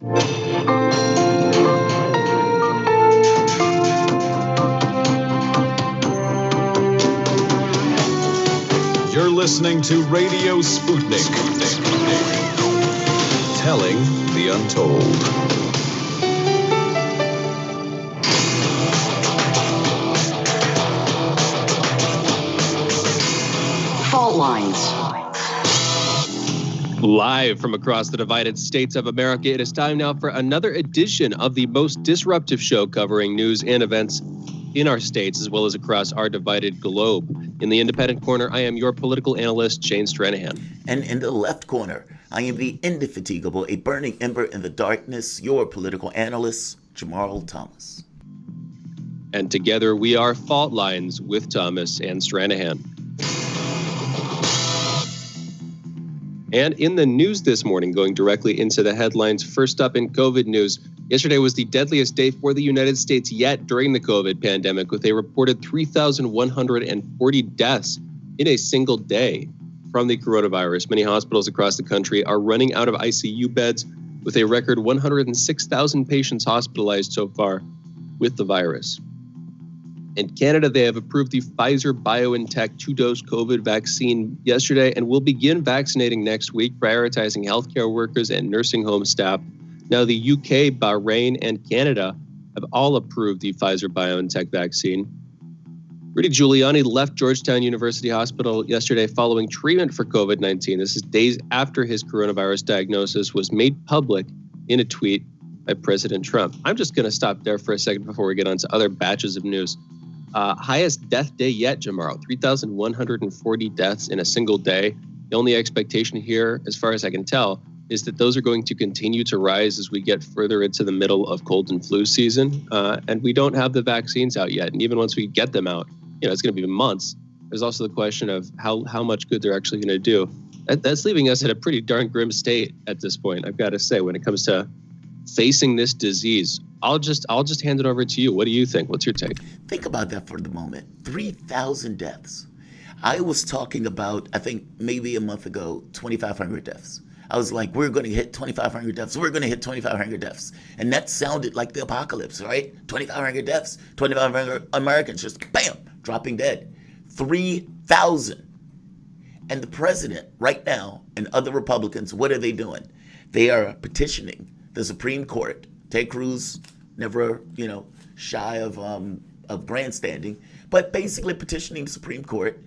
You're listening to Radio Sputnik. Telling the untold. Fault lines. Live from across the divided states of America, it is time now for another edition of the most disruptive show covering news and events in our states as well as across our divided globe. In the independent corner, I am your political analyst, Shane Stranahan. And in the left corner, I am the indefatigable, a burning ember in the darkness, your political analyst, Jamarl Thomas. And together we are Fault Lines with Thomas and Stranahan. And in the news this morning, going directly into the headlines, first up in COVID news, yesterday was the deadliest day for the United States yet during the COVID pandemic, with a reported 3,140 deaths in a single day from the coronavirus. Many hospitals across the country are running out of ICU beds, with a record 106,000 patients hospitalized so far with the virus. In Canada, they have approved the Pfizer-BioNTech 2-dose COVID vaccine yesterday and will begin vaccinating next week, prioritizing healthcare workers and nursing home staff. Now, the UK, Bahrain, and Canada have all approved the Pfizer-BioNTech vaccine. Rudy Giuliani left Georgetown University Hospital yesterday following treatment for COVID-19. This is days after his coronavirus diagnosis was made public in a tweet by President Trump. I'm just going to stop there for a second before we get on to other batches of news. Highest death day yet, Jamarl. 3,140 deaths in a single day. The only expectation here, as far as I can tell, is that those are going to continue to rise as we get further into the middle of cold and flu season. And we don't have the vaccines out yet. And even once we get them out, it's going to be months. There's also the question of how much good they're actually going to do. That's leaving us at a pretty darn grim state at this point, I've got to say, when it comes to facing this disease. I'll just hand it over to you. What do you think? What's your take? Think about that for the moment. 3,000 deaths. I was talking about, I think maybe a month ago, 2,500 deaths. I was like, we're going to hit 2,500 deaths. We're going to hit 2,500 deaths. And that sounded like the apocalypse, right? 2,500 deaths, 2,500 Americans just bam, dropping dead. 3,000. And the president right now and other Republicans, what are they doing? They are petitioning the Supreme Court. Ted Cruz, never, shy of grandstanding, but basically petitioning the Supreme Court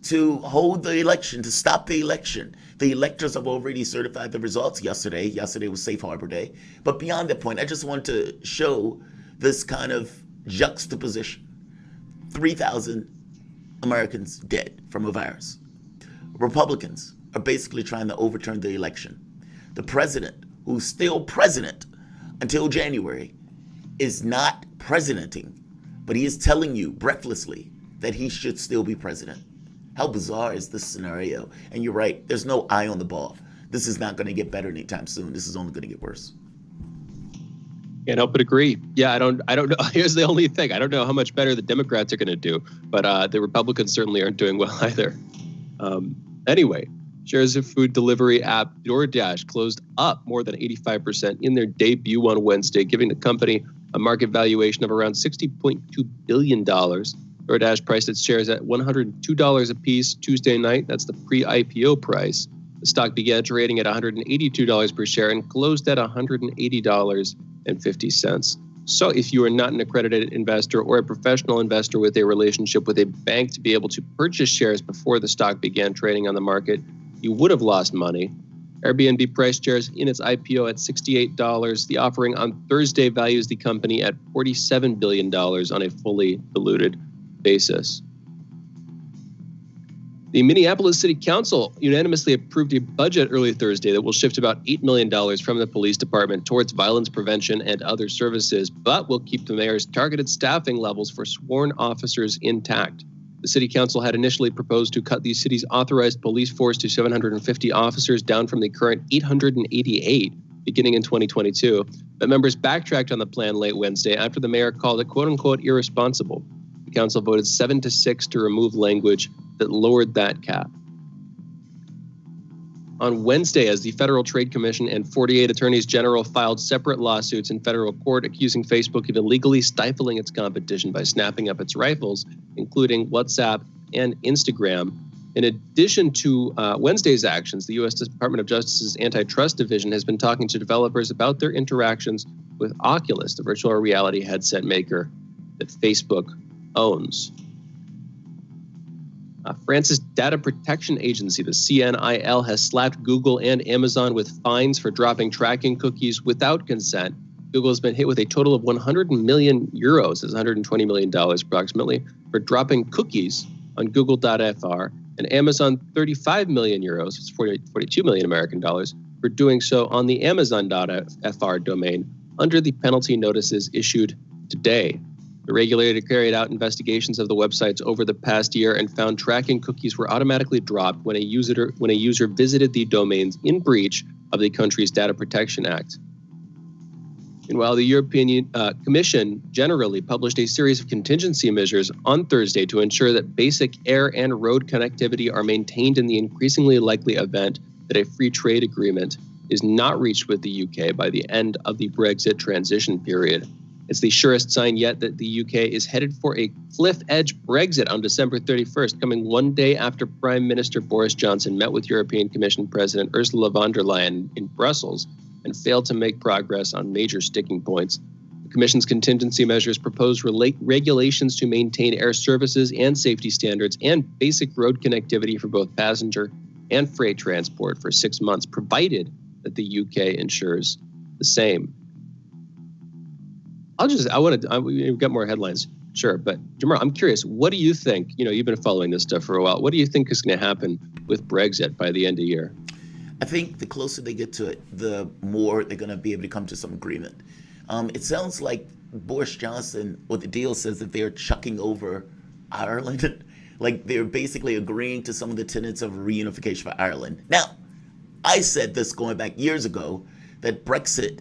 to hold the election, to stop the election. The electors have already certified the results yesterday. Yesterday was Safe Harbor Day. But beyond that point, I just want to show this kind of juxtaposition. 3,000 Americans dead from a virus. Republicans are basically trying to overturn the election. The president, who's still president until January, is not presidenting, but he is telling you breathlessly that he should still be president. How bizarre is this scenario? And you're right, there's no eye on the ball. This is not going to get better anytime soon. This is only going to get worse. Can't help but agree. Yeah, I don't know. Here's the only thing. I don't know how much better the Democrats are going to do, but the Republicans certainly aren't doing well either. Anyway, shares of food delivery app DoorDash closed up more than 85% in their debut on Wednesday, giving the company a market valuation of around $60.2 billion. DoorDash priced its shares at $102 a piece Tuesday night. That's the pre-IPO price. The stock began trading at $182 per share and closed at $180.50. So if you are not an accredited investor or a professional investor with a relationship with a bank to be able to purchase shares before the stock began trading on the market, you would have lost money. Airbnb priced shares in its IPO at $68. The offering on Thursday values the company at $47 billion on a fully diluted basis. The Minneapolis City Council unanimously approved a budget early Thursday that will shift about $8 million from the police department towards violence prevention and other services, but will keep the mayor's targeted staffing levels for sworn officers intact. The City Council had initially proposed to cut the city's authorized police force to 750 officers, down from the current 888 beginning in 2022. But members backtracked on the plan late Wednesday after the mayor called it quote-unquote irresponsible. The council voted 7-6 to remove language that lowered that cap. on Wednesday as the Federal Trade Commission and 48 attorneys general filed separate lawsuits in federal court accusing Facebook of illegally stifling its competition by snapping up its rivals, including WhatsApp and Instagram. In addition to Wednesday's actions, the U.S. Department of Justice's Antitrust Division has been talking to developers about their interactions with Oculus, the virtual reality headset maker that Facebook owns. France's Data Protection Agency, the CNIL, has slapped Google and Amazon with fines for dropping tracking cookies without consent. Google has been hit with a total of 100 million euros, that's $120 million approximately, for dropping cookies on Google.fr, and Amazon 35 million euros, it's 42 million American dollars, for doing so on the Amazon.fr domain under the penalty notices issued today. The regulator carried out investigations of the websites over the past year and found tracking cookies were automatically dropped when a user visited the domains in breach of the country's Data Protection Act. Meanwhile, the European Commission generally published a series of contingency measures on Thursday to ensure that basic air and road connectivity are maintained in the increasingly likely event that a free trade agreement is not reached with the UK by the end of the Brexit transition period. It's the surest sign yet that the UK is headed for a cliff-edge Brexit on December 31st, coming one day after Prime Minister Boris Johnson met with European Commission President Ursula von der Leyen in Brussels and failed to make progress on major sticking points. The Commission's contingency measures propose regulations to maintain air services and safety standards and basic road connectivity for both passenger and freight transport for 6 months, provided that the UK ensures the same. We've got more headlines, sure, but Jamarl, I'm curious, what do you think, you've been following this stuff for a while, what do you think is going to happen with Brexit by the end of the year? I think the closer they get to it, the more they're going to be able to come to some agreement. It sounds like Boris Johnson, or the deal says that they're chucking over Ireland, like they're basically agreeing to some of the tenets of reunification for Ireland. Now, I said this going back years ago, that Brexit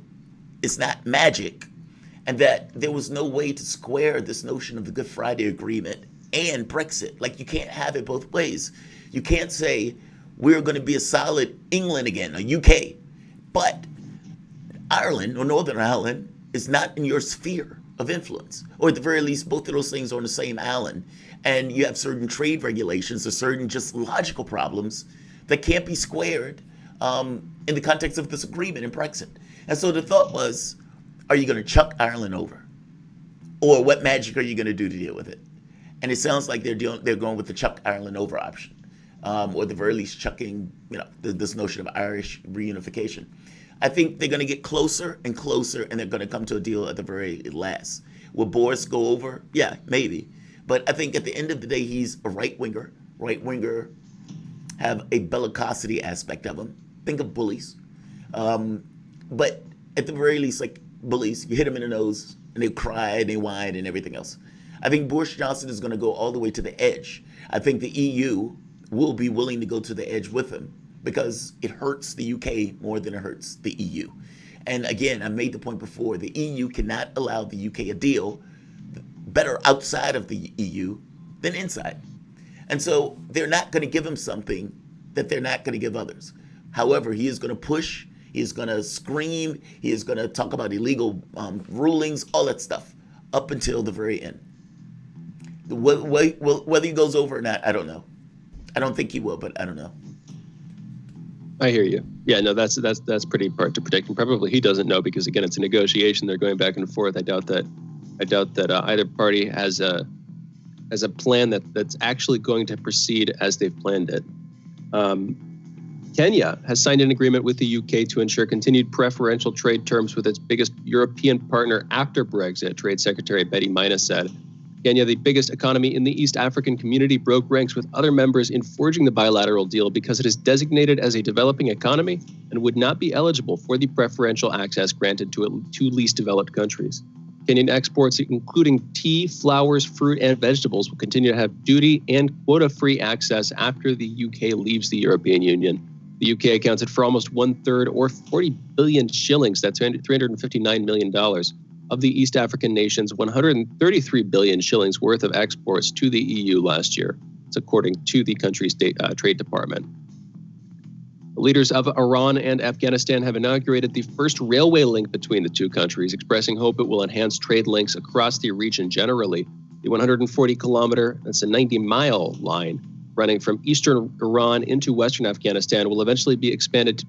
is not magic, and that there was no way to square this notion of the Good Friday Agreement and Brexit. Like, you can't have it both ways. You can't say, we're going to be a solid England again, or UK, but Ireland, or Northern Ireland, is not in your sphere of influence. Or at the very least, both of those things are on the same island. And you have certain trade regulations or certain just logical problems that can't be squared in the context of this agreement in Brexit. And so the thought was, are you going to chuck Ireland over? Or what magic are you going to do to deal with it? And it sounds like they're going with the chuck Ireland over option, or at the very least chucking this notion of Irish reunification. I think they're going to get closer and closer, and they're going to come to a deal at the very last. Will Boris go over? Yeah, maybe. But I think at the end of the day, he's a right-winger. Right-winger have a bellicosity aspect of him. Think of bullies. But at the very least, like bullies, you hit them in the nose, and they cry, and they whine, and everything else. I think Boris Johnson is going to go all the way to the edge. I think the EU will be willing to go to the edge with him because it hurts the UK more than it hurts the EU. And again, I made the point before, the EU cannot allow the UK a deal better outside of the EU than inside. And so they're not going to give him something that they're not going to give others. However, he is going to push, he is going to scream, he is going to talk about illegal rulings, all that stuff, up until the very end. Whether he goes over or not, I don't know. I don't think he will, but I don't know. I hear you. Yeah, no, that's pretty hard to predict, and probably he doesn't know because again, it's a negotiation. They're going back and forth. I doubt that either party has a plan that's actually going to proceed as they've planned it. Kenya has signed an agreement with the UK to ensure continued preferential trade terms with its biggest European partner after Brexit, Trade Secretary Betty Maina said. Kenya, the biggest economy in the East African community, broke ranks with other members in forging the bilateral deal because it is designated as a developing economy and would not be eligible for the preferential access granted to least developed countries. Kenyan exports, including tea, flowers, fruit, and vegetables, will continue to have duty and quota-free access after the UK leaves the European Union. The UK accounted for almost 1/3, or 40 billion shillings, that's $359 million, of the East African nation's 133 billion shillings worth of exports to the EU last year. It's according to the country's Trade Department. The leaders of Iran and Afghanistan have inaugurated the first railway link between the two countries, expressing hope it will enhance trade links across the region generally. The 140-kilometer, that's a 90-mile line, running from eastern Iran into western Afghanistan will eventually be expanded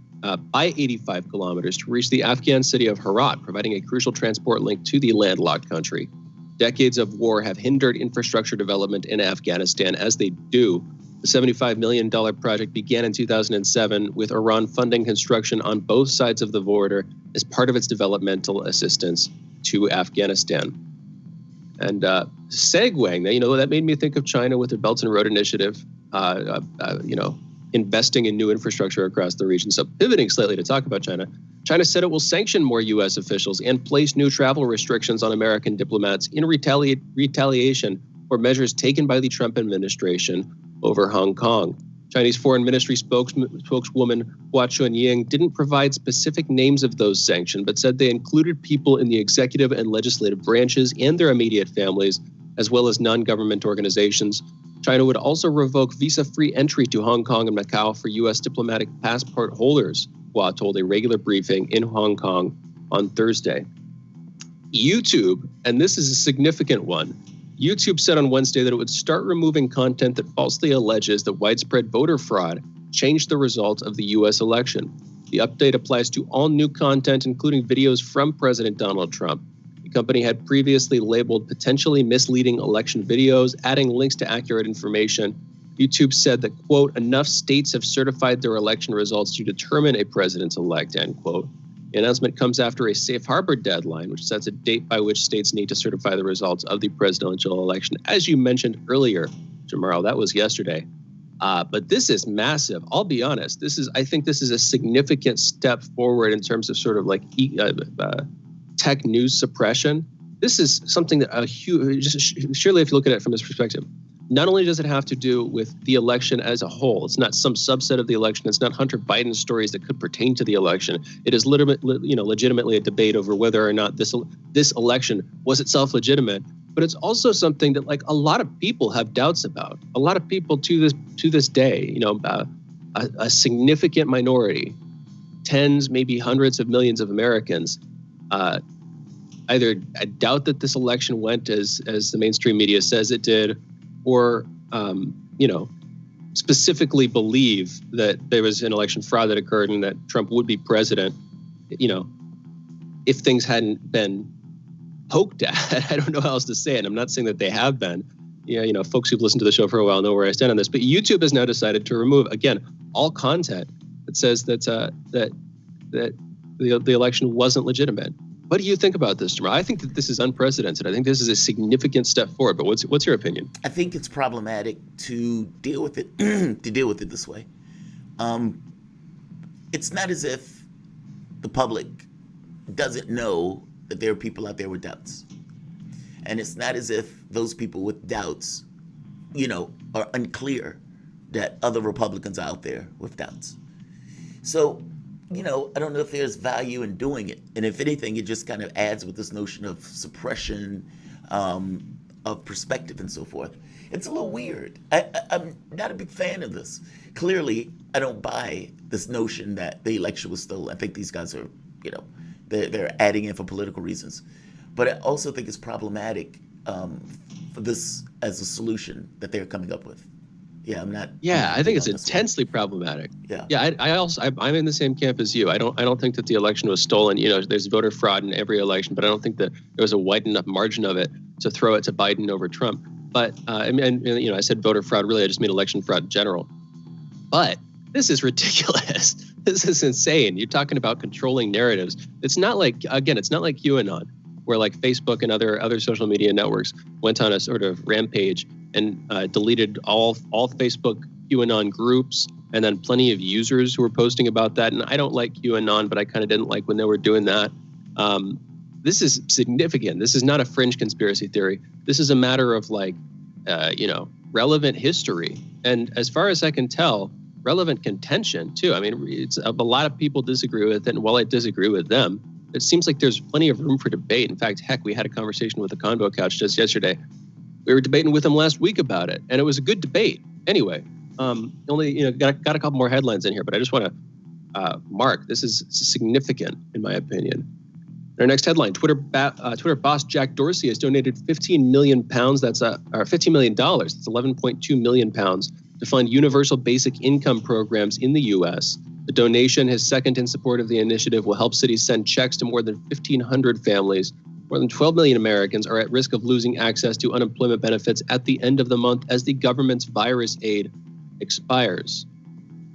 by 85 kilometers to reach the Afghan city of Herat, providing a crucial transport link to the landlocked country. Decades of war have hindered infrastructure development in Afghanistan, as they do. The $75 million project began in 2007 with Iran funding construction on both sides of the border as part of its developmental assistance to Afghanistan. And segueing, that made me think of China with their Belt and Road Initiative, investing in new infrastructure across the region. So pivoting slightly to talk about China, China said it will sanction more U.S. officials and place new travel restrictions on American diplomats in retaliation for measures taken by the Trump administration over Hong Kong. Chinese Foreign Ministry spokeswoman Hua Chunying didn't provide specific names of those sanctioned, but said they included people in the executive and legislative branches and their immediate families, as well as non-government organizations. China would also revoke visa-free entry to Hong Kong and Macau for U.S. diplomatic passport holders, Hua told a regular briefing in Hong Kong on Thursday. YouTube, and this is a significant one, YouTube said on Wednesday that it would start removing content that falsely alleges that widespread voter fraud changed the results of the U.S. election. The update applies to all new content, including videos from President Donald Trump. The company had previously labeled potentially misleading election videos, adding links to accurate information. YouTube said that, quote, enough states have certified their election results to determine a president-elect, end quote. The announcement comes after a safe harbor deadline, which sets a date by which states need to certify the results of the presidential election. As you mentioned earlier, Jamarl, that was yesterday. But this is massive. I'll be honest. I think this is a significant step forward in terms of sort of like tech news suppression. This is something that surely if you look at it from this perspective, not only does it have to do with the election as a whole, it's not some subset of the election, it's not Hunter Biden stories that could pertain to the election. It is legitimately a debate over whether or not this election was itself legitimate. But it's also something that like a lot of people have doubts about. A lot of people to this day, a significant minority, tens, maybe hundreds of millions of Americans, either doubt that this election went as the mainstream media says it did, or, specifically believe that there was an election fraud that occurred and that Trump would be president, if things hadn't been poked at. I don't know how else to say it. I'm not saying that they have been. Folks who've listened to the show for a while know where I stand on this. But YouTube has now decided to remove, again, all content that says that the election wasn't legitimate. What do you think about this, Jamarl? I think that this is unprecedented. I think this is a significant step forward. But what's your opinion? I think it's problematic to deal with it this way. It's not as if the public doesn't know that there are people out there with doubts, and it's not as if those people with doubts, are unclear that other Republicans are out there with doubts. So, I don't know if there's value in doing it. And if anything, it just kind of adds with this notion of suppression of perspective and so forth. It's a little weird. I'm not a big fan of this. Clearly, I don't buy this notion that the election was stolen. I think these guys are, they're adding in for political reasons. But I also think it's problematic for this as a solution that they're coming up with. Yeah, I'm not. Yeah, I think it's intensely problematic. Yeah. I'm in the same camp as you. I don't think that the election was stolen. There's voter fraud in every election, but I don't think that there was a wide enough margin of it to throw it to Biden over Trump. But I said voter fraud. Really, I just mean election fraud in general. But this is ridiculous. This is insane. You're talking about controlling narratives. It's not like QAnon, where like Facebook and other social media networks went on a sort of rampage and deleted all Facebook QAnon groups, and then plenty of users who were posting about that. And I don't like QAnon, but I kind of didn't like when they were doing that. This is significant. This is not a fringe conspiracy theory. This is a matter of relevant history. And as far as I can tell, relevant contention too. I mean, it's a lot of people disagree with it. And while I disagree with them, it seems like there's plenty of room for debate. In fact, heck, we had a conversation with the Convo Couch just yesterday. We were debating with them last week about it, and it was a good debate. Anyway, got a couple more headlines in here, but I just want to Mark, this is significant, in my opinion. Our next headline: Twitter boss Jack Dorsey has donated 15 million pounds. That's or $15 million. That's 11.2 million pounds to fund universal basic income programs in the U.S. The donation, his second in support of the initiative, will help cities send checks to more than 1,500 families. More than 12 million Americans are at risk of losing access to unemployment benefits at the end of the month as the government's virus aid expires.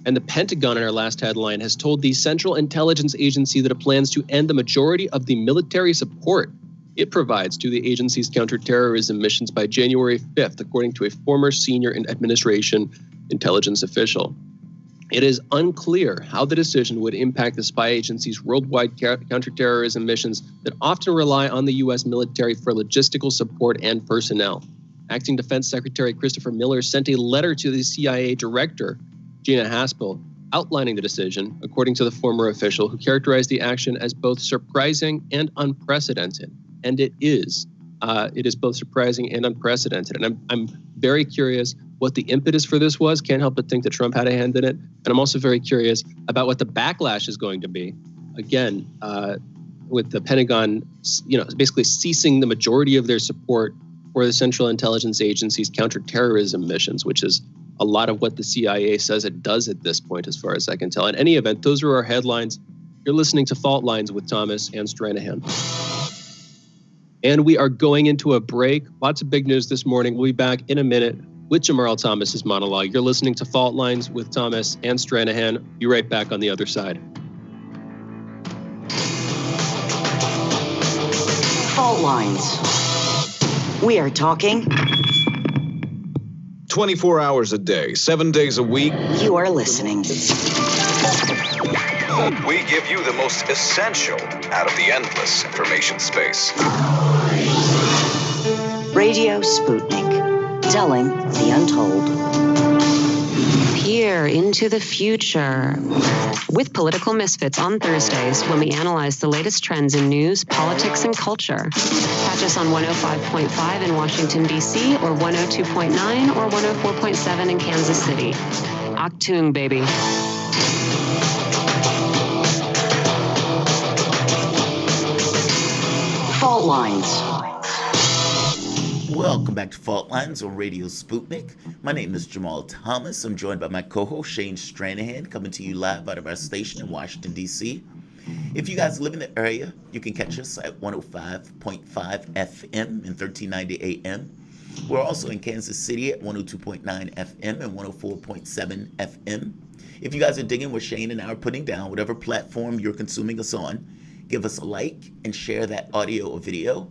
And the Pentagon, in our last headline, has told the Central Intelligence Agency that it plans to end the majority of the military support it provides to the agency's counterterrorism missions by January 5th, according to a former senior administration intelligence official. It is unclear how the decision would impact the spy agency's worldwide counterterrorism missions that often rely on the U.S. military for logistical support and personnel. Acting Defense Secretary Christopher Miller sent a letter to the CIA director, Gina Haspel, outlining the decision, according to the former official, who characterized the action as both surprising and unprecedented. And it is both surprising and unprecedented. And I'm very curious what the impetus for this was. Can't help but think that Trump had a hand in it. And I'm also very curious about what the backlash is going to be. Again, with the Pentagon, basically ceasing the majority of their support for the Central Intelligence Agency's counterterrorism missions, which is a lot of what the CIA says it does at this point, as far as I can tell. In any event, those are our headlines. You're listening to Fault Lines with Thomas and Stranahan. And we are going into a break. Lots of big news this morning. We'll be back in a minute with Jamarl Thomas's monologue. You're listening to Fault Lines with Thomas and Stranahan. Be right back on the other side. Fault Lines. We are talking 24 hours a day, 7 days a week. You are listening. We give you the most essential out of the endless information space. Radio Sputnik, telling the untold. Peer into the future with Political Misfits on Thursdays, when we analyze the latest trends in news, politics, and culture. Catch us on 105.5 in Washington, D.C., or 102.9 or 104.7 in Kansas City. Octung, baby. Fault Lines. Welcome back to Fault Lines on Radio Sputnik. My name is Jamarl Thomas. I'm joined by my co-host Shane Stranahan, coming to you live out of our station in Washington, D.C. If you guys live in the area, you can catch us at 105.5 FM and 1390 AM. We're also in Kansas City at 102.9 FM and 104.7 FM. If you guys are digging what Shane and I are putting down, whatever platform you're consuming us on, give us a like and share that audio or video.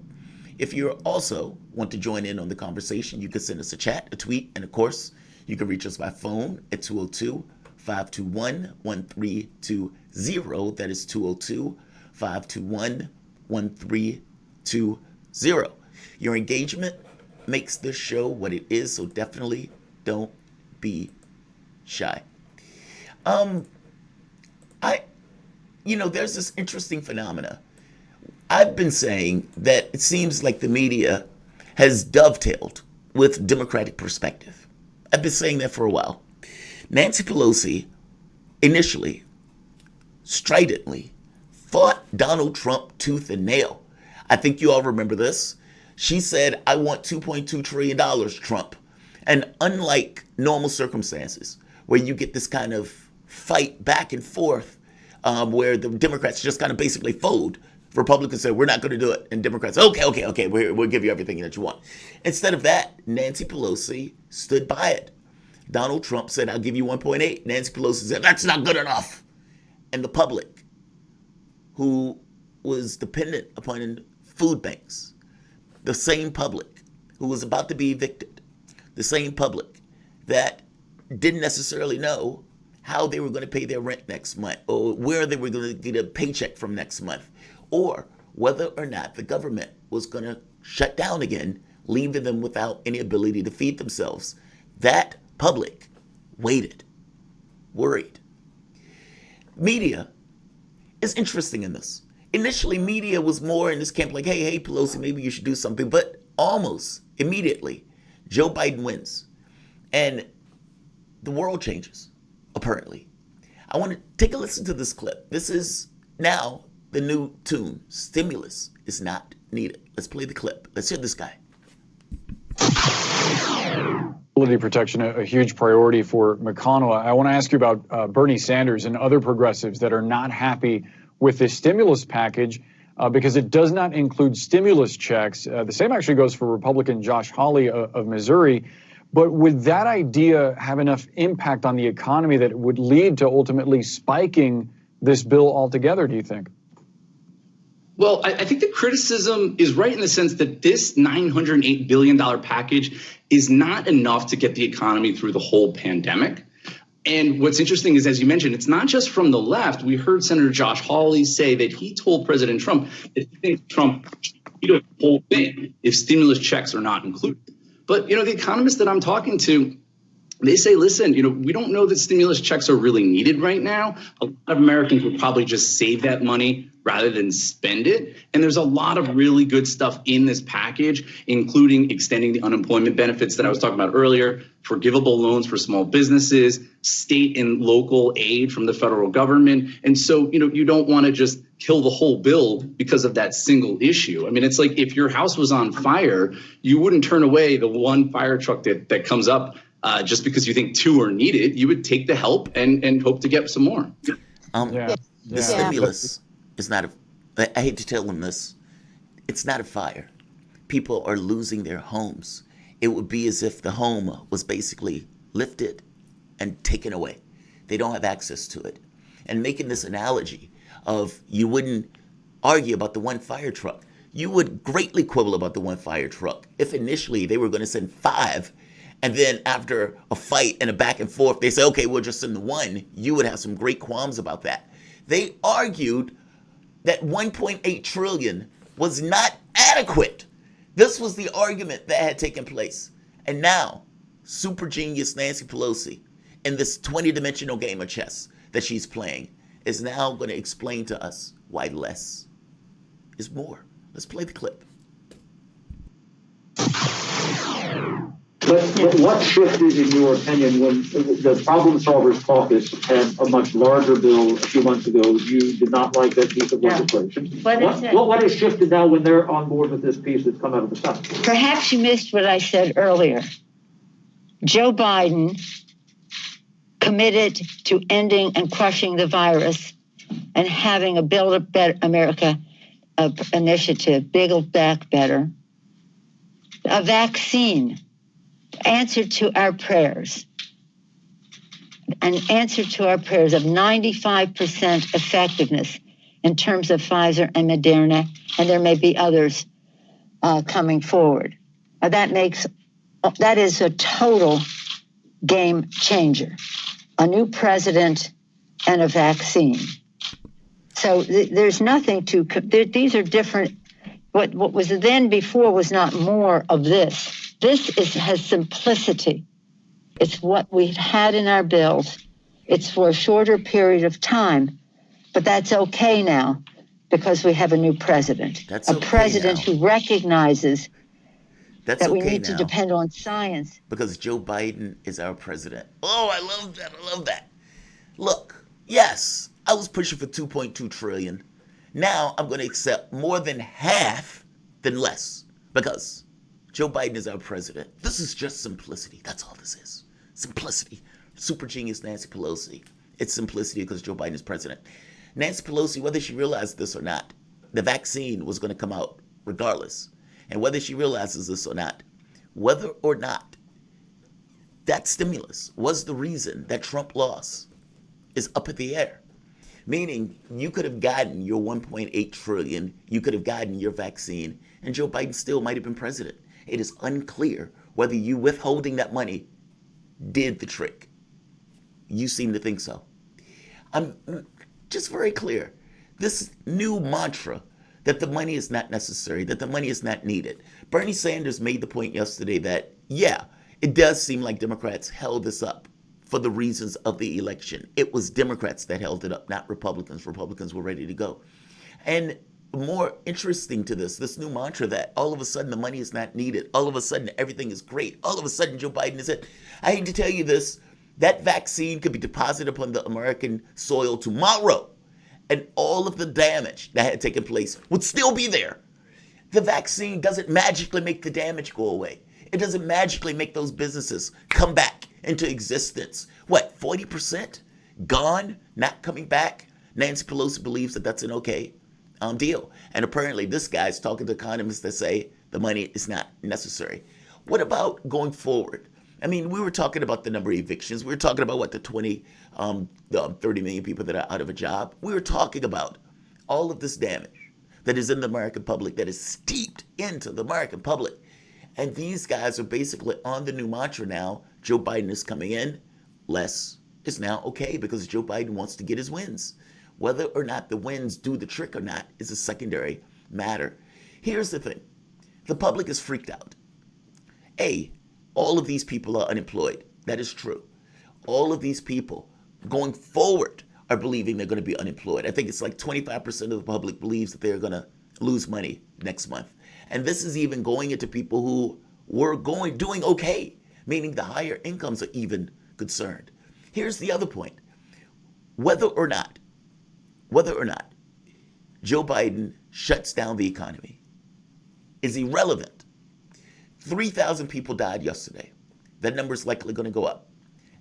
If you also want to join in on the conversation, you can send us a chat, a tweet, and of course, you can reach us by phone at 202-521-1320. That is 202-521-1320. Your engagement makes this show what it is, so definitely don't be shy. There's this interesting phenomena. I've been saying that it seems like the media has dovetailed with Democratic perspective. I've been saying that for a while. Nancy Pelosi initially, stridently, fought Donald Trump tooth and nail. I think you all remember this. She said, "I want $2.2 trillion, Trump." And unlike normal circumstances, where you get this kind of fight back and forth, where the Democrats just kind of basically fold, Republicans say, "We're not going to do it." And Democrats, okay, we'll give you everything that you want. Instead of that, Nancy Pelosi stood by it. Donald Trump said, "I'll give you 1.8. Nancy Pelosi said, "That's not good enough." And the public, who was dependent upon food banks, the same public who was about to be evicted, the same public that didn't necessarily know how they were going to pay their rent next month, or where they were going to get a paycheck from next month, or whether or not the government was going to shut down again, leaving them without any ability to feed themselves. That public waited, worried. Media is interesting in this. Initially, media was more in this camp like, hey, Pelosi, maybe you should do something. But almost immediately, Joe Biden wins. And the world changes, apparently. I want to take a listen to this clip. This is now the new tune. Stimulus is not needed. Let's play the clip. Let's hear this guy. Protection, a huge priority for McConnell. I want to ask you about Bernie Sanders and other progressives that are not happy with this stimulus package because it does not include stimulus checks. The same actually goes for Republican Josh Hawley of Missouri. But would that idea have enough impact on the economy that it would lead to ultimately spiking this bill altogether, do you think? Well, I think the criticism is right in the sense that this $908 billion package is not enough to get the economy through the whole pandemic. And what's interesting is, as you mentioned, it's not just from the left. We heard Senator Josh Hawley say that he told President Trump that he thinks Trump should do the whole thing if stimulus checks are not included. But, the economists that I'm talking to, they say, listen, we don't know that stimulus checks are really needed right now. A lot of Americans would probably just save that money rather than spend it. And there's a lot of really good stuff in this package, including extending the unemployment benefits that I was talking about earlier, forgivable loans for small businesses, state and local aid from the federal government. And so, you don't want to just kill the whole bill because of that single issue. I mean, it's like if your house was on fire, you wouldn't turn away the one fire truck that comes up just because you think two are needed. You would take the help and hope to get some more. The stimulus is not I hate to tell them this, it's not a fire. People are losing their homes. It would be as if the home was basically lifted and taken away. They don't have access to it. And making this analogy of you wouldn't argue about the one fire truck. You would greatly quibble about the one fire truck if initially they were going to send 5. And then after a fight and a back and forth, they say, okay, we'll just send the 1. You would have some great qualms about that. They argued that 1.8 trillion was not adequate. This was the argument that had taken place. And now, super genius Nancy Pelosi, in this 20-dimensional game of chess that she's playing, is now going to explain to us why less is more. Let's play the clip. But what shifted, in your opinion, when the Problem Solvers Caucus had a much larger bill a few months ago? You did not like that piece of legislation. What has shifted now when they're on board with this piece that's come out of the Senate? Perhaps you missed what I said earlier. Joe Biden committed to ending and crushing the virus and having a Build a Better America initiative, Build Back Better, a vaccine, answer to our prayers, an answer to our prayers of 95% effectiveness in terms of Pfizer and Moderna, and there may be others coming forward. That is a total game changer. A new president and a vaccine. So there's nothing to, these are different. What was then before was not more of this. This has simplicity. It's what we've had in our bills. It's for a shorter period of time, but that's okay now because we have a new president. That's a okay president now. who recognizes That's that we okay need now, to depend on science. because Joe Biden is our president. Oh, I love that. I love that. Look, yes, I was pushing for 2.2 trillion. Now I'm going to accept more than half than less because Joe Biden is our president. This is just simplicity. That's all this is. Simplicity. Super genius Nancy Pelosi. It's simplicity because Joe Biden is president. Nancy Pelosi, whether she realized this or not, the vaccine was going to come out regardless. And whether she realizes this or not, whether or not that stimulus was the reason that Trump lost is up in the air. Meaning you could have gotten your 1.8 trillion, you could have gotten your vaccine, and Joe Biden still might have been president. It is unclear whether you withholding that money did the trick. You seem to think so. I'm just very clear. This new mantra that the money is not necessary, that the money is not needed. Bernie Sanders made the point yesterday that, yeah, it does seem like Democrats held this up for the reasons of the election. It was Democrats that held it up, not Republicans. Republicans were ready to go. And more interesting to this new mantra that all of a sudden the money is not needed. All of a sudden everything is great. All of a sudden Joe Biden is it. I hate to tell you this, That vaccine could be deposited upon the American soil tomorrow, and all of the damage that had taken place would still be there. The vaccine doesn't magically make the damage go away. It doesn't magically make those businesses come back into existence. What, 40% gone, not coming back? Nancy Pelosi believes that that's an okay deal. And apparently this guy's talking to economists that say the money is not necessary. What about going forward? I mean, we were talking about the number of evictions. We were talking about what, the 30 million people that are out of a job. We were talking about all of this damage that is in the American public, that is steeped into the American public. And these guys are basically on the new mantra now. Joe Biden is coming in. Less is now okay because Joe Biden wants to get his wins. Whether or not the wins do the trick or not is a secondary matter. Here's the thing. The public is freaked out. All of these people are unemployed. That is true. All of these people going forward are believing they're going to be unemployed. I think it's like 25% of the public believes that they're going to lose money next month. And this is even going into people who were doing okay, meaning the higher incomes are even concerned. Here's the other point. Whether or not Joe Biden shuts down the economy is irrelevant. 3,000 people died yesterday. That number is likely going to go up.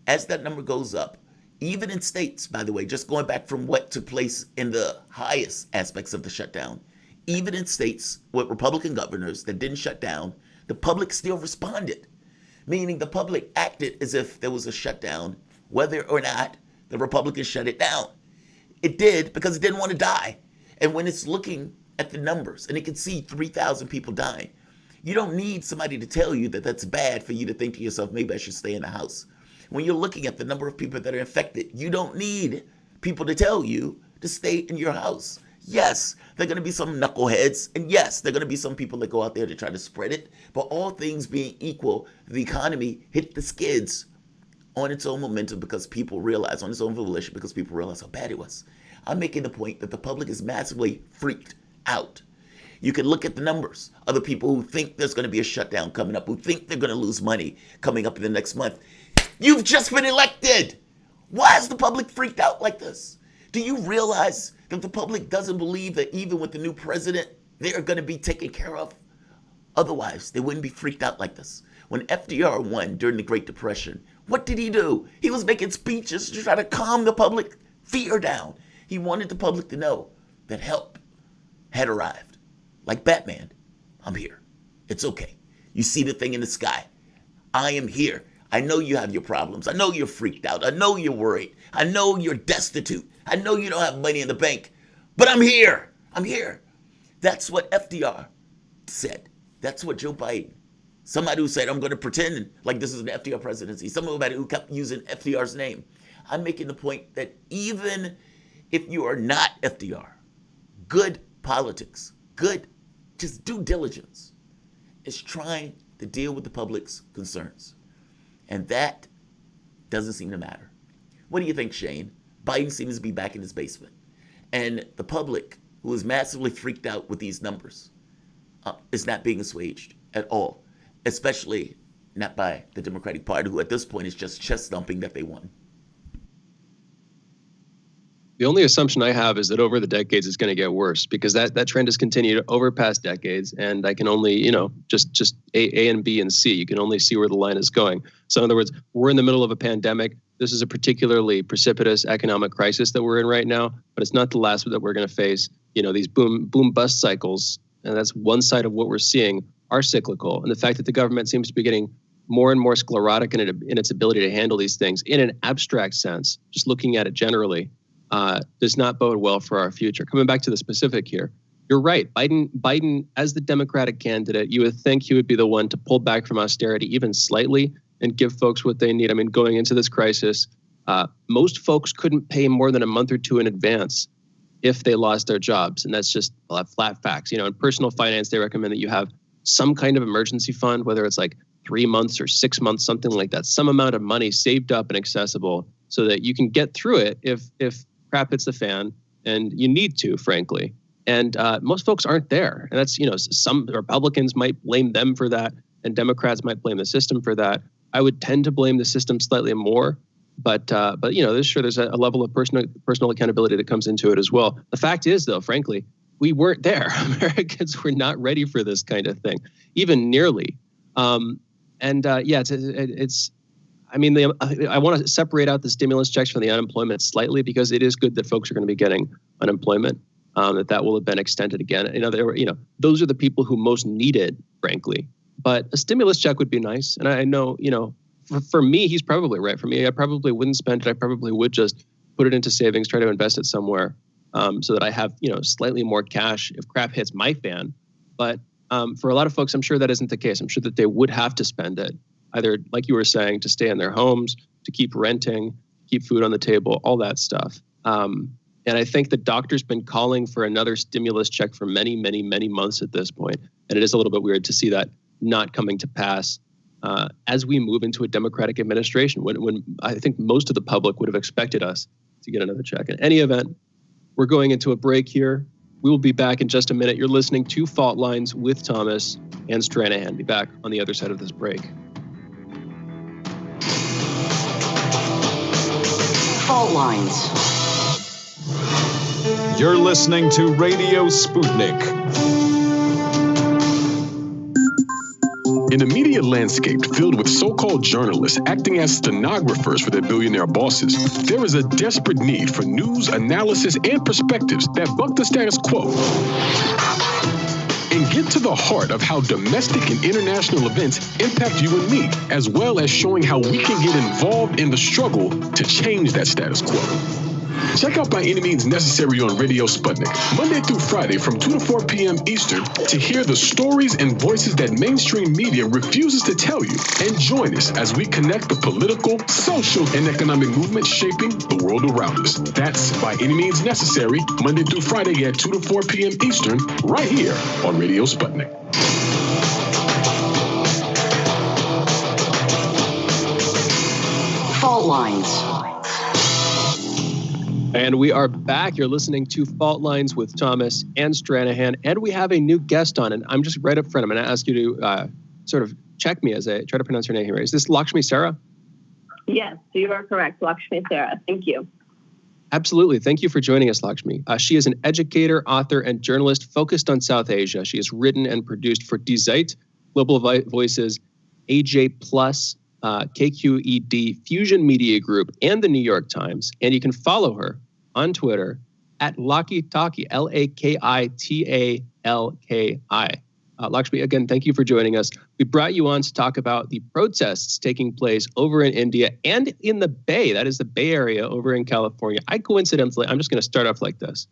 As that number goes up, even in states, by the way, just going back from what took place in the highest aspects of the shutdown, even in states with Republican governors that didn't shut down, the public still responded, meaning the public acted as if there was a shutdown, whether or not the Republicans shut it down. It did because it didn't want to die. And when it's looking at the numbers and it can see 3,000 people dying, you don't need somebody to tell you that that's bad for you to think to yourself, maybe I should stay in the house. When you're looking at the number of people that are infected, you don't need people to tell you to stay in your house. Yes, there are going to be some knuckleheads, and yes, there are going to be some people that go out there to try to spread it, but all things being equal, the economy hit the skids on its own momentum because people realize, on its own volition, because people realize how bad it was. I'm making the point that the public is massively freaked out. You can look at the numbers of the people who think there's going to be a shutdown coming up, who think they're going to lose money coming up in the next month. You've just been elected. Why is the public freaked out like this? Do you realize that the public doesn't believe that even with the new president, they're going to be taken care of? Otherwise, they wouldn't be freaked out like this. When FDR won during the Great Depression, what did he do? He was making speeches to try to calm the public fear down. He wanted the public to know that help had arrived. Like Batman, I'm here. It's okay. You see the thing in the sky. I am here. I know you have your problems. I know you're freaked out. I know you're worried. I know you're destitute. I know you don't have money in the bank. But I'm here. I'm here. That's what FDR said. That's what Joe Biden, somebody who said, I'm going to pretend like this is an FDR presidency, somebody who kept using FDR's name. I'm making the point that even if you are not FDR, good politics, good just due diligence is trying to deal with the public's concerns. And that doesn't seem to matter. What do you think, Shane? Biden seems to be back in his basement. And the public, who is massively freaked out with these numbers, is not being assuaged at all, especially not by the Democratic Party, who at this point is just chest thumping that they won. The only assumption I have is that over the decades it's going to get worse because that trend has continued over past decades, and I can only, just A and B and C. You can only see where the line is going. So in other words, we're in the middle of a pandemic. This is a particularly precipitous economic crisis that we're in right now, but it's not the last that we're going to face. These boom bust cycles, and that's one side of what we're seeing, are cyclical. And the fact that the government seems to be getting more and more sclerotic in its ability to handle these things in an abstract sense, just looking at it generally, does not bode well for our future. Coming back to the specific here, you're right. Biden, as the Democratic candidate, you would think he would be the one to pull back from austerity even slightly and give folks what they need. I mean, going into this crisis, most folks couldn't pay more than a month or two in advance if they lost their jobs. And that's just flat facts. In personal finance, they recommend that you have some kind of emergency fund, whether it's like 3 months or 6 months, something like that, some amount of money saved up and accessible so that you can get through it if crap hits the fan, and you need to, frankly. And most folks aren't there. And that's, some Republicans might blame them for that, and Democrats might blame the system for that. I would tend to blame the system slightly more But there's a level of personal accountability that comes into it as well. The fact is, though, frankly, we weren't there. Americans were not ready for this kind of thing, even nearly. I want to separate out the stimulus checks from the unemployment slightly, because it is good that folks are going to be getting unemployment. That will have been extended again. Those are the people who most need it, frankly. But a stimulus check would be nice. And I know, for me, he's probably right. For me, I probably wouldn't spend it. I probably would just put it into savings, try to invest it somewhere, so that I have, slightly more cash if crap hits my fan. But for a lot of folks, I'm sure that isn't the case. I'm sure that they would have to spend it, either, like you were saying, to stay in their homes, to keep renting, keep food on the table, all that stuff. And I think the doctor's been calling for another stimulus check for many, many, many months at this point. And it is a little bit weird to see that not coming to pass as we move into a Democratic administration, when I think most of the public would have expected us to get another check. In any event, we're going into a break here. We will be back in just a minute. You're listening to Fault Lines with Thomas and Stranahan. Be back on the other side of this break. Fault Lines. You're listening to Radio Sputnik. In a media landscape filled with so-called journalists acting as stenographers for their billionaire bosses, there is a desperate need for news, analysis, and perspectives that buck the status quo and get to the heart of how domestic and international events impact you and me, as well as showing how we can get involved in the struggle to change that status quo. Check out By Any Means Necessary on Radio Sputnik, Monday through Friday from 2 to 4 p.m. Eastern, to hear the stories and voices that mainstream media refuses to tell you. And join us as we connect the political, social, and economic movements shaping the world around us. That's By Any Means Necessary, Monday through Friday at 2 to 4 p.m. Eastern, right here on Radio Sputnik. Fault Lines. And we are back. You're listening to Fault Lines with Thomas and Stranahan. And we have a new guest on. And I'm just right up front. I'm going to ask you to sort of check me as I try to pronounce her name here. Is this Lakshmi Sarah? Yes, you are correct. Lakshmi Sarah. Thank you. Absolutely. Thank you for joining us, Lakshmi. She is an educator, author, and journalist focused on South Asia. She has written and produced for Die Zeit, Global Voices, AJ+, KQED, Fusion Media Group, and the New York Times. And you can follow her on Twitter at Laki Taki, L-A-K-I-T-A-L-K-I. Lakshmi, again, thank you for joining us. We brought you on to talk about the protests taking place over in India and in the Bay. That is the Bay Area over in California. I'm just going to start off like this.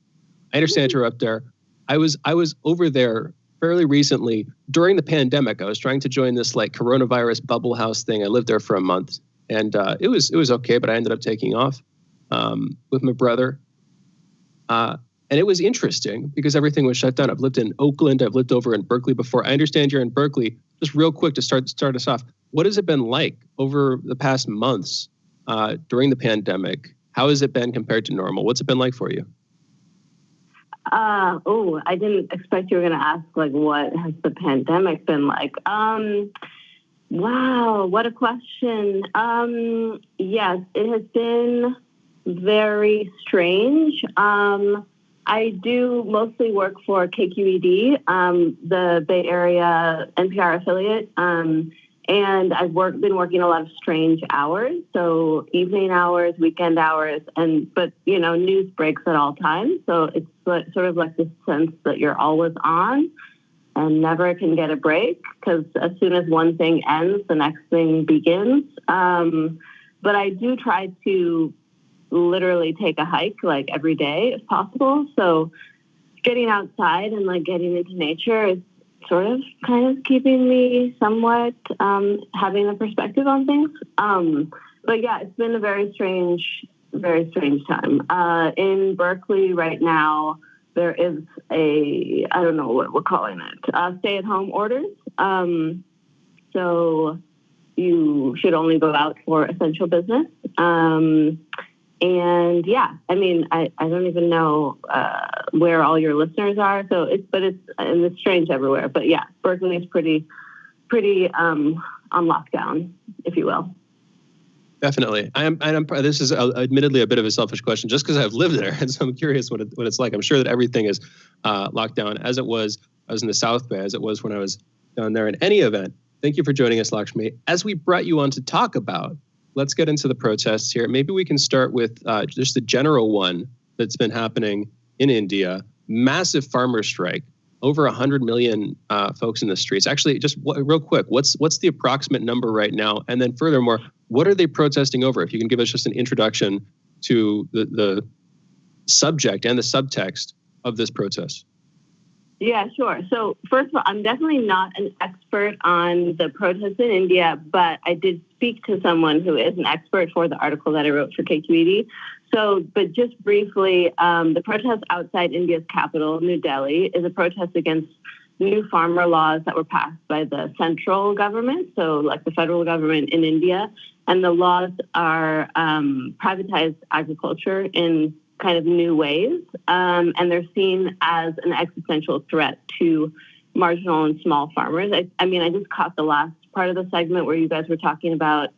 I understand you're up there. I was over there fairly recently during the pandemic. I was trying to join this coronavirus bubble house thing. I lived there for a month, and it was okay, but I ended up taking off with my brother. And it was interesting because everything was shut down. I've lived in Oakland. I've lived over in Berkeley before. I understand you're in Berkeley. Just real quick to start us off, what has it been like over the past months during the pandemic? How has it been compared to normal? What's it been like for you? I didn't expect you were going to ask, what has the pandemic been like? Wow, what a question. Yes, it has been very strange. I do mostly work for KQED, the Bay Area NPR affiliate, and I've been working a lot of strange hours, so evening hours, weekend hours, but news breaks at all times, so it's sort of like this sense that you're always on and never can get a break, because as soon as one thing ends, the next thing begins. But I do try to literally take a hike every day if possible. So getting outside and getting into nature is sort of kind of keeping me somewhat having a perspective on things. But yeah, it's been a very strange time. In Berkeley right now, there is I don't know what we're calling it, stay-at-home orders. So you should only go out for essential business. And yeah, I mean, I don't even know where all your listeners are. So it's strange everywhere. But yeah, Berkeley is pretty on lockdown, if you will. Definitely. This is admittedly a bit of a selfish question, just because I've lived there, and so I'm curious what it's like. I'm sure that everything is locked down, as it was. I was in the South Bay, as it was when I was down there. In any event, thank you for joining us, Lakshmi. As we brought you on to talk about, let's get into the protests here. Maybe we can start with just the general one that's been happening in India. Massive farmer strike. Over 100 million folks in the streets. Actually, just real quick, what's the approximate number right now? And then furthermore, what are they protesting over? If you can give us just an introduction to the subject and the subtext of this protest. Yeah, sure. So first of all, I'm definitely not an expert on the protests in India, but I did speak to someone who is an expert for the article that I wrote for KQED. But just briefly, the protest outside India's capital, New Delhi, is a protest against new farmer laws that were passed by the central government, so like the federal government in India. And the laws are privatized agriculture in kind of new ways. And they're seen as an existential threat to marginal and small farmers. I mean, I just caught the last part of the segment where you guys were talking about,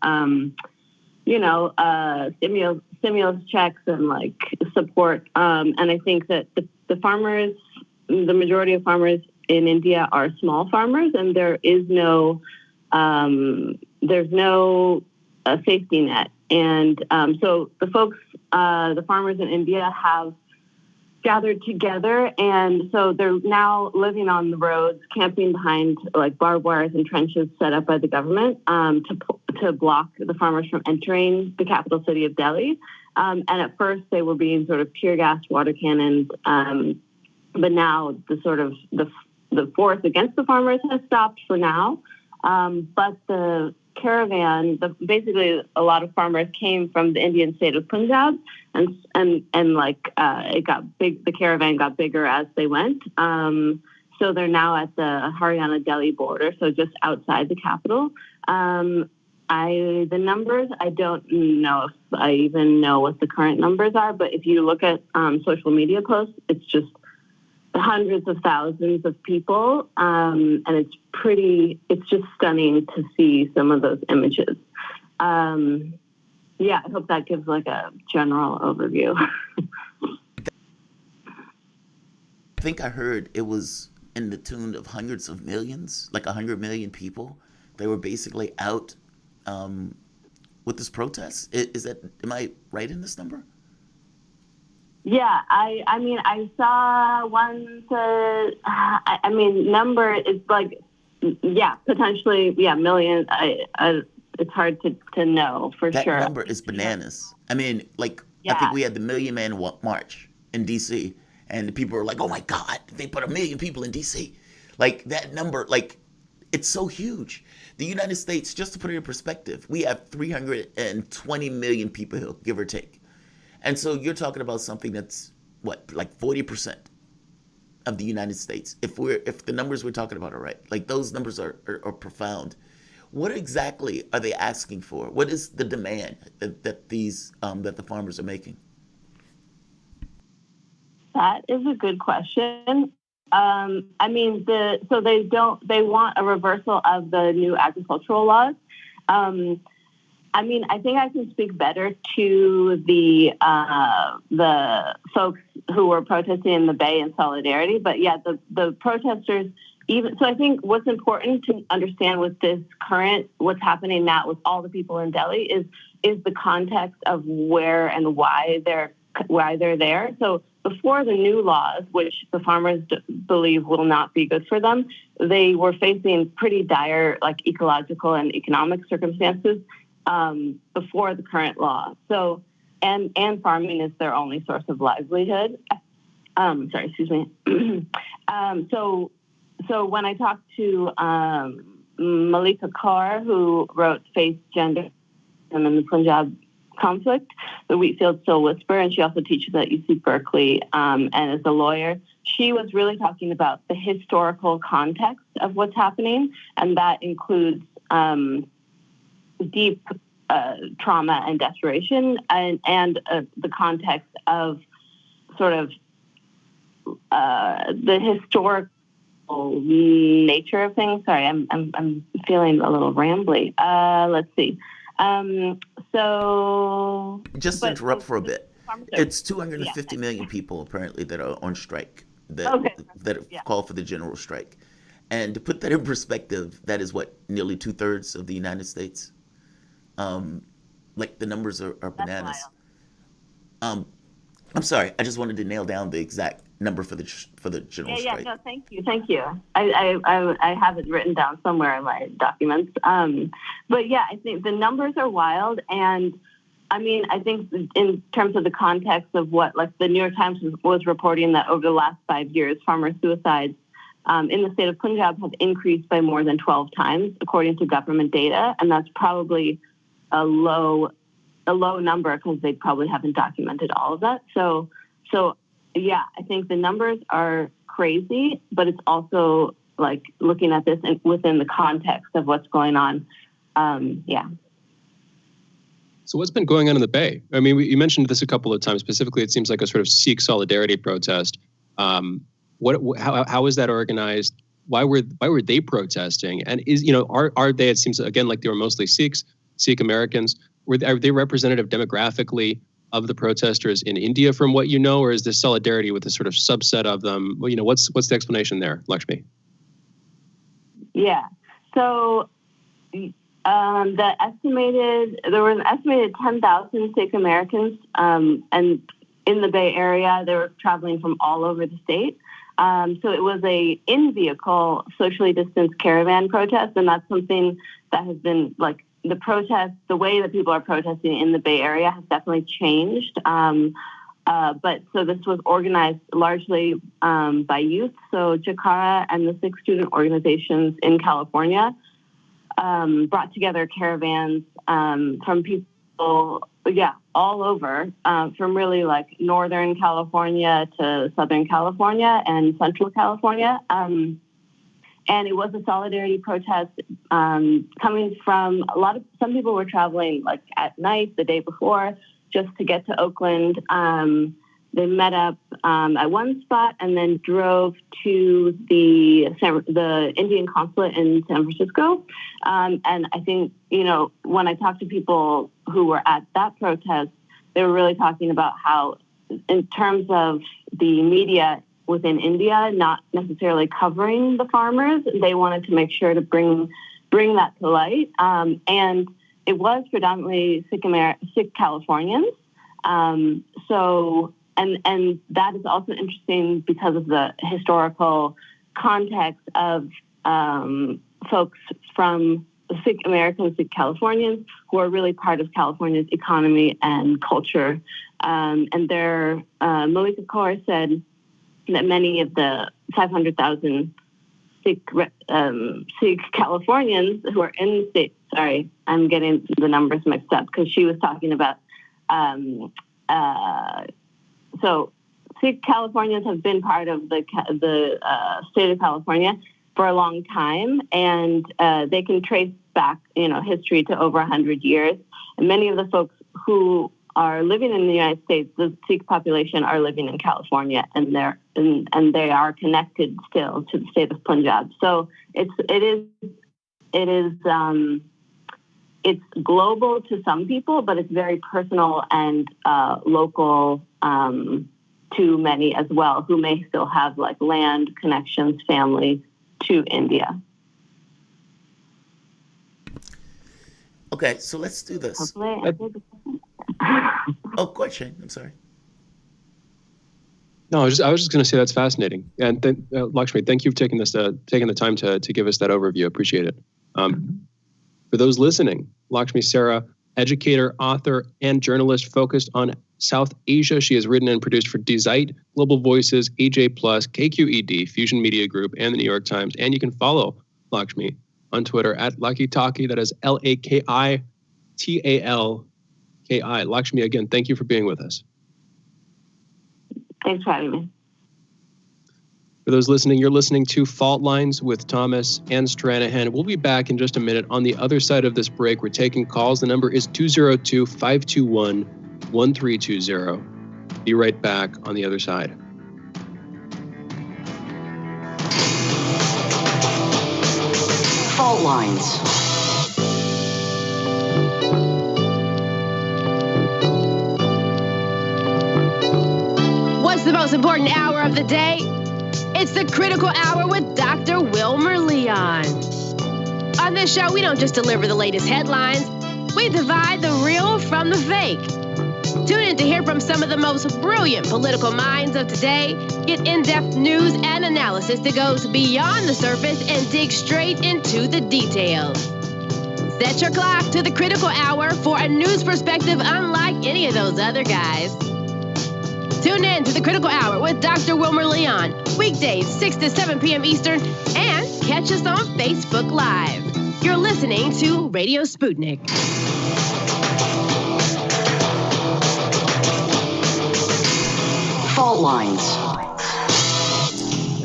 stimulus checks and like support. And I think that the farmers, the majority of farmers in India are small farmers, and there is there's no safety net. And so the folks, the farmers in India have gathered together, and so they're now living on the roads, camping behind like barbed wires and trenches set up by the government to block the farmers from entering the capital city of Delhi. And at first they were being sort of tear gas, water cannons, but now the force against the farmers has stopped for now. But the caravan, basically a lot of farmers came from the Indian state of Punjab, and it got big. The caravan got bigger as they went. So they're now at the Haryana-Delhi border, so just outside the capital. The numbers, I don't know if I even know what the current numbers are, but if you look at social media posts, it's just hundreds of thousands of people, and it's just stunning to see some of those images. I hope that gives like a general overview. I think I heard it was in the tune of hundreds of millions, like 100 million people. They were basically out with this protest. Am I right in this number? Yeah, I mean, I saw one. Number is like, potentially, millions. It's hard to know for sure. That number is bananas. I mean, like, I think we had the Million Man March in D.C., and people were like, oh my God, they put 1 million people in D.C. Like, that number, like, it's so huge. The United States, just to put it in perspective, we have 320 million people here, give or take. And so you're talking about something that's, like 40% of the United States. If the numbers we're talking about are right, like those numbers are profound. What exactly are they asking for? What is the demand that the farmers are making? That is a good question. They want a reversal of the new agricultural laws. I think I can speak better to the folks who were protesting in the Bay in solidarity. But yeah, the protesters, I think what's important to understand with this what's happening now with all the people in Delhi is the context of where and why they're there. So before the new laws, which the farmers believe will not be good for them, they were facing pretty dire like ecological and economic circumstances before the current law. So, and farming is their only source of livelihood. So when I talked to Malika Kaur, who wrote Faith, Gender, and then the Punjab Conflict, the Wheatfield Still Whisper, and she also teaches at UC Berkeley and is a lawyer. She was really talking about the historical context of what's happening, and that includes deep trauma and desperation, and the context of sort of the historical nature of things. Sorry, I'm feeling a little rambly. Let's see. Just to interrupt for a bit. It's 250 million people apparently that are on strike, that call for the general strike. And to put that in perspective, that is what, nearly 2/3 of the United States? Like the numbers are bananas. I'm sorry, I just wanted to nail down the exact number for the general strike. No, thank you. I have it written down somewhere in my documents. But yeah, I think the numbers are wild, and I mean, I think in terms of the context of what, like, the New York Times was reporting that over the last 5 years, farmer suicides in the state of Punjab have increased by more than 12 times, according to government data, and that's probably a low number because they probably haven't documented all of that. So yeah, I think the numbers are crazy, but it's also like looking at this within the context of what's going on. So what's been going on in the Bay? I mean, you mentioned this a couple of times. Specifically, it seems like a sort of Sikh solidarity protest. How is that organized? Why were they protesting? And are they? It seems again like they were mostly Sikhs, Sikh Americans. Are they representative demographically of the protesters in India, from what you know, or is this solidarity with a sort of subset of them? Well, what's the explanation there, Lakshmi? Yeah. So there were an estimated 10,000 Sikh Americans, and in the Bay Area, they were traveling from all over the state. So it was a in-vehicle, socially distanced caravan protest, and that's something that has been like the way that people are protesting in the Bay Area has definitely changed. But so this was organized largely by youth. So Jakara and the Sikh student organizations in California brought together caravans from people, all over, from really like Northern California to Southern California and Central California. And it was a solidarity protest coming from some people were traveling like at night the day before just to get to Oakland. They met up at one spot and then drove to the Indian consulate in San Francisco. And I think, when I talked to people who were at that protest, they were really talking about how, in terms of the media within India, not necessarily covering the farmers, they wanted to make sure to bring that to light. And it was predominantly Sikh Californians. And that is also interesting because of the historical context of folks from Sikh Americans, Sikh Californians, who are really part of California's economy and culture. And Malika Kaur said that many of the 500,000 Sikh Californians who are in the state, sorry, I'm getting the numbers mixed up because she was talking about, so Sikh Californians have been part of the state of California for a long time, and they can trace back, history to over 100 years. And many of the folks who are living in the United States, the Sikh population, are living in California, and they are connected still to the state of Punjab. So it's global to some people, but it's very personal and local to many as well, who may still have like land connections, family to India. Okay, so let's do this. Oh, go ahead, Shane. I'm sorry. No, I was just going to say that's fascinating. And Lakshmi, thank you for taking the time to give us that overview. Appreciate it. For those listening, Lakshmi Sarah, educator, author, and journalist focused on South Asia. She has written and produced for Dezite, Global Voices, AJ+, KQED, Fusion Media Group, and the New York Times. And you can follow Lakshmi on Twitter at Lucky Talkie. That is LAKITALKI. Lakshmi, again, thank you for being with us. Thanks for having me. For those listening, you're listening to Fault Lines with Thomas and Stranahan. We'll be back in just a minute. On the other side of this break, we're taking calls. The number is 202-521-1320. Be right back on the other side. Fault Lines. the most important hour of the day. It's the Critical Hour with Dr. Wilmer Leon. On this show, we don't just deliver the latest headlines. We divide the real from the fake. Tune in to hear from some of the most brilliant political minds of today. Get in-depth news and analysis that goes beyond the surface and dig straight into the details. Set your clock to the Critical Hour for a news perspective unlike any of those other guys. Tune in to the Critical Hour with Dr. Wilmer Leon, weekdays 6 to 7 p.m. Eastern, and catch us on Facebook Live. You're listening to Radio Sputnik. Fault Lines.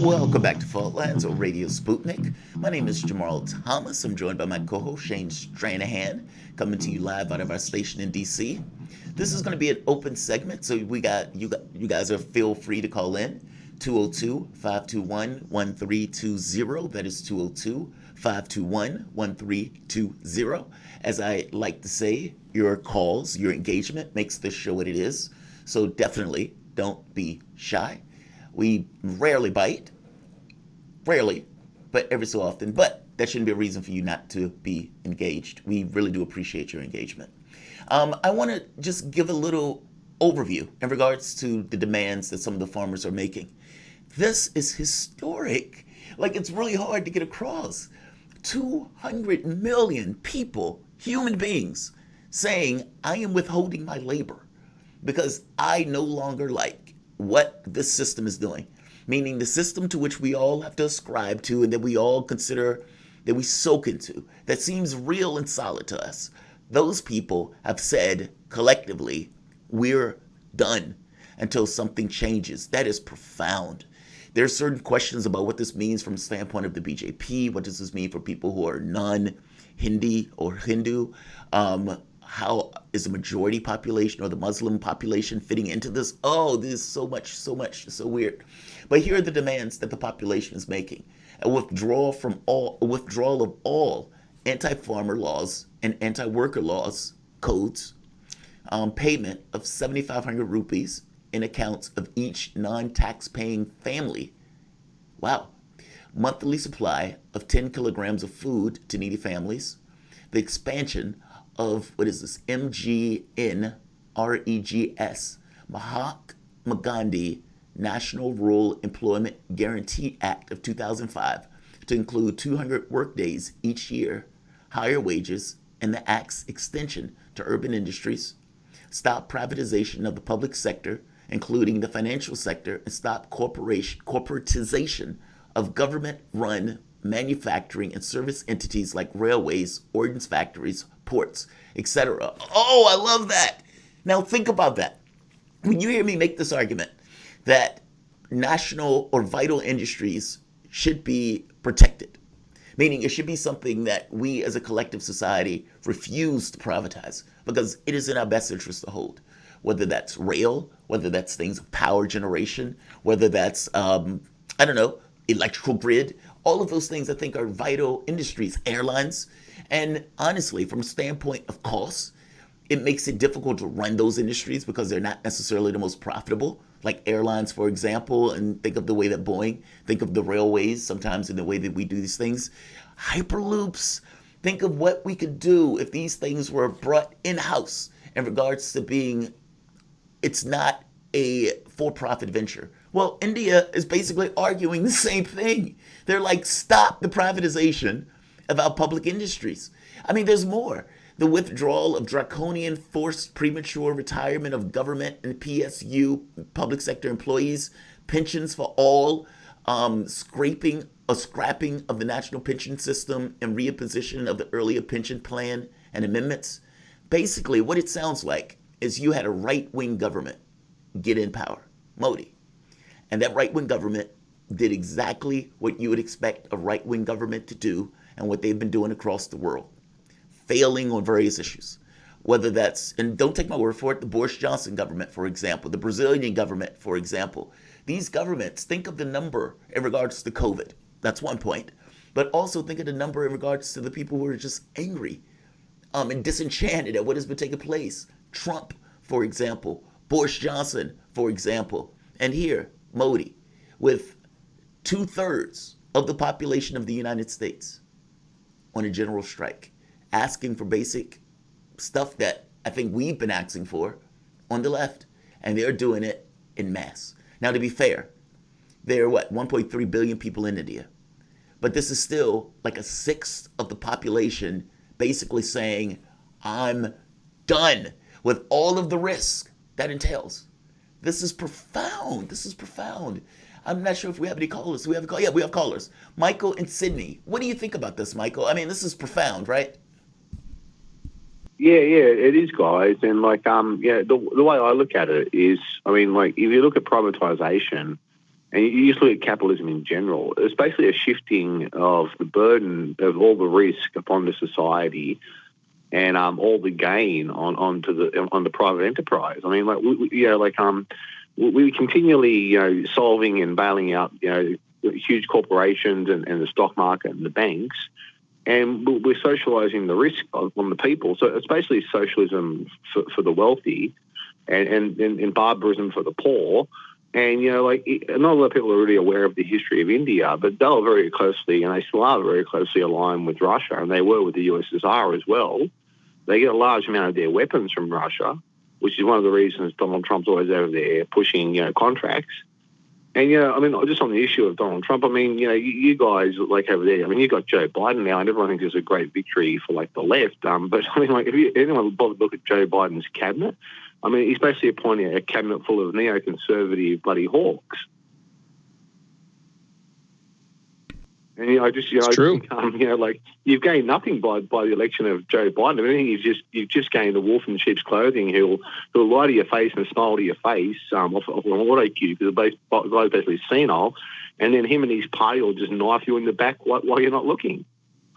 Welcome back to Fault Lines on Radio Sputnik. My name is Jamarl Thomas. I'm joined by my co-host Shane Stranahan, coming to you live out of our station in D.C. This is going to be an open segment, so you guys are feel free to call in 202-521-1320. That is 202-521-1320. As I like to say, your calls, your engagement makes this show what it is. So definitely don't be shy. We rarely bite, but every so often. But that shouldn't be a reason for you not to be engaged. We really do appreciate your engagement. I want to just give a little overview in regards to the demands that some of the farmers are making. This is historic. Like, it's really hard to get across. 200 million people, human beings, saying, I am withholding my labor because I no longer like what this system is doing. Meaning the system to which we all have to ascribe to and that we all consider, that we soak into, that seems real and solid to us. Those people have said collectively, we're done until something changes. That is profound. There are certain questions about what this means from the standpoint of the BJP. What does this mean for people who are non-Hindi or Hindu? How is the majority population or the Muslim population fitting into this? Oh, there's so much, so weird. But here are the demands that the population is making. A withdrawal of all anti-farmer laws and anti-worker laws, codes, payment of 7,500 rupees in accounts of each non-tax-paying family. Wow. Monthly supply of 10 kilograms of food to needy families. The expansion of, MGNREGS, Mahatma Gandhi National Rural Employment Guarantee Act of 2005 to include 200 workdays each year, higher wages, and the Act's extension to urban industries, stop privatization of the public sector, including the financial sector, and stop corporatization of government-run manufacturing and service entities like railways, ordnance factories, ports, etc. Oh, I love that. Now think about that. When you hear me make this argument that national or vital industries should be protected, meaning it should be something that we as a collective society refuse to privatize because it is in our best interest to hold, whether that's rail, whether that's things of power generation, whether that's, electrical grid. All of those things I think are vital industries, airlines. And honestly, from a standpoint of costs, it makes it difficult to run those industries because they're not necessarily the most profitable, like airlines, for example, and think of the way that think of the railways sometimes in the way that we do these things. Hyperloops, think of what we could do if these things were brought in-house in regards to being, it's not a for-profit venture. Well, India is basically arguing the same thing. They're like, stop the privatization of our public industries. I mean, there's more. The withdrawal of draconian forced premature retirement of government and PSU, public sector employees, pensions for all, scrapping of the national pension system and reimposition of the earlier pension plan and amendments. Basically, what it sounds like is you had a right-wing government get in power, Modi. And that right-wing government did exactly what you would expect a right-wing government to do and what they've been doing across the world, failing on various issues. Whether that's, and don't take my word for it, the Boris Johnson government, for example, the Brazilian government, for example. These governments, think of the number in regards to COVID. That's one point. But also think of the number in regards to the people who are just angry and disenchanted at what has been taking place. Trump, for example, Boris Johnson, for example. And here, Modi, with 2/3 of the population of the United States on a general strike, asking for basic stuff that I think we've been asking for on the left, and they're doing it en masse. Now, to be fair, there are 1.3 billion people in India, but this is still like a sixth of the population basically saying, I'm done with all of the risk that entails. This is profound. This is profound. I'm not sure if we have any callers. We have callers. Michael and Sydney. What do you think about this, Michael? I mean, this is profound, right? Yeah, it is, guys. And the way I look at it is, I mean, like, if you look at privatization and you just look at capitalism in general, it's basically a shifting of the burden of all the risk upon the society and all the gain on the private enterprise. I mean, we continually, solving and bailing out, huge corporations and the stock market and the banks, and we're socializing the risk on the people. So it's basically socialism for the wealthy and barbarism for the poor. And, not a lot of people are really aware of the history of India, but they were very closely, and they still are very closely aligned with Russia, and they were with the USSR as well. They get a large amount of their weapons from Russia, which is one of the reasons Donald Trump's always over there pushing, contracts. And, just on the issue of Donald Trump, you guys, over there, you got Joe Biden now, and everyone thinks it's a great victory for, the left. But, if anyone bothered to look at Joe Biden's cabinet, he's basically appointing a cabinet full of neoconservative bloody hawks. And it's true. You've gained nothing by the election of Joe Biden. I think you've just gained the wolf in sheep's clothing who'll lie to your face and smile to your face off an auto cue because the guy's basically senile, and then him and his party will just knife you in the back while you're not looking.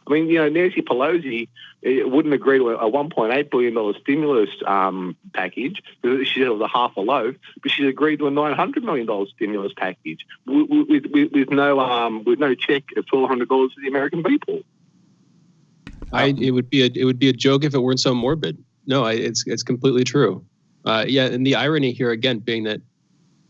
Nancy Pelosi wouldn't agree to a $1.8 billion stimulus package because she said it was a half a loaf, but she's agreed to a $900 million stimulus package with no check of $1,200 to the American people. It would be a joke if it weren't so morbid. No, it's completely true. And the irony here again being that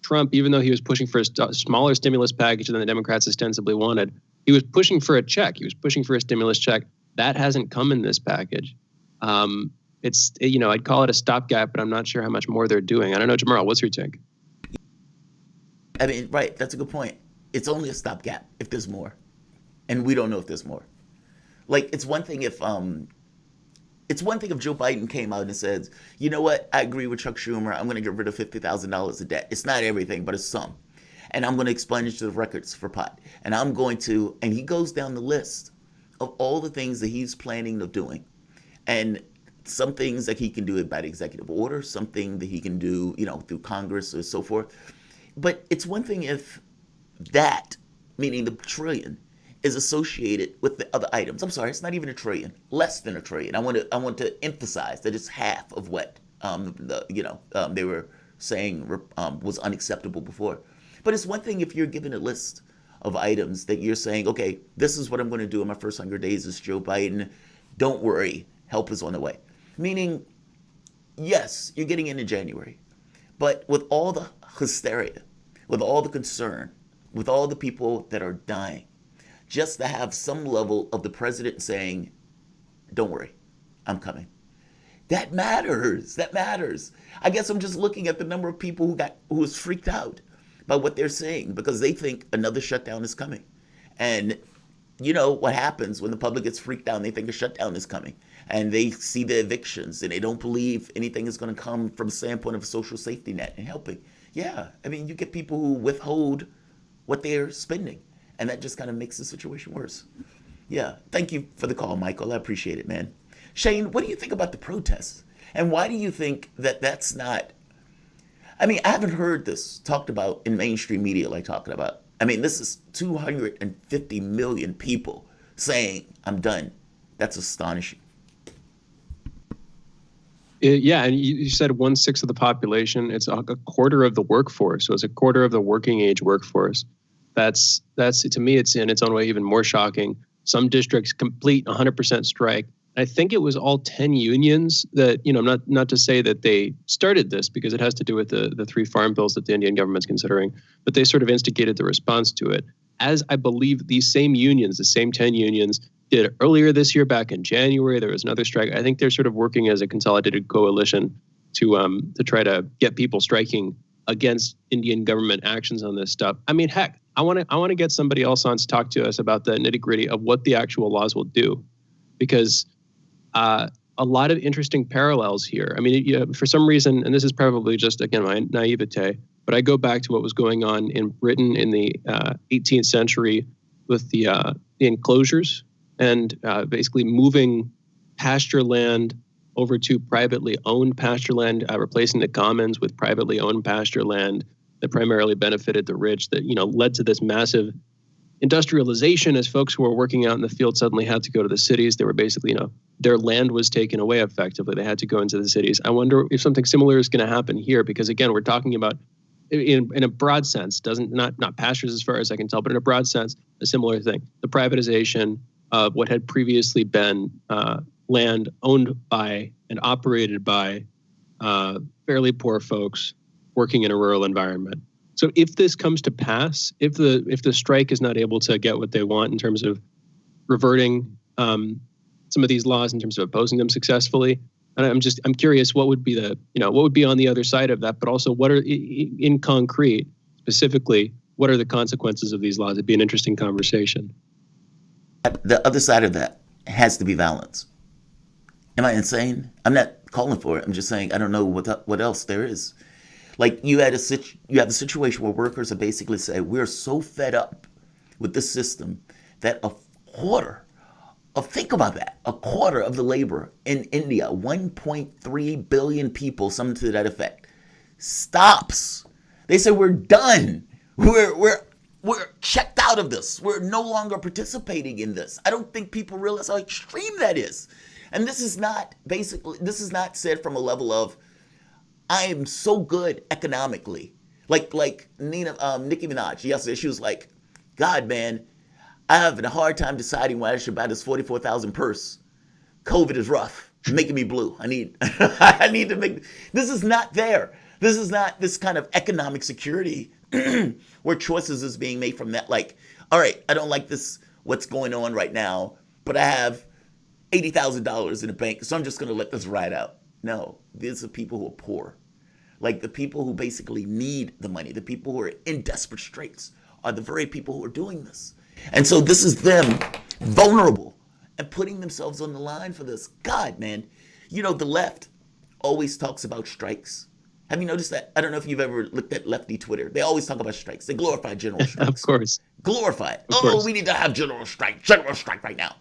Trump, even though he was pushing for a smaller stimulus package than the Democrats ostensibly wanted, he was pushing for a check. He was pushing for a stimulus check. That hasn't come in this package. I'd call it a stopgap, but I'm not sure how much more they're doing. I don't know, Jamarl, what's your take? Right. That's a good point. It's only a stopgap if there's more. And we don't know if there's more. It's one thing if Joe Biden came out and says, you know what, I agree with Chuck Schumer. I'm going to get rid of $50,000 of debt. It's not everything, but it's some. And I'm going to expunge the records for pot. And he goes down the list of all the things that he's planning of doing. And some things that he can do by executive order, something that he can do, through Congress or so forth. But it's one thing if that, meaning the trillion, is associated with the other items. I'm sorry, it's not even a trillion, less than a trillion. I want to emphasize that it's half of what they were saying was unacceptable before. But it's one thing if you're given a list of items that you're saying, okay, this is what I'm going to do in my first 100 days as Joe Biden. Don't worry, help is on the way. Meaning, yes, you're getting into January. But with all the hysteria, with all the concern, with all the people that are dying, just to have some level of the president saying, don't worry, I'm coming. That matters. That matters. I guess I'm just looking at the number of people who was freaked out by what they're saying because they think another shutdown is coming. And you know what happens when the public gets freaked out and they think a shutdown is coming and they see the evictions and they don't believe anything is going to come from the standpoint of a social safety net and helping. Yeah, you get people who withhold what they're spending and that just kind of makes the situation worse. Yeah, thank you for the call, Michael. I appreciate it, man. Shane, what do you think about the protests? And why do you think that that's not... I haven't heard this talked about in mainstream media like talking about. This is 250 million people saying, I'm done. That's astonishing. And you said 1/6 of the population. It's a quarter of the workforce. So it's a quarter of the working age workforce. That's to me, it's in its own way even more shocking. Some districts complete 100% strike. I think it was all 10 unions that, not to say that they started this, because it has to do with the 3 farm bills that the Indian government's considering, but they sort of instigated the response to it. As I believe these same unions, the same 10 unions, did earlier this year, back in January, there was another strike. I think they're sort of working as a consolidated coalition to try to get people striking against Indian government actions on this stuff. I mean, heck, I want to get somebody else on to talk to us about the nitty-gritty of what the actual laws will do, because a lot of interesting parallels here. I mean, for some reason, and this is probably just, again, my naivete, but I go back to what was going on in Britain in the 18th century with the enclosures and basically moving pasture land over to privately owned pasture land, replacing the commons with privately owned pasture land that primarily benefited the rich, that, led to this massive industrialization as folks who were working out in the field suddenly had to go to the cities. They were basically, their land was taken away effectively. They had to go into the cities. I wonder if something similar is going to happen here, because again, we're talking about, in a broad sense, not pastures as far as I can tell, but in a broad sense, a similar thing. The privatization of what had previously been land owned by and operated by fairly poor folks working in a rural environment. So if this comes to pass, if the strike is not able to get what they want in terms of reverting some of these laws, in terms of opposing them successfully, and I'm curious what would be what would be on the other side of that, but also what are, in concrete, specifically, what are the consequences of these laws? It'd be an interesting conversation. The other side of that has to be violence. Am I insane? I'm not calling for it. I'm just saying I don't know what else there is. Like you have a situation where workers are basically saying, we're so fed up with this system that a quarter of the labor in India, 1.3 billion people, something to that effect, stops. They say, we're done. We're checked out of this. We're no longer participating in this. I don't think people realize how extreme that is. And this is not said from a level of, I am so good economically. Like Nicki Minaj yesterday, she was like, God, man, I'm having a hard time deciding why I should buy this 44,000 purse. COVID is rough, making me blue. I need to make, this is not there. This is not this kind of economic security where choices is being made from that. Like, all right, I don't like this, what's going on right now, but I have $80,000 in the bank, so I'm just going to let this ride out. No, these are people who are poor. Like the people who basically need the money, the people who are in desperate straits are the very people who are doing this. And so this is them vulnerable and putting themselves on the line for this. God, man, the left always talks about strikes. Have you noticed that? I don't know if you've ever looked at lefty Twitter. They always talk about strikes. They glorify general strikes. Of course. Glorify it. Of course. We need to have general strike right now.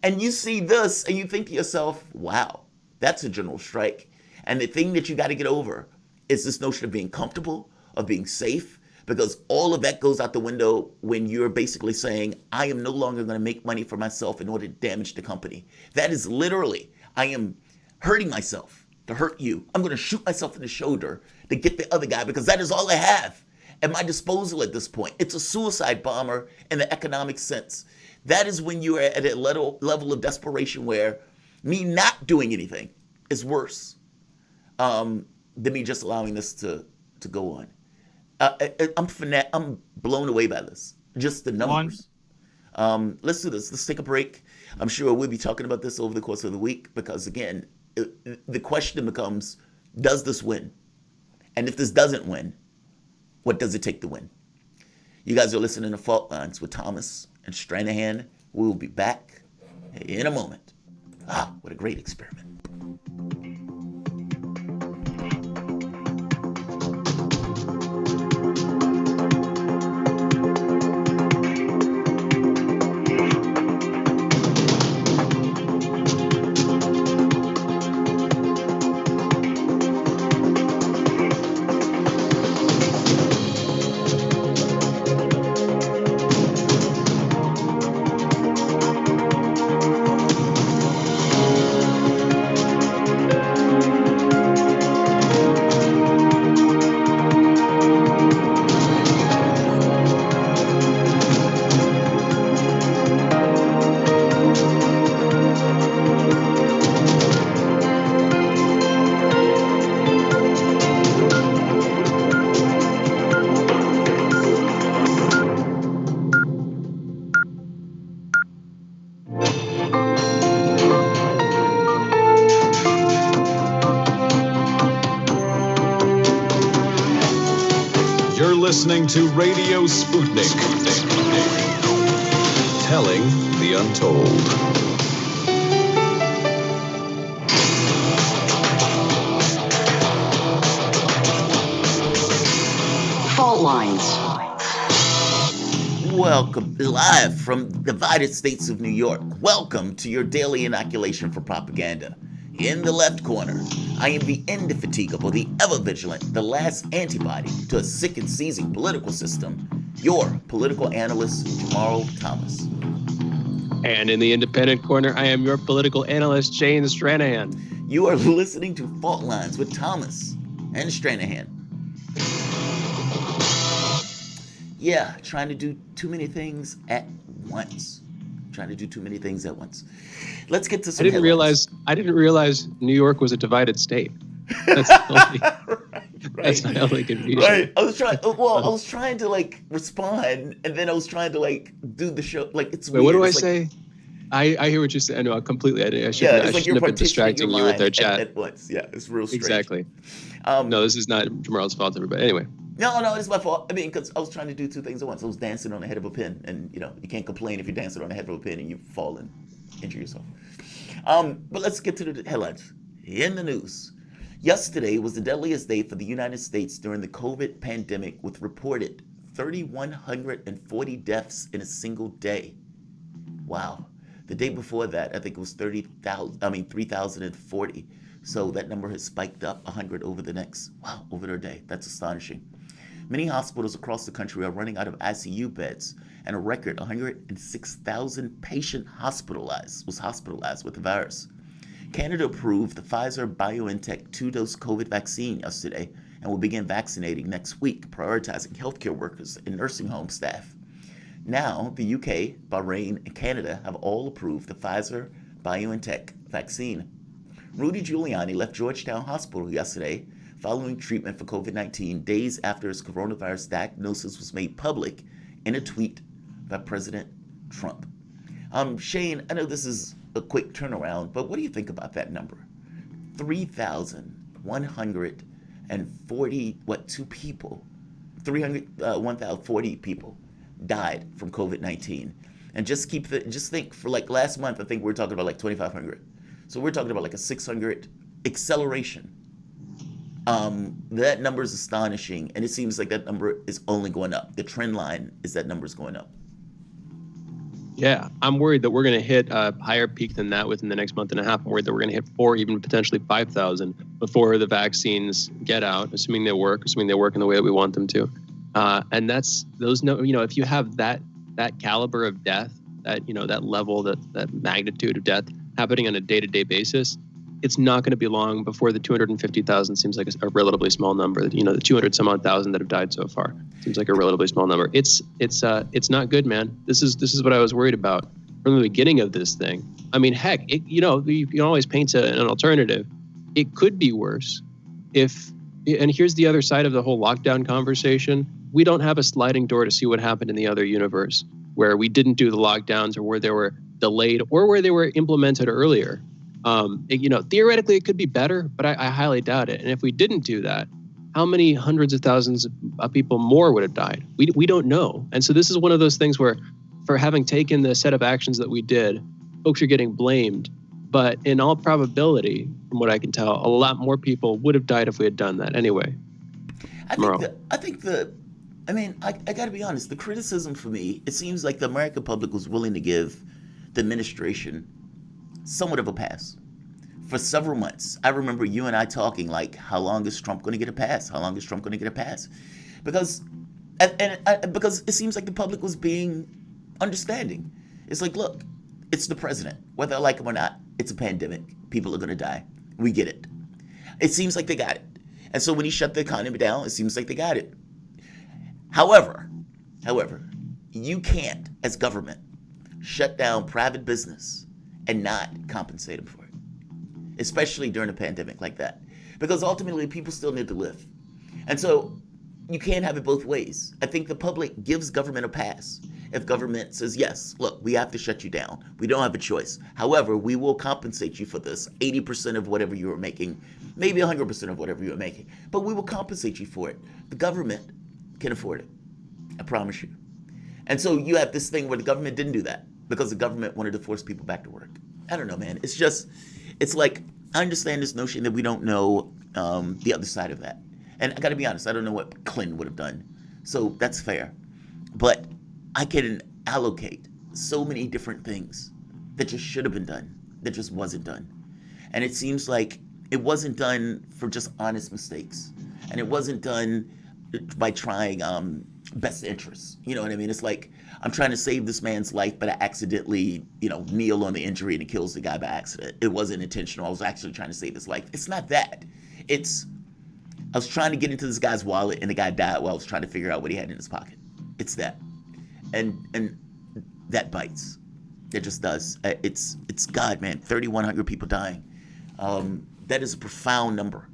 And you see this and you think to yourself, wow, that's a general strike. And the thing that you got to get over is this notion of being comfortable, of being safe, because all of that goes out the window when you're basically saying, I am no longer going to make money for myself in order to damage the company. That is literally, I am hurting myself to hurt you. I'm going to shoot myself in the shoulder to get the other guy because that is all I have at my disposal at this point. It's a suicide bomber in the economic sense. That is when you are at a level of desperation where me not doing anything is worse than me just allowing this to go on. I'm blown away by this. Just the numbers. Let's do this. Let's take a break. I'm sure we'll be talking about this over the course of the week because, again, the question becomes, does this win? And if this doesn't win, what does it take to win? You guys are listening to Fault Lines with Thomas and Stranahan. We will be back in a moment. What a great experiment. listening to Radio Sputnik. Telling the untold. Fault lines. Welcome live from the divided states of New York. Welcome to your daily inoculation for propaganda. In the left corner, I am the indefatigable, the ever-vigilant, the last antibody to a sick and seizing political system, your political analyst, Jamarl Thomas. And in the independent corner, I am your political analyst, Shane Stranahan. You are listening to Fault Lines with Thomas and Stranahan. Yeah, trying to do too many things at once. Let's get to some headlines. I didn't realize New York was a divided state. That's that's my only confusion. Right. I was trying to like respond, and then I was trying to like do the show. Like it's Wait, weird. what do it's I say? I hear what you say. I know completely. I shouldn't have been distracting you with their chat. At once. Yeah, it's real strange. Exactly. No, this is not Jamarl's fault, everybody. Anyway. No, it's my fault. I mean, because I was trying to do two things at once. I was dancing on the head of a pin, and you can't complain if you're dancing on the head of a pin and you fall and injure yourself. But let's get to the headlines. In the news, yesterday was the deadliest day for the United States during the COVID pandemic, with reported 3,140 deaths in a single day. Wow. The day before that, I think it was 3,040. So that number has spiked up 100 over their day. That's astonishing. Many hospitals across the country are running out of ICU beds, and a record 106,000 patients was hospitalized with the virus. Canada approved the Pfizer-BioNTech 2-dose COVID vaccine yesterday and will begin vaccinating next week, prioritizing healthcare workers and nursing home staff. Now, the UK, Bahrain, and Canada have all approved the Pfizer-BioNTech vaccine. Rudy Giuliani left Georgetown Hospital yesterday following treatment for COVID-19 days after his coronavirus diagnosis was made public in a tweet by President Trump. Shane, I know this is a quick turnaround, but what do you think about that number? 3,140, 1,040 people died from COVID-19. And just think for like last month, I think we were talking about like 2,500. So we're talking about like a 600 acceleration. That number is astonishing, and it seems like that number is only going up. The trend line is that number is going up. Yeah, I'm worried that we're going to hit a higher peak than that within the next month and a half. I'm worried that we're going to hit 4, even potentially 5,000 before the vaccines get out, assuming they work in the way that we want them to. And that's those. If you have that caliber of death, that level, that magnitude of death happening on a day-to-day basis, it's not going to be long before the 250,000 seems like a relatively small number. The 200 some odd thousand that have died so far seems like a relatively small number. It's not good, man. This is what I was worried about from the beginning of this thing. I mean, heck, you can always paint an alternative. It could be worse and here's the other side of the whole lockdown conversation. We don't have a sliding door to see what happened in the other universe where we didn't do the lockdowns or where they were delayed or where they were implemented earlier. Theoretically, it could be better, but I highly doubt it. And if we didn't do that, how many hundreds of thousands of people more would have died? We don't know. And so this is one of those things where, for having taken the set of actions that we did, folks are getting blamed. But in all probability, from what I can tell, a lot more people would have died if we had done that anyway. I got to be honest. The criticism for me, it seems like the American public was willing to give the administration somewhat of a pass for several months. I remember you and I talking like, how long is Trump going to get a pass? How long is Trump going to get a pass? Because it seems like the public was being understanding. It's like, look, it's the president. Whether I like him or not, it's a pandemic. People are going to die. We get it. It seems like they got it. And so when he shut the economy down, it seems like they got it. However, you can't, as government, shut down private business and not compensate them for it, especially during a pandemic like that, because ultimately people still need to live. And so you can't have it both ways. I think the public gives government a pass if government says, yes, look, we have to shut you down. We don't have a choice. However, we will compensate you for this 80% of whatever you were making, maybe 100% of whatever you were making, but we will compensate you for it. The government can afford it. I promise you. And so you have this thing where the government didn't do that because the government wanted to force people back to work. I don't know, man. It's like, I understand this notion that we don't know the other side of that. And I got to be honest, I don't know what Clinton would have done. So that's fair. But I can allocate so many different things that just should have been done, that just wasn't done. And it seems like it wasn't done for just honest mistakes. And it wasn't done by trying best interests. You know what I mean? It's like, I'm trying to save this man's life, but I accidentally, kneel on the injury and it kills the guy by accident. It wasn't intentional. I was actually trying to save his life. It's not that. I was trying to get into this guy's wallet and the guy died while I was trying to figure out what he had in his pocket. It's that. And that bites. It just does. It's God, man. 3,100 people dying. That is a profound number.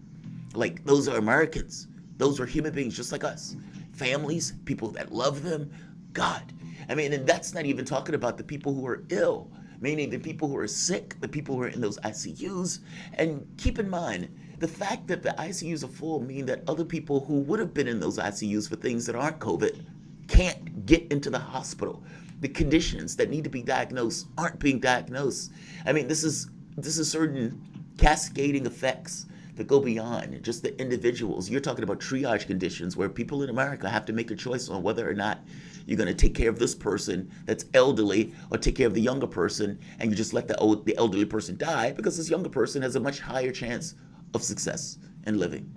Like, those are Americans. Those are human beings just like us. Families, people that love them. God. I mean, and that's not even talking about the people who are ill, meaning the people who are sick, the people who are in those ICUs. And keep in mind, the fact that the ICUs are full mean that other people who would have been in those ICUs for things that aren't COVID can't get into the hospital. The conditions that need to be diagnosed aren't being diagnosed. I mean, this is certain cascading effects that go beyond just the individuals. You're talking about triage conditions where people in America have to make a choice on whether or not you're going to take care of this person that's elderly or take care of the younger person, and you just let the elderly person die because this younger person has a much higher chance of success in living.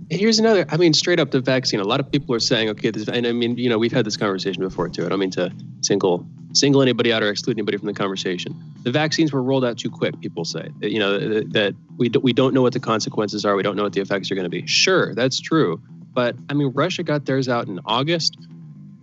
Here's another, straight up the vaccine. A lot of people are saying, okay, we've had this conversation before too. I don't mean to single anybody out or exclude anybody from the conversation. The vaccines were rolled out too quick, people say. That we don't know what the consequences are. We don't know what the effects are going to be. Sure, that's true. But Russia got theirs out in August.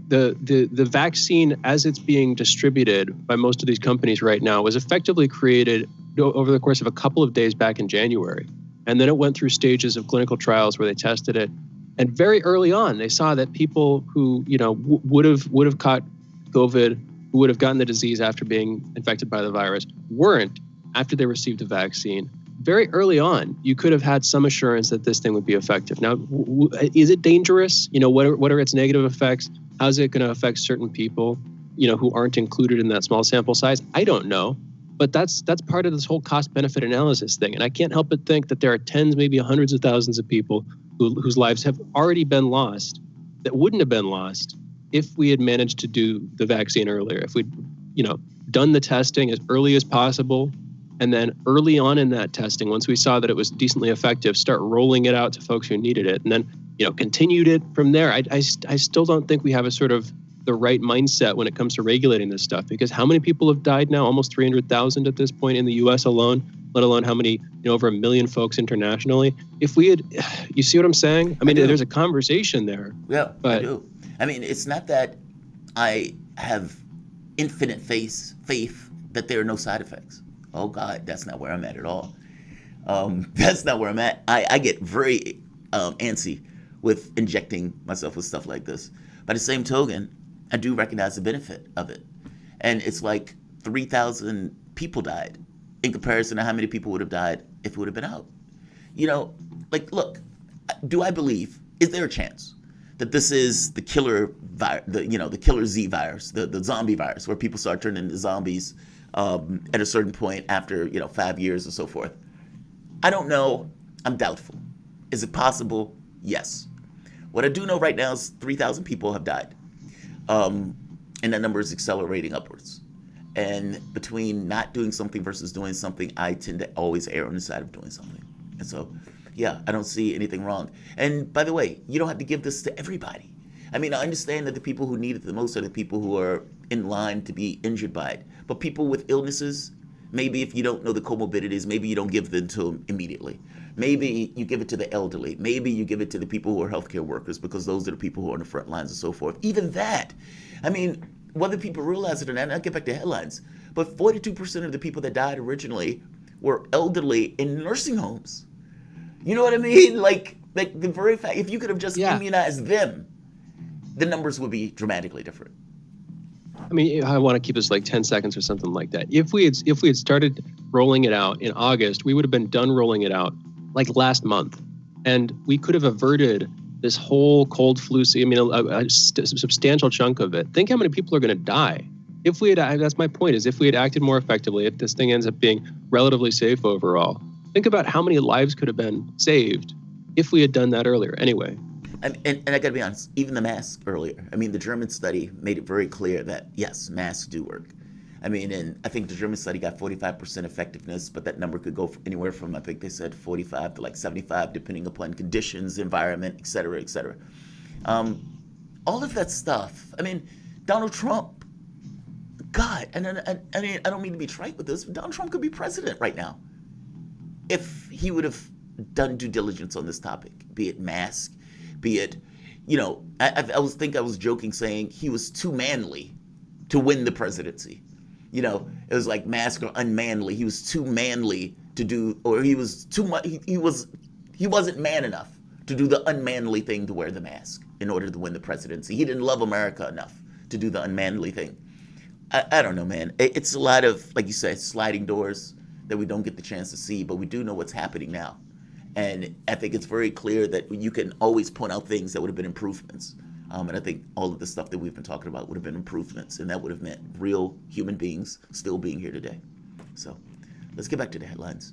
The vaccine, as it's being distributed by most of these companies right now, was effectively created over the course of a couple of days back in January. And then it went through stages of clinical trials where they tested it. And very early on, they saw that people who, would have caught COVID, who would have gotten the disease after being infected by the virus, weren't after they received the vaccine. Very early on, you could have had some assurance that this thing would be effective. Now, is it dangerous? What are its negative effects? How's it going to affect certain people, who aren't included in that small sample size? I don't know. But that's part of this whole cost-benefit analysis thing. And I can't help but think that there are tens, maybe hundreds of thousands of people whose lives have already been lost that wouldn't have been lost if we had managed to do the vaccine earlier. If we'd, done the testing as early as possible, and then early on in that testing, once we saw that it was decently effective, start rolling it out to folks who needed it, and then, continued it from there. I still don't think we have a sort of the right mindset when it comes to regulating this stuff, because how many people have died now? Almost 300,000 at this point in the U.S. alone, let alone how many, over 1 million folks internationally. If we had, you see what I'm saying? There's a conversation there. Yeah, but I do. It's not that I have infinite faith that there are no side effects. Oh God, that's not where I'm at all. That's not where I'm at. I get very antsy with injecting myself with stuff like this. By the same token, I do recognize the benefit of it. And it's like 3,000 people died in comparison to how many people would have died if it would have been out. Look, do I believe, is there a chance that this is the killer the killer Z virus, the zombie virus, where people start turning into zombies at a certain point after, 5 years or so forth? I don't know. I'm doubtful. Is it possible? Yes. What I do know right now is 3,000 people have died. And that number is accelerating upwards. And between not doing something versus doing something, I tend to always err on the side of doing something. And so, yeah, I don't see anything wrong. And by the way, you don't have to give this to everybody. I understand that the people who need it the most are the people who are in line to be injured by it. But people with illnesses, maybe if you don't know the comorbidities, maybe you don't give them to them immediately. Maybe you give it to the elderly. Maybe you give it to the people who are healthcare workers, because those are the people who are on the front lines and so forth. Even that, whether people realize it or not, I'll get back to headlines, but 42% of the people that died originally were elderly in nursing homes. You know what I mean? Like the very fact, if you could have just immunized them, the numbers would be dramatically different. I want to keep this like 10 seconds or something like that. If we had started rolling it out in August, we would have been done rolling it out like last month. And we could have averted this whole cold flu season, I mean, a substantial chunk of it. Think how many people are going to die. If we had, that's my point, is if we had acted more effectively, if this thing ends up being relatively safe overall, think about how many lives could have been saved if we had done that earlier. Anyway. And I got to be honest, even the masks earlier. I mean, the German study made it very clear that, yes, masks do work. I mean, and I think the German study got 45% effectiveness, but that number could go anywhere from, I think they said 45 to like 75, depending upon conditions, environment, et cetera, et cetera. All of that stuff. I mean, Donald Trump, God, and I mean, I don't mean to be trite with this, but Donald Trump could be president right now if he would have done due diligence on this topic, be it mask, be it, I was joking saying he was too manly to win the presidency. It was like mask or unmanly. He was too manly to do, or he was too much. He wasn't man enough to do the unmanly thing to wear the mask in order to win the presidency. He didn't love America enough to do the unmanly thing. I don't know, man. It's a lot of, like you said, sliding doors that we don't get the chance to see, but we do know what's happening now. And I think it's very clear that you can always point out things that would have been improvements. And I think all of the stuff that we've been talking about would have been improvements, and that would have meant real human beings still being here today. So let's get back to the headlines.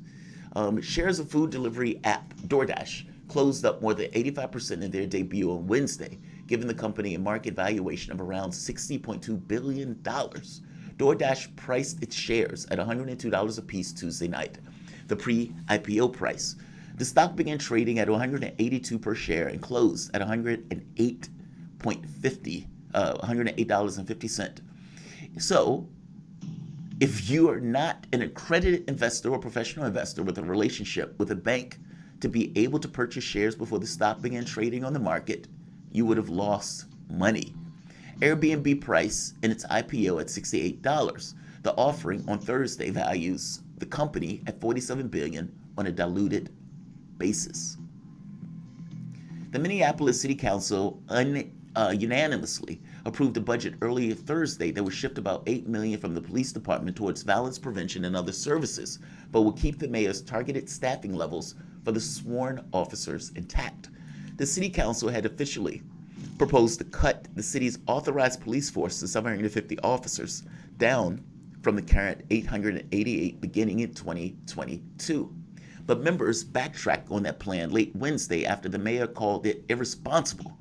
Shares of food delivery app DoorDash closed up more than 85% in their debut on Wednesday, giving the company a market valuation of around $60.2 billion. DoorDash priced its shares at $102 a piece Tuesday night, the pre-IPO price. The stock began trading at $182 per share and closed at $108.50. So, if you are not an accredited investor or professional investor with a relationship with a bank to be able to purchase shares before the stock began trading on the market, you would have lost money. Airbnb price in its IPO at $68. The offering on Thursday values the company at $47 billion on a diluted basis. The Minneapolis City Council unanimously approved a budget earlier Thursday that would shift about $8 million from the police department towards violence prevention and other services, but will keep the mayor's targeted staffing levels for the sworn officers intact. The City Council had officially proposed to cut the city's authorized police force to 750 officers, down from the current 888 beginning in 2022. But members backtracked on that plan late Wednesday after the mayor called it irresponsible.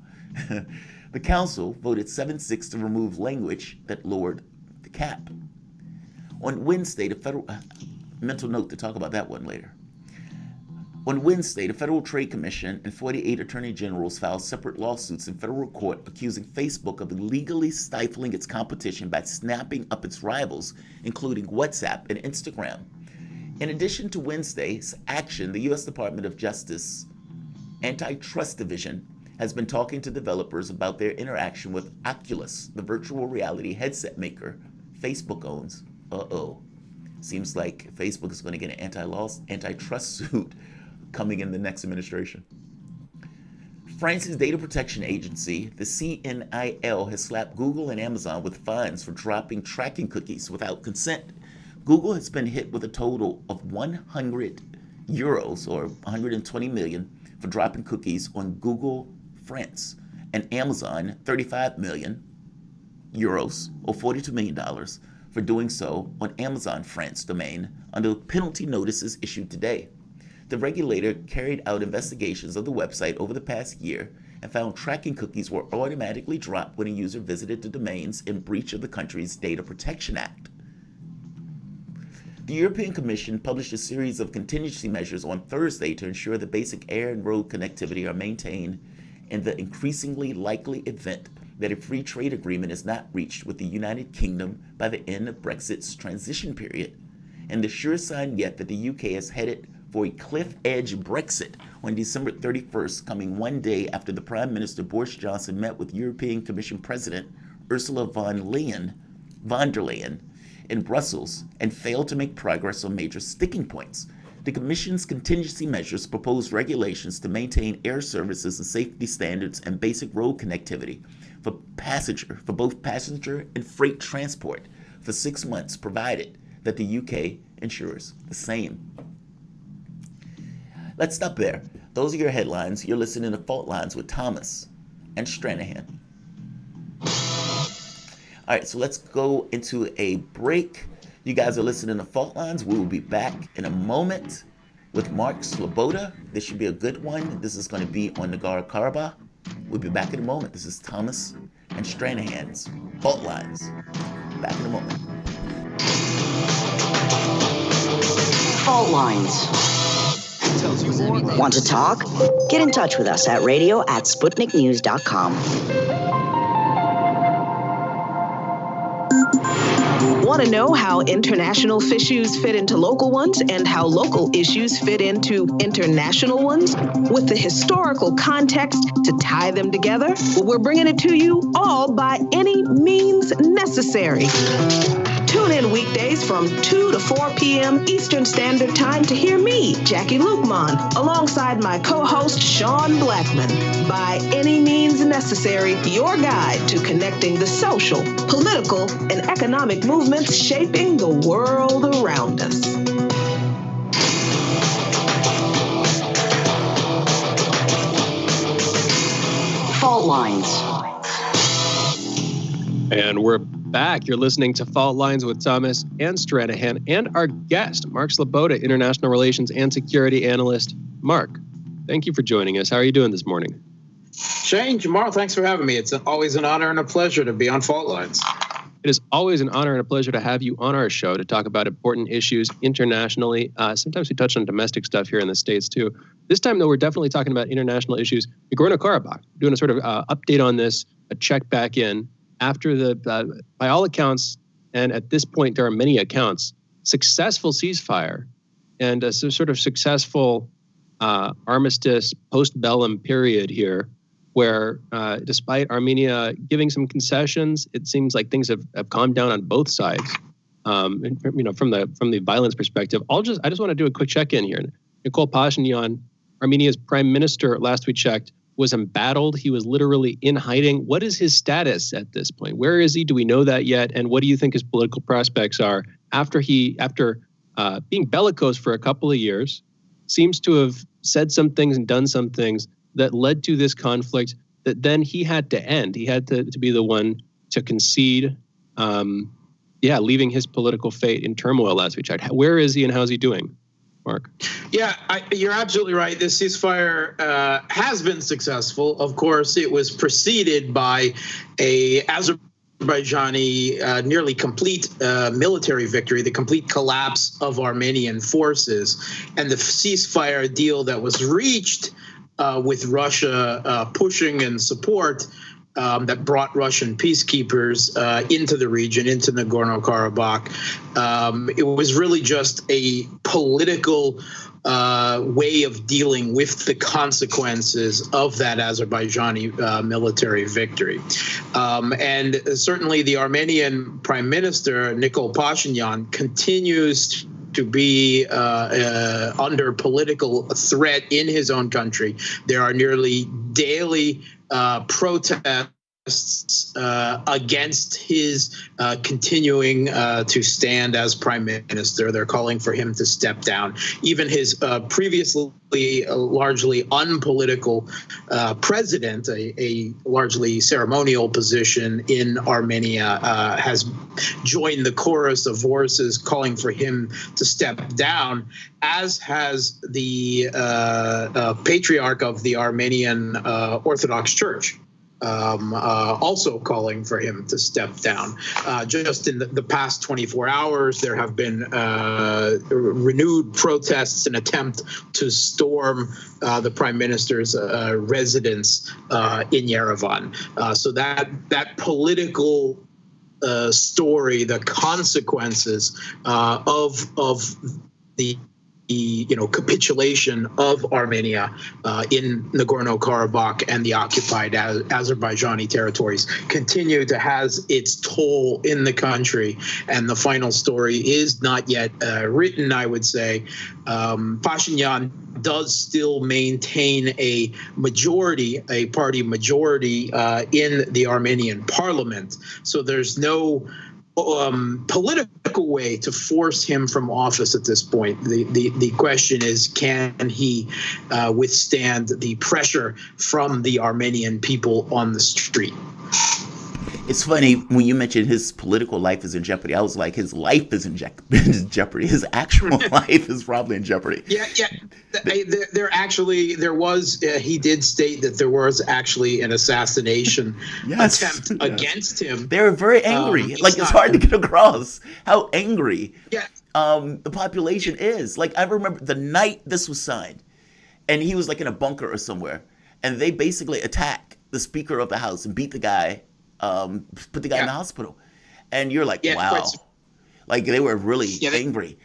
The council voted 7-6 to remove language that lowered the cap. On Wednesday, the federal mental note to talk about that one later. On Wednesday, the Federal Trade Commission and 48 attorney generals filed separate lawsuits in federal court accusing Facebook of illegally stifling its competition by snapping up its rivals, including WhatsApp and Instagram. In addition to Wednesday's action, the U.S. Department of Justice Antitrust Division has been talking to developers about their interaction with Oculus, the virtual reality headset maker Facebook owns. Seems like Facebook is going to get an antitrust suit coming in the next administration. France's data protection agency, the CNIL, has slapped Google and Amazon with fines for dropping tracking cookies without consent. Google has been hit with a total of 100 euros, or 120 million, for dropping cookies on Google France, and Amazon 35 million euros, or $42 million, for doing so on Amazon France domain under penalty notices issued today. The regulator carried out investigations of the website over the past year and found tracking cookies were automatically dropped when a user visited the domains in breach of the country's Data Protection Act. The European Commission published a series of contingency measures on Thursday to ensure that basic air and road connectivity are maintained in the increasingly likely event that a free trade agreement is not reached with the United Kingdom by the end of Brexit's transition period, and the sure sign yet that the UK is headed for a cliff-edge Brexit on December 31st, coming one day after the Prime Minister Boris Johnson met with European Commission President Ursula von der Leyen in Brussels and failed to make progress on major sticking points. The Commission's contingency measures propose regulations to maintain air services and safety standards and basic road connectivity for both passenger and freight transport for 6 months, provided that the UK ensures the same. Let's stop there. Those are your headlines. You're listening to Fault Lines with Thomas and Stranahan. All right, so let's go into a break. You guys are listening to Fault Lines. We will be back in a moment with Mark Sloboda. This should be a good one. This is going to be on Nagorno-Karabakh. We'll be back in a moment. This is Thomas and Stranahan's Fault Lines. Back in a moment. Fault Lines. Want to talk? Get in touch with us at radio@sputniknews.com. Want to know how international issues fit into local ones and how local issues fit into international ones with the historical context to tie them together? Well, we're bringing it to you all by any means necessary. Tune in weekdays from 2 to 4 p.m. Eastern Standard Time to hear me, Jackie Lukman, alongside my co-host, Sean Blackman. By any means necessary, your guide to connecting the social, political, and economic movements shaping the world around us. Fault Lines. And we're back. You're listening to Fault Lines with Thomas and Stranahan and our guest, Mark Sloboda, International Relations and Security Analyst. Mark, thank you for joining us. How are you doing this morning? Shane, Jamarl, thanks for having me. It's always an honor and a pleasure to be on Fault Lines. It is always an honor and a pleasure to have you on our show to talk about important issues internationally. Sometimes we touch on domestic stuff here in the States, too. This time, though, we're definitely talking about international issues. Nagorno-Karabakh, doing a sort of update on this, a check back in after the, by all accounts, and at this point, there are many accounts, successful ceasefire and a sort of successful armistice post-bellum period here, where despite Armenia giving some concessions, it seems like things have calmed down on both sides. And, from the violence perspective, I just want to do a quick check-in here. Nikol Pashinyan, Armenia's prime minister, last we checked, was embattled. He was literally in hiding. What is his status at this point? Where is he? Do we know that yet? And what do you think his political prospects are after being bellicose for a couple of years, seems to have said some things and done some things that led to this conflict that then he had to end. He had to be the one to concede, leaving his political fate in turmoil last we checked. Where is he and how's he doing, Mark? Yeah, you're absolutely right. This ceasefire has been successful. Of course, it was preceded by a Azerbaijani nearly complete military victory, the complete collapse of Armenian forces, and the ceasefire deal that was reached with Russia pushing and support that brought Russian peacekeepers into the region, into Nagorno-Karabakh. It was really just a political way of dealing with the consequences of that Azerbaijani military victory. And certainly the Armenian Prime Minister, Nikol Pashinyan, continues to be under political threat in his own country. There are nearly daily protests against his continuing to stand as prime minister. They're calling for him to step down. Even his previously largely unpolitical president, a largely ceremonial position in Armenia, has joined the chorus of voices calling for him to step down, as has the patriarch of the Armenian Orthodox Church. Also calling for him to step down. Just in the past 24 hours, there have been renewed protests, an attempt to storm the prime minister's residence in Yerevan. So that political story, the consequences of the capitulation of Armenia in Nagorno-Karabakh and the occupied Azerbaijani territories continue to has its toll in the country. And the final story is not yet written, I would say. Pashinyan does still maintain a party majority in the Armenian parliament. So there's no political way to force him from office at this point. The question is, can he withstand the pressure from the Armenian people on the street? It's funny when you mentioned his political life is in jeopardy. I was like, his life is in jeopardy. His actual life is probably in jeopardy. Yeah. There was. He did state that there was actually an assassination attempt against him. They were very angry. It's hard to get across how angry the population is. Like, I remember the night this was signed, and he was like in a bunker or somewhere, and they basically attacked the Speaker of the House and beat the guy. Put the guy in the hospital, and you're like, wow, like they were really angry.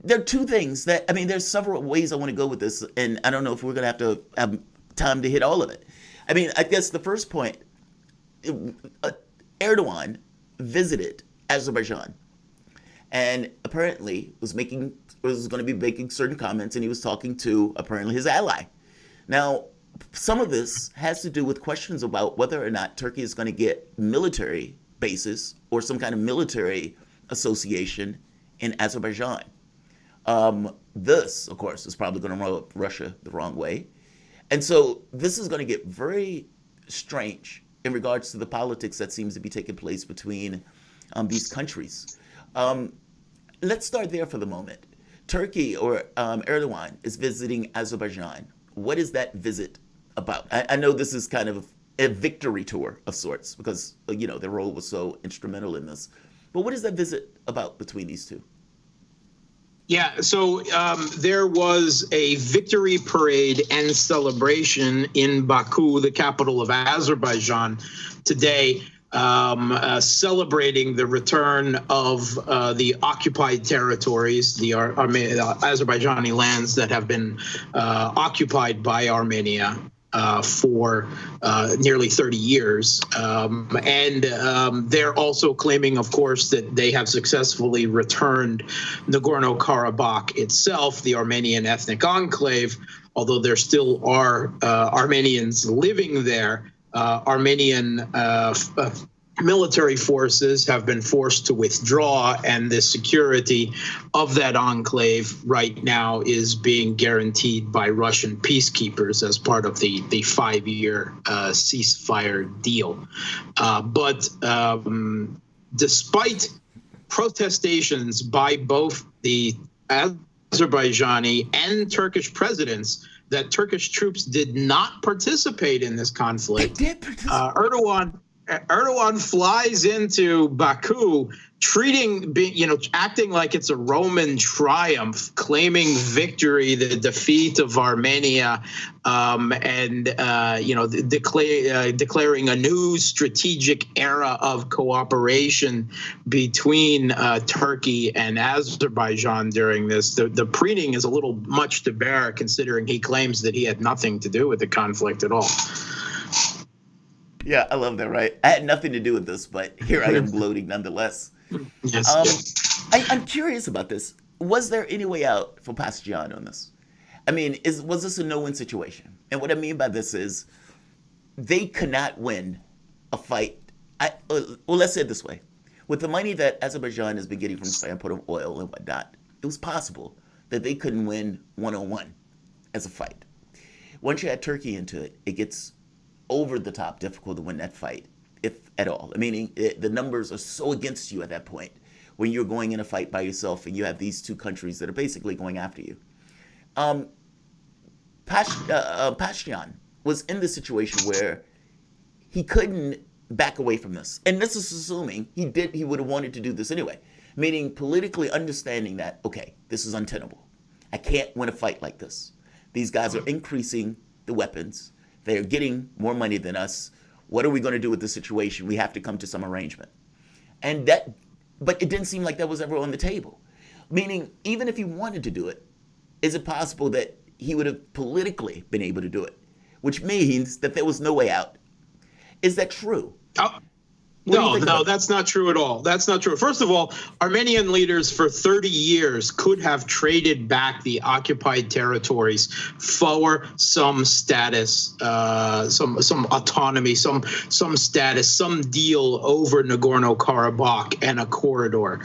There are two things that, I mean, there's several ways I want to go with this, and I don't know if we're going to have time to hit all of it. I mean, I guess the first point, Erdogan visited Azerbaijan, and apparently was going to be making certain comments, and he was talking to apparently his ally. Now, some of this has to do with questions about whether or not Turkey is going to get military bases or some kind of military association in Azerbaijan. This, of course, is probably going to rub Russia the wrong way. And so this is going to get very strange in regards to the politics that seems to be taking place between these countries. Let's start there for the moment. Turkey, or Erdogan, is visiting Azerbaijan. What is that visit about? I know this is kind of a victory tour of sorts because, you know, their role was so instrumental in this. But what is that visit about between these two? Yeah, so there was a victory parade and celebration in Baku, the capital of Azerbaijan, today, celebrating the return of the occupied territories, the Azerbaijani lands that have been occupied by Armenia for nearly 30 years. And they're also claiming, of course, that they have successfully returned Nagorno-Karabakh itself, the Armenian ethnic enclave, although there still are Armenians living there. Armenian military forces have been forced to withdraw, and the security of that enclave right now is being guaranteed by Russian peacekeepers as part of the 5-year ceasefire deal. But despite protestations by both the Azerbaijani and Turkish presidents that Turkish troops did not participate in this conflict, Erdogan flies into Baku, acting like it's a Roman triumph, claiming victory, the defeat of Armenia, and declaring a new strategic era of cooperation between Turkey and Azerbaijan during this. The preening is a little much to bear, considering he claims that he had nothing to do with the conflict at all. Yeah, I love that, right? I had nothing to do with this, but here I am gloating nonetheless. Yes. I'm curious about this. Was there any way out for Pasdaran on this? I mean, was this a no-win situation? And what I mean by this is they could not win a fight. Well, let's say it this way. With the money that Azerbaijan has been getting from the standpoint of oil and whatnot, it was possible that they couldn't win one-on-one as a fight. Once you add Turkey into it, it gets over the top difficult to win that fight, if at all. Meaning the numbers are so against you at that point when you're going in a fight by yourself and you have these two countries that are basically going after you. Pasdaran was in this situation where he couldn't back away from this. And this is assuming he would have wanted to do this anyway. Meaning politically understanding that, okay, this is untenable. I can't win a fight like this. These guys are increasing the weapons. They're getting more money than us. What are we going to do with this situation? We have to come to some arrangement. But it didn't seem like that was ever on the table. Meaning, even if he wanted to do it, is it possible that he would have politically been able to do it? Which means that there was no way out. Is that true? No, that's not true at all. That's not true. First of all, Armenian leaders for 30 years could have traded back the occupied territories for some status, some autonomy, some status, some deal over Nagorno-Karabakh and a corridor.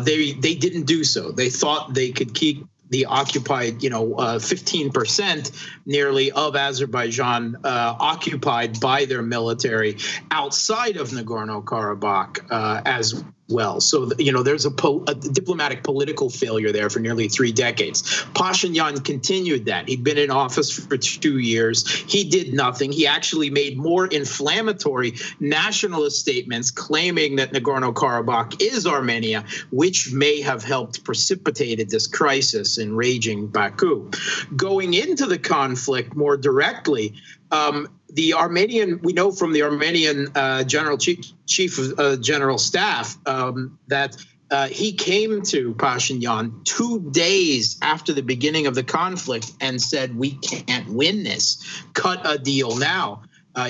They didn't do so. They thought they could keep the occupied, 15% nearly of Azerbaijan occupied by their military outside of Nagorno-Karabakh as well. So, there's a diplomatic political failure there for nearly 3 decades. Pashinyan continued that. He'd been in office for 2 years. He did nothing. He actually made more inflammatory nationalist statements claiming that Nagorno-Karabakh is Armenia, which may have helped precipitate this crisis in raging Baku. Going into the conflict more directly, we know from the Armenian chief of general staff that he came to Pashinyan 2 days after the beginning of the conflict and said, "We can't win this. Cut a deal now.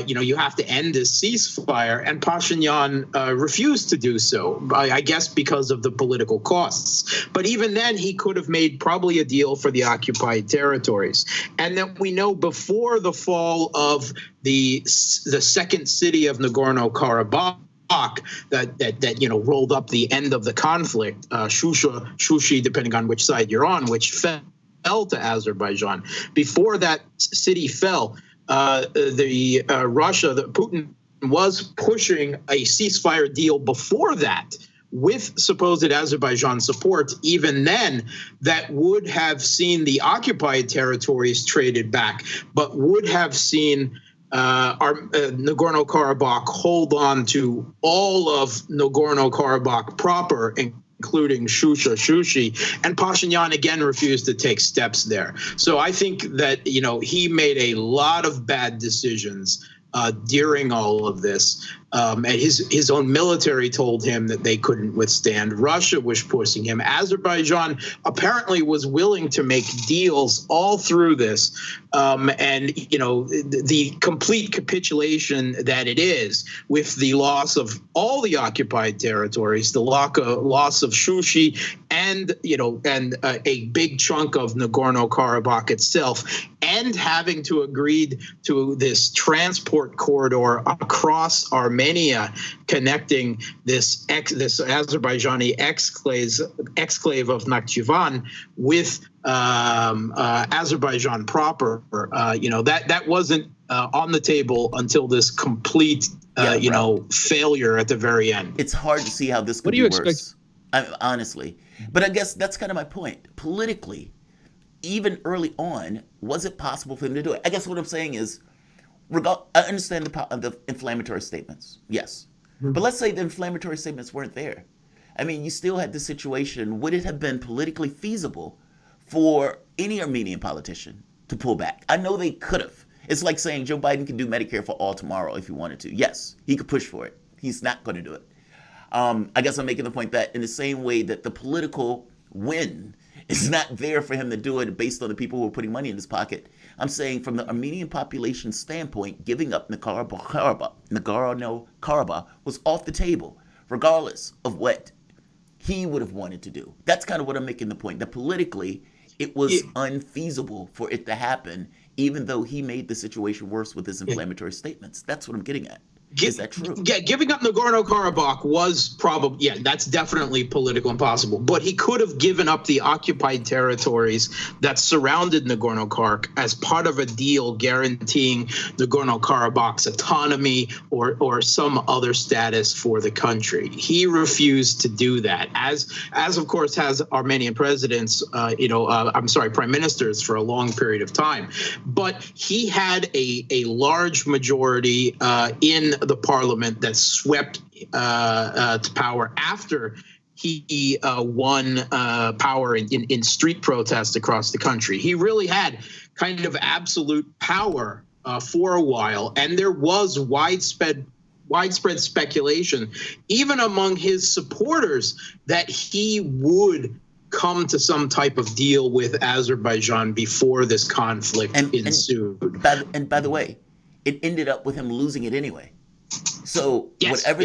You have to end this ceasefire." And Pashinyan refused to do so, I guess because of the political costs. But even then, he could have made probably a deal for the occupied territories. And then we know before the fall of the second city of Nagorno-Karabakh, that rolled up the end of the conflict, Shushi, depending on which side you're on, which fell to Azerbaijan. Before that city fell, Putin was pushing a ceasefire deal before that with supposed Azerbaijan support. Even then, that would have seen the occupied territories traded back, but would have seen Nagorno-Karabakh hold on to all of Nagorno-Karabakh proper, including Shushi, and Pashinyan again refused to take steps there. So I think that, he made a lot of bad decisions during all of this. And his own military told him that they couldn't withstand. Russia was pushing him. Azerbaijan apparently was willing to make deals all through this. And, the complete capitulation that it is with the loss of all the occupied territories, the loss of Shushi and a big chunk of Nagorno-Karabakh itself, and having to agree to this transport corridor across Armenia, connecting this Azerbaijani exclave of Nakhchivan with Azerbaijan proper. That wasn't on the table until this complete failure at the very end. It's hard to see how this could be worse. Honestly. But I guess that's kind of my point. Politically, even early on, was it possible for him to do it? I guess what I'm saying is, I understand the inflammatory statements, yes. Mm-hmm. But let's say the inflammatory statements weren't there. I mean, you still had the situation. Would it have been politically feasible for any Armenian politician to pull back? I know they could have. It's like saying Joe Biden can do Medicare for all tomorrow if he wanted to. Yes, he could push for it. He's not going to do it. I guess I'm making the point that in the same way that the political win is not there for him to do it based on the people who are putting money in his pocket, I'm saying from the Armenian population standpoint, giving up Nagorno-Karabakh was off the table, regardless of what he would have wanted to do. That's kind of what I'm making the point, that politically it was unfeasible for it to happen, even though he made the situation worse with his inflammatory statements. That's what I'm getting at. Is that true? Yeah, giving up Nagorno-Karabakh was probably, that's definitely political impossible. But he could have given up the occupied territories that surrounded Nagorno-Karabakh as part of a deal guaranteeing Nagorno-Karabakh's autonomy or some other status for the country. He refused to do that, as of course has Armenian presidents, prime ministers for a long period of time. But he had a large majority in the parliament that swept to power after he won power in street protests across the country. He really had kind of absolute power for a while, and there was widespread speculation, even among his supporters, that he would come to some type of deal with Azerbaijan before this conflict ensued. And by the way, it ended up with him losing it anyway. So whatever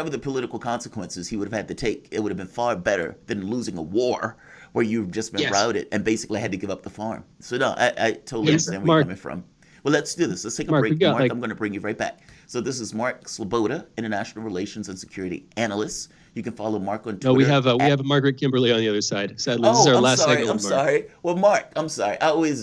the political consequences he would have had to take, it would have been far better than losing a war where you've just been routed and basically had to give up the farm. So no, I totally understand where you're coming from. Well, let's do this. Let's take a break. Mark, I'm going to bring you right back. So this is Mark Sloboda, International Relations and Security Analyst. You can follow Mark on Twitter. No, we have Margaret Kimberly on the other side. Sadly, this is our last segment. I'm sorry. Well, Mark, I'm sorry.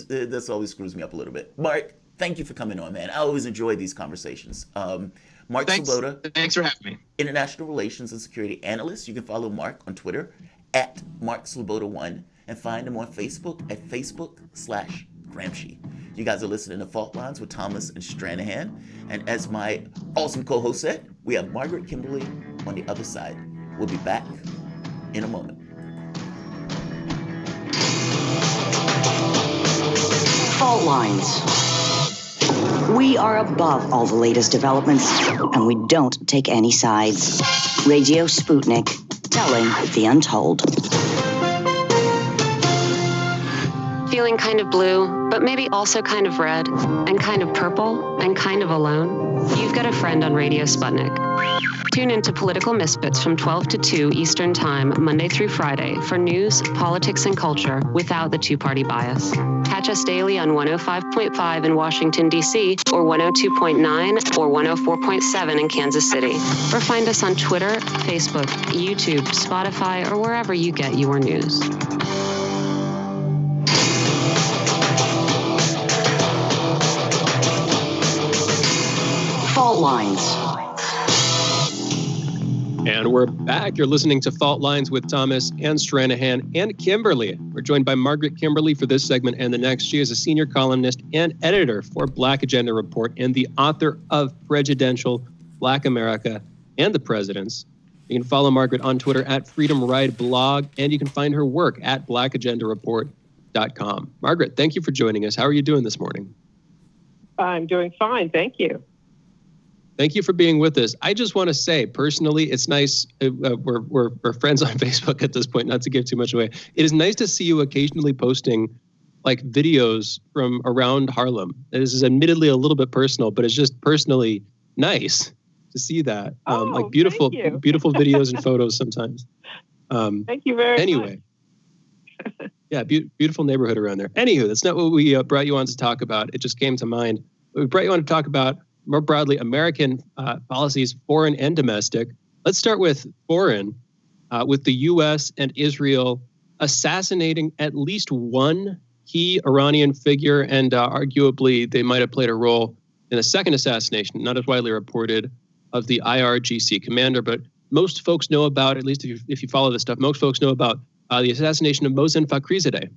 This always screws me up a little bit. Mark, thank you for coming on, man. I always enjoy these conversations. Mark Sloboda. Thanks for having me. International Relations and Security Analyst. You can follow Mark on Twitter at Mark Sloboda1 and find him on Facebook at Facebook/Gramsci. You guys are listening to Fault Lines with Thomas and Stranahan. And as my awesome co-host said, we have Margaret Kimberly on the other side. We'll be back in a moment. Fault Lines. We are above all the latest developments, and we don't take any sides. Radio Sputnik, telling the untold. Feeling kind of blue, but maybe also kind of red, and kind of purple, and kind of alone? You've got a friend on Radio Sputnik. Tune into Political Misfits from 12 to 2 Eastern Time, Monday through Friday, for news, politics, and culture without the two-party bias. Catch us daily on 105.5 in Washington, D.C., or 102.9 or 104.7 in Kansas City. Or find us on Twitter, Facebook, YouTube, Spotify, or wherever you get your news. Fault Lines. And we're back. You're listening to Fault Lines with Thomas and Stranahan and Kimberly. We're joined by Margaret Kimberly for this segment and the next. She is a senior columnist and editor for Black Agenda Report and the author of Presidential, Black America, and the Presidents. You can follow Margaret on Twitter at Freedom Ride Blog, and you can find her work at blackagendareport.com. Margaret, thank you for joining us. How are you doing this morning? I'm doing fine. Thank you. Thank you for being with us. I just want to say, personally, it's nice. We're friends on Facebook at this point, not to give too much away. It is nice to see you occasionally posting like videos from around Harlem. This is admittedly a little bit personal, but it's just personally nice to see that. Like beautiful videos and photos sometimes. Thank you very much. Anyway. Yeah, beautiful neighborhood around there. Anywho, that's not what we brought you on to talk about. It just came to mind. We brought you on to talk about more broadly American policies, foreign and domestic. Let's start with foreign, with the U.S. and Israel assassinating at least one key Iranian figure, and arguably they might have played a role in a second assassination, not as widely reported, of the IRGC commander. But most folks know about, at least if you follow this stuff, most folks know about the assassination of Mohsen Fakhrizadeh,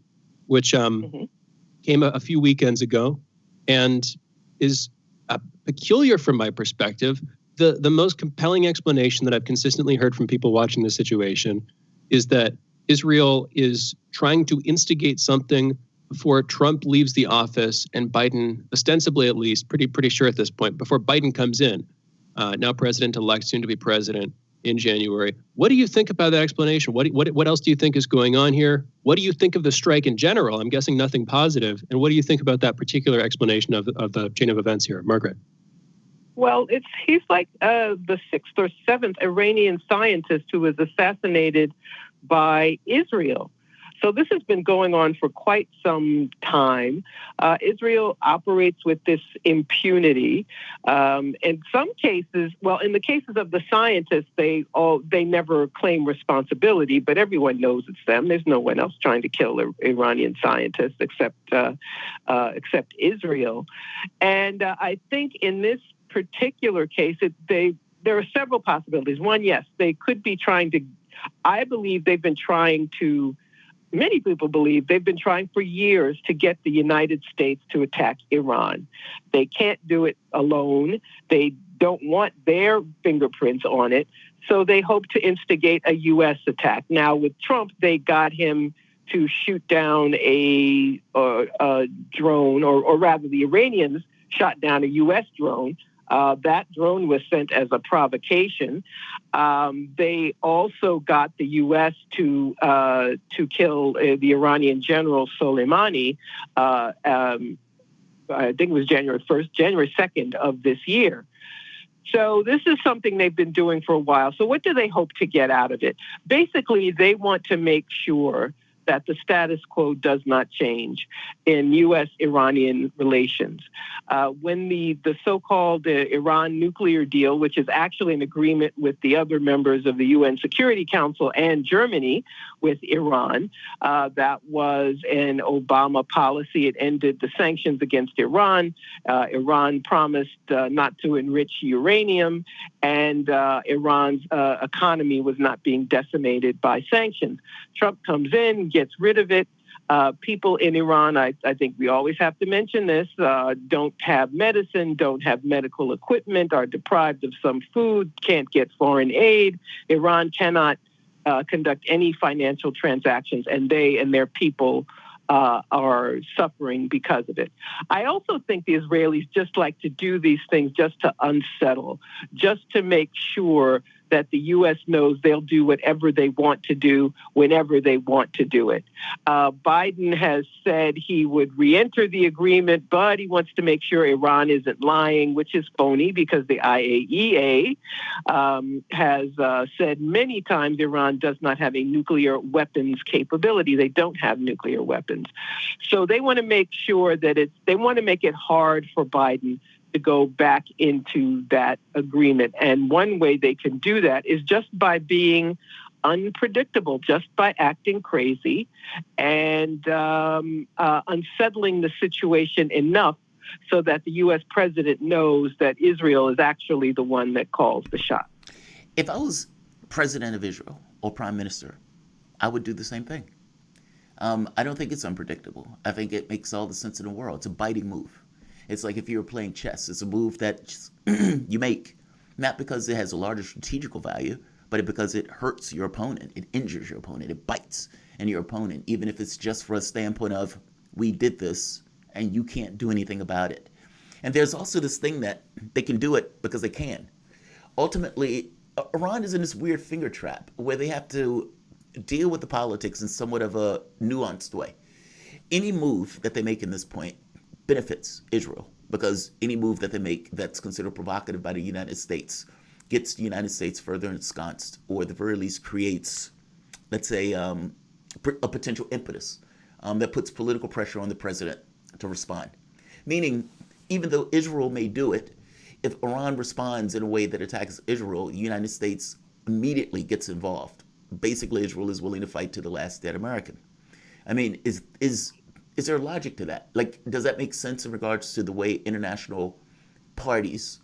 which came a few weekends ago and is peculiar from my perspective. The most compelling explanation that I've consistently heard from people watching this situation is that Israel is trying to instigate something before Trump leaves the office and Biden, ostensibly at least, pretty sure at this point, before Biden comes in, now president-elect, soon to be president in January. What do you think about that explanation? What else do you think is going on here? What do you think of the strike in general? I'm guessing nothing positive. And what do you think about that particular explanation of the chain of events here, Margaret? Well, he's like the sixth or seventh Iranian scientist who was assassinated by Israel. So this has been going on for quite some time. Israel operates with this impunity. In some cases, well, in the cases of the scientists, they never claim responsibility, but everyone knows it's them. There's no one else trying to kill Iranian scientists except Israel. And I think in this particular case, there are several possibilities. One, yes, they could be trying to. I believe they've been trying to. Many people believe they've been trying for years to get the United States to attack Iran. They can't do it alone. They don't want their fingerprints on it. So they hope to instigate a U.S. attack. Now, with Trump, they got him to shoot down a drone, or rather the Iranians shot down a U.S. drone. That drone was sent as a provocation. They also got the U.S. to kill the Iranian general Soleimani. I think it was January 2nd of this year. So this is something they've been doing for a while. So what do they hope to get out of it? Basically, they want to make sure that the status quo does not change in U.S.-Iranian relations. When the so-called Iran nuclear deal, which is actually an agreement with the other members of the UN Security Council and Germany with Iran, that was an Obama policy. It ended the sanctions against Iran. Iran promised not to enrich uranium, and Iran's economy was not being decimated by sanctions. Trump comes in, gets rid of it. People in Iran, I think we always have to mention this, don't have medicine, don't have medical equipment, are deprived of some food, can't get foreign aid. Iran cannot conduct any financial transactions, and they and their people are suffering because of it. I also think the Israelis just like to do these things just to unsettle, just to make sure that the U.S. knows they'll do whatever they want to do whenever they want to do it. Biden has said he would re-enter the agreement, but he wants to make sure Iran isn't lying, which is phony because the IAEA has said many times Iran does not have a nuclear weapons capability. They don't have nuclear weapons. So they want to make sure that they want to make it hard for Biden to go back into that agreement. And one way they can do that is just by being unpredictable, just by acting crazy and unsettling the situation enough so that the U.S. president knows that Israel is actually the one that calls the shot. If I was president of Israel or prime minister, I would do the same thing. I don't think it's unpredictable. I think it makes all the sense in the world. It's a biting move. It's like if you were playing chess. It's a move that you make, not because it has a larger strategical value, but because it hurts your opponent. It injures your opponent. It bites in your opponent, even if it's just for a standpoint of, we did this and you can't do anything about it. And there's also this thing that they can do it because they can. Ultimately, Iran is in this weird finger trap where they have to deal with the politics in somewhat of a nuanced way. Any move that they make in this point benefits Israel, because any move that they make that's considered provocative by the United States gets the United States further ensconced, or at the very least creates, let's say, a potential impetus that puts political pressure on the president to respond. Meaning, even though Israel may do it, if Iran responds in a way that attacks Israel, the United States immediately gets involved. Basically, Israel is willing to fight to the last dead American. I mean, is there logic to that? Like, does that make sense in regards to the way international parties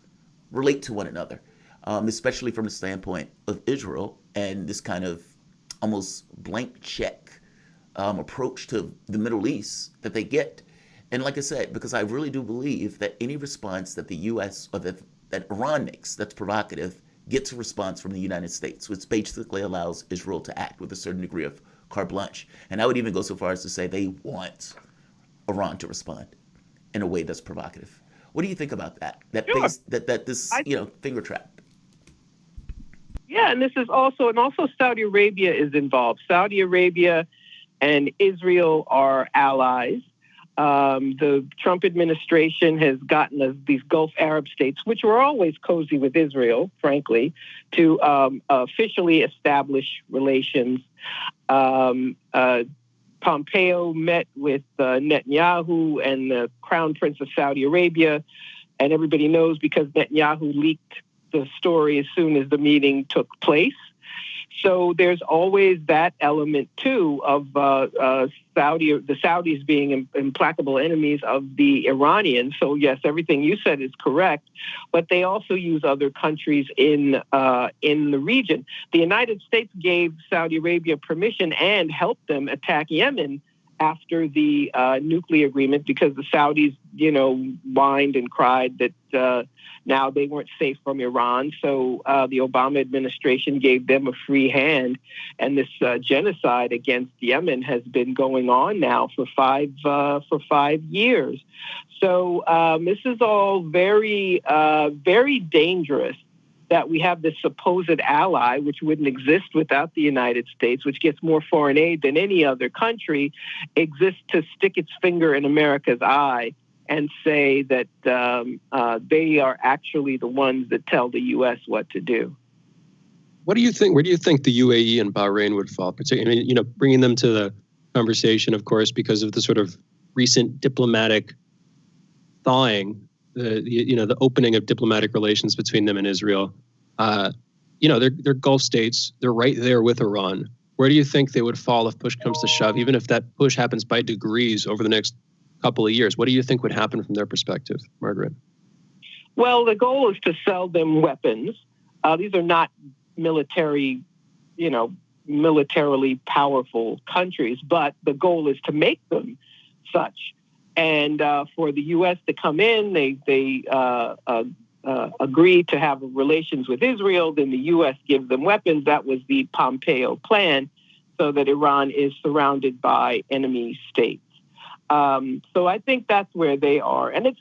relate to one another, especially from the standpoint of Israel and this kind of almost blank check approach to the Middle East that they get? And like I said, because I really do believe that any response that the U.S. or that Iran makes that's provocative gets a response from the United States, which basically allows Israel to act with a certain degree of carte blanche. And I would even go so far as to say they want Iran to respond in a way that's provocative. What do you think about that? Sure. Finger trap. Yeah, and this is also Saudi Arabia is involved. Saudi Arabia and Israel are allies. The Trump administration has gotten these Gulf Arab states, which were always cozy with Israel, frankly, to officially establish relations. Pompeo met with Netanyahu and the Crown Prince of Saudi Arabia, and everybody knows because Netanyahu leaked the story as soon as the meeting took place. So there's always that element, too, of the Saudis being implacable enemies of the Iranians. So, yes, everything you said is correct, but they also use other countries in the region. The United States gave Saudi Arabia permission and helped them attack Yemen after the nuclear agreement because the Saudis, whined and cried that now they weren't safe from Iran. So the Obama administration gave them a free hand. And this genocide against Yemen has been going on now for 5 years. So this is all very, very dangerous that we have this supposed ally, which wouldn't exist without the United States, which gets more foreign aid than any other country, exists to stick its finger in America's eye and say that they are actually the ones that tell the U.S. what to do. What do you think? Where do you think the UAE and Bahrain would fall? Particularly, bringing them to the conversation, of course, because of the sort of recent diplomatic thawing, the opening of diplomatic relations between them and Israel. They're Gulf states. They're right there with Iran. Where do you think they would fall if push comes to shove? Even if that push happens by degrees over the next couple of years, what do you think would happen from their perspective, Margaret? Well, the goal is to sell them weapons. These are not militarily powerful countries, but the goal is to make them such. And for the U.S. to come in, they agree to have relations with Israel. Then the U.S. gives them weapons. That was the Pompeo plan, so that Iran is surrounded by enemy states. So I think that's where they are. And it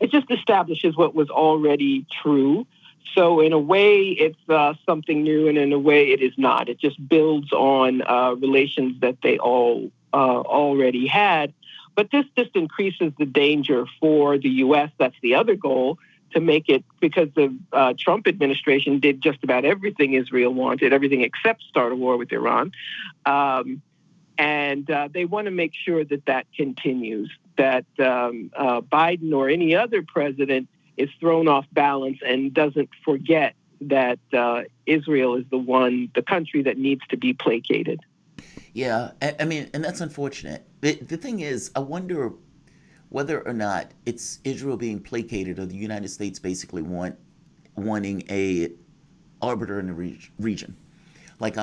just establishes what was already true. So in a way, it's something new, and in a way, it is not. It just builds on relations that they all already had. But this just increases the danger for the U.S. That's the other goal, to make it, because the Trump administration did just about everything Israel wanted, everything except start a war with Iran. And they want to make sure that continues, that Biden or any other president is thrown off balance and doesn't forget that Israel is the country that needs to be placated. Yeah, I mean, and that's unfortunate. The thing is, I wonder whether or not it's Israel being placated or the United States basically wanting a arbiter in the region. Like,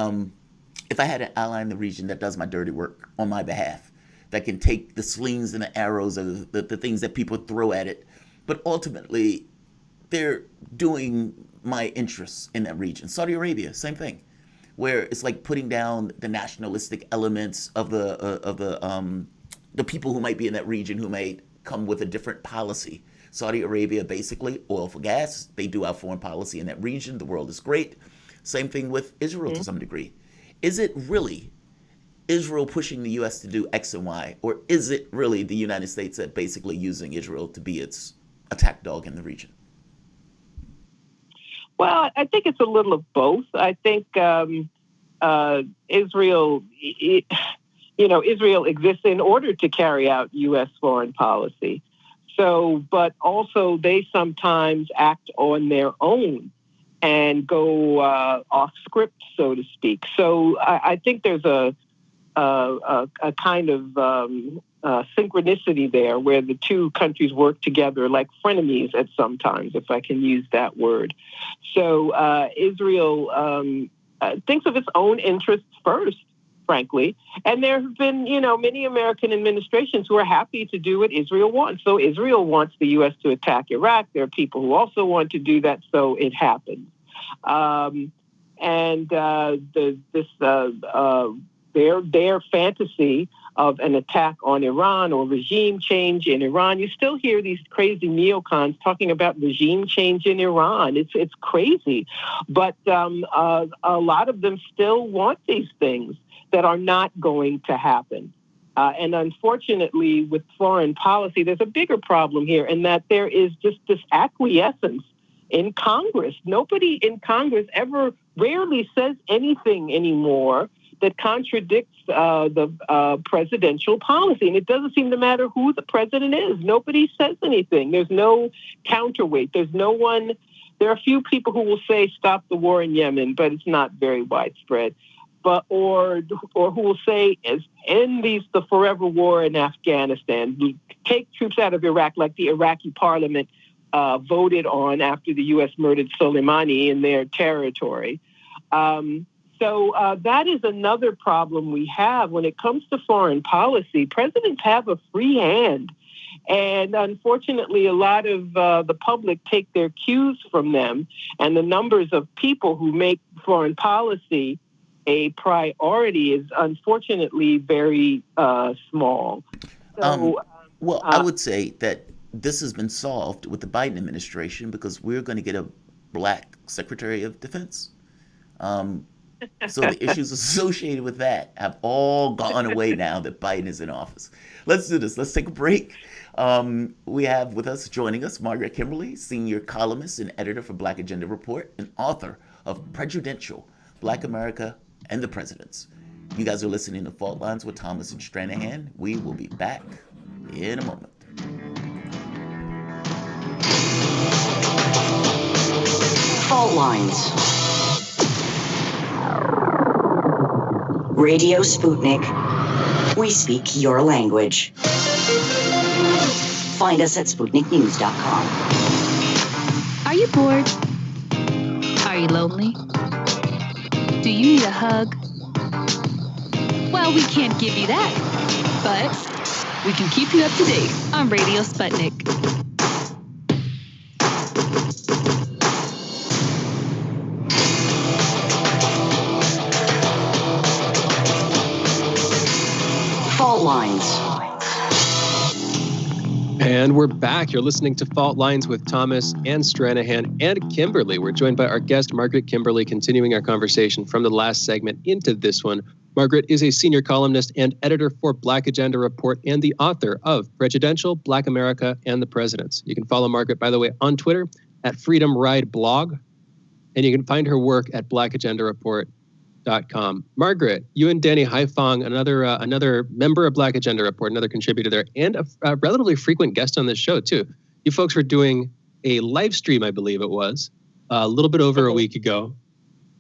if I had an ally in the region that does my dirty work on my behalf, that can take the slings and the arrows of the things that people throw at it, but ultimately they're doing my interests in that region. Saudi Arabia, same thing, where it's like putting down the nationalistic elements of the people who might be in that region who may come with a different policy. Saudi Arabia, basically, oil for gas. They do our foreign policy in that region. The world is great. Same thing with Israel to some degree. Is it really Israel pushing the U.S. to do X and Y, or is it really the United States that basically using Israel to be its attack dog in the region? Well, I think it's a little of both. I think Israel exists in order to carry out U.S. foreign policy. So, but also they sometimes act on their own and go off script, so to speak. So I think there's a kind of synchronicity there, where the two countries work together like frenemies at sometimes, if I can use that word. So Israel thinks of its own interests first, frankly. And there have been, many American administrations who are happy to do what Israel wants. So Israel wants the U.S. to attack Iraq. There are people who also want to do that, so it happens. Their fantasy of an attack on Iran or regime change in Iran. You still hear these crazy neocons talking about regime change in Iran. It's crazy. But a lot of them still want these things that are not going to happen. And unfortunately, with foreign policy, there's a bigger problem here, in that there is just this acquiescence in Congress. Nobody in Congress rarely says anything anymore that contradicts the presidential policy. And it doesn't seem to matter who the president is. Nobody says anything. There's no counterweight. There's no one. There are a few people who will say, stop the war in Yemen, but it's not very widespread. Or who will say, end the forever war in Afghanistan. Take troops out of Iraq, like the Iraqi parliament voted on after the U.S. murdered Soleimani in their territory. So that is another problem we have when it comes to foreign policy. Presidents have a free hand. And unfortunately, a lot of the public take their cues from them. And the numbers of people who make foreign policy a priority is unfortunately very small. So, I would say that this has been solved with the Biden administration, because we're going to get a black Secretary of Defense. So the issues associated with that have all gone away now that Biden is in office. Let's do this. Let's take a break. We have with us, joining us, Margaret Kimberly, senior columnist and editor for Black Agenda Report and author of Prejudential, Black America and the Presidents. You guys are listening to Fault Lines with Thomas and Stranahan. We will be back in a moment. Fault Lines. Radio Sputnik. We speak your language. Find us at SputnikNews.com. Are you bored? Are you lonely? Do you need a hug? Well, we can't give you that, but we can keep you up to date on Radio Sputnik. Fault Lines. And we're back. You're listening to Fault Lines with Thomas and Stranahan and Kimberly. We're joined by our guest, Margaret Kimberly, continuing our conversation from the last segment into this one. Margaret is a senior columnist and editor for Black Agenda Report and the author of Prejudential, Black America, and the Presidents. You can follow Margaret, by the way, on Twitter at Freedom Ride Blog, and you can find her work at blackagendareport.com. Margaret, you and Danny Haifong, another member of Black Agenda Report, another contributor there, and a relatively frequent guest on this show, too. You folks were doing a live stream, I believe it was, a little bit over a week ago.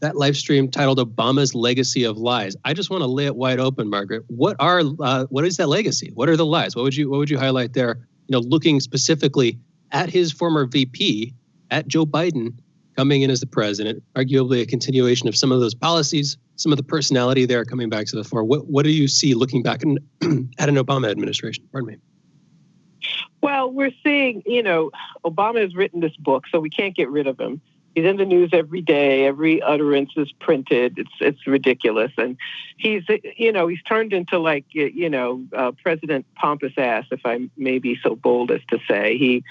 That live stream titled Obama's Legacy of Lies. I just want to lay it wide open, Margaret. What is that legacy? What are the lies? What would you highlight there? Looking specifically at his former VP, at Joe Biden, coming in as the president, arguably a continuation of some of those policies, some of the personality there coming back to the fore. What do you see looking back at an Obama administration? Pardon me. Well, we're seeing, Obama has written this book, so we can't get rid of him. He's in the news every day. Every utterance is printed. It's ridiculous, and he's turned into President Pompous Ass, if I may be so bold as to say. He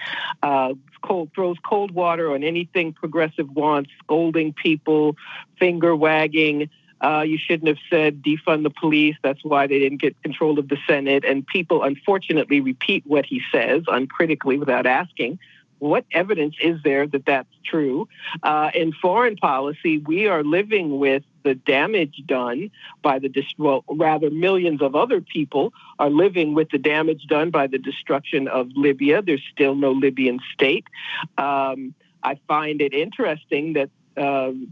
throws cold water on anything progressive wants, scolding people, finger wagging. You shouldn't have said defund the police. That's why they didn't get control of the Senate. And people, unfortunately, repeat what he says uncritically without asking. What evidence is there that that's true? In foreign policy, we are living with the damage done by millions of other people are living with the damage done by the destruction of Libya. There's still no Libyan state. I find it interesting that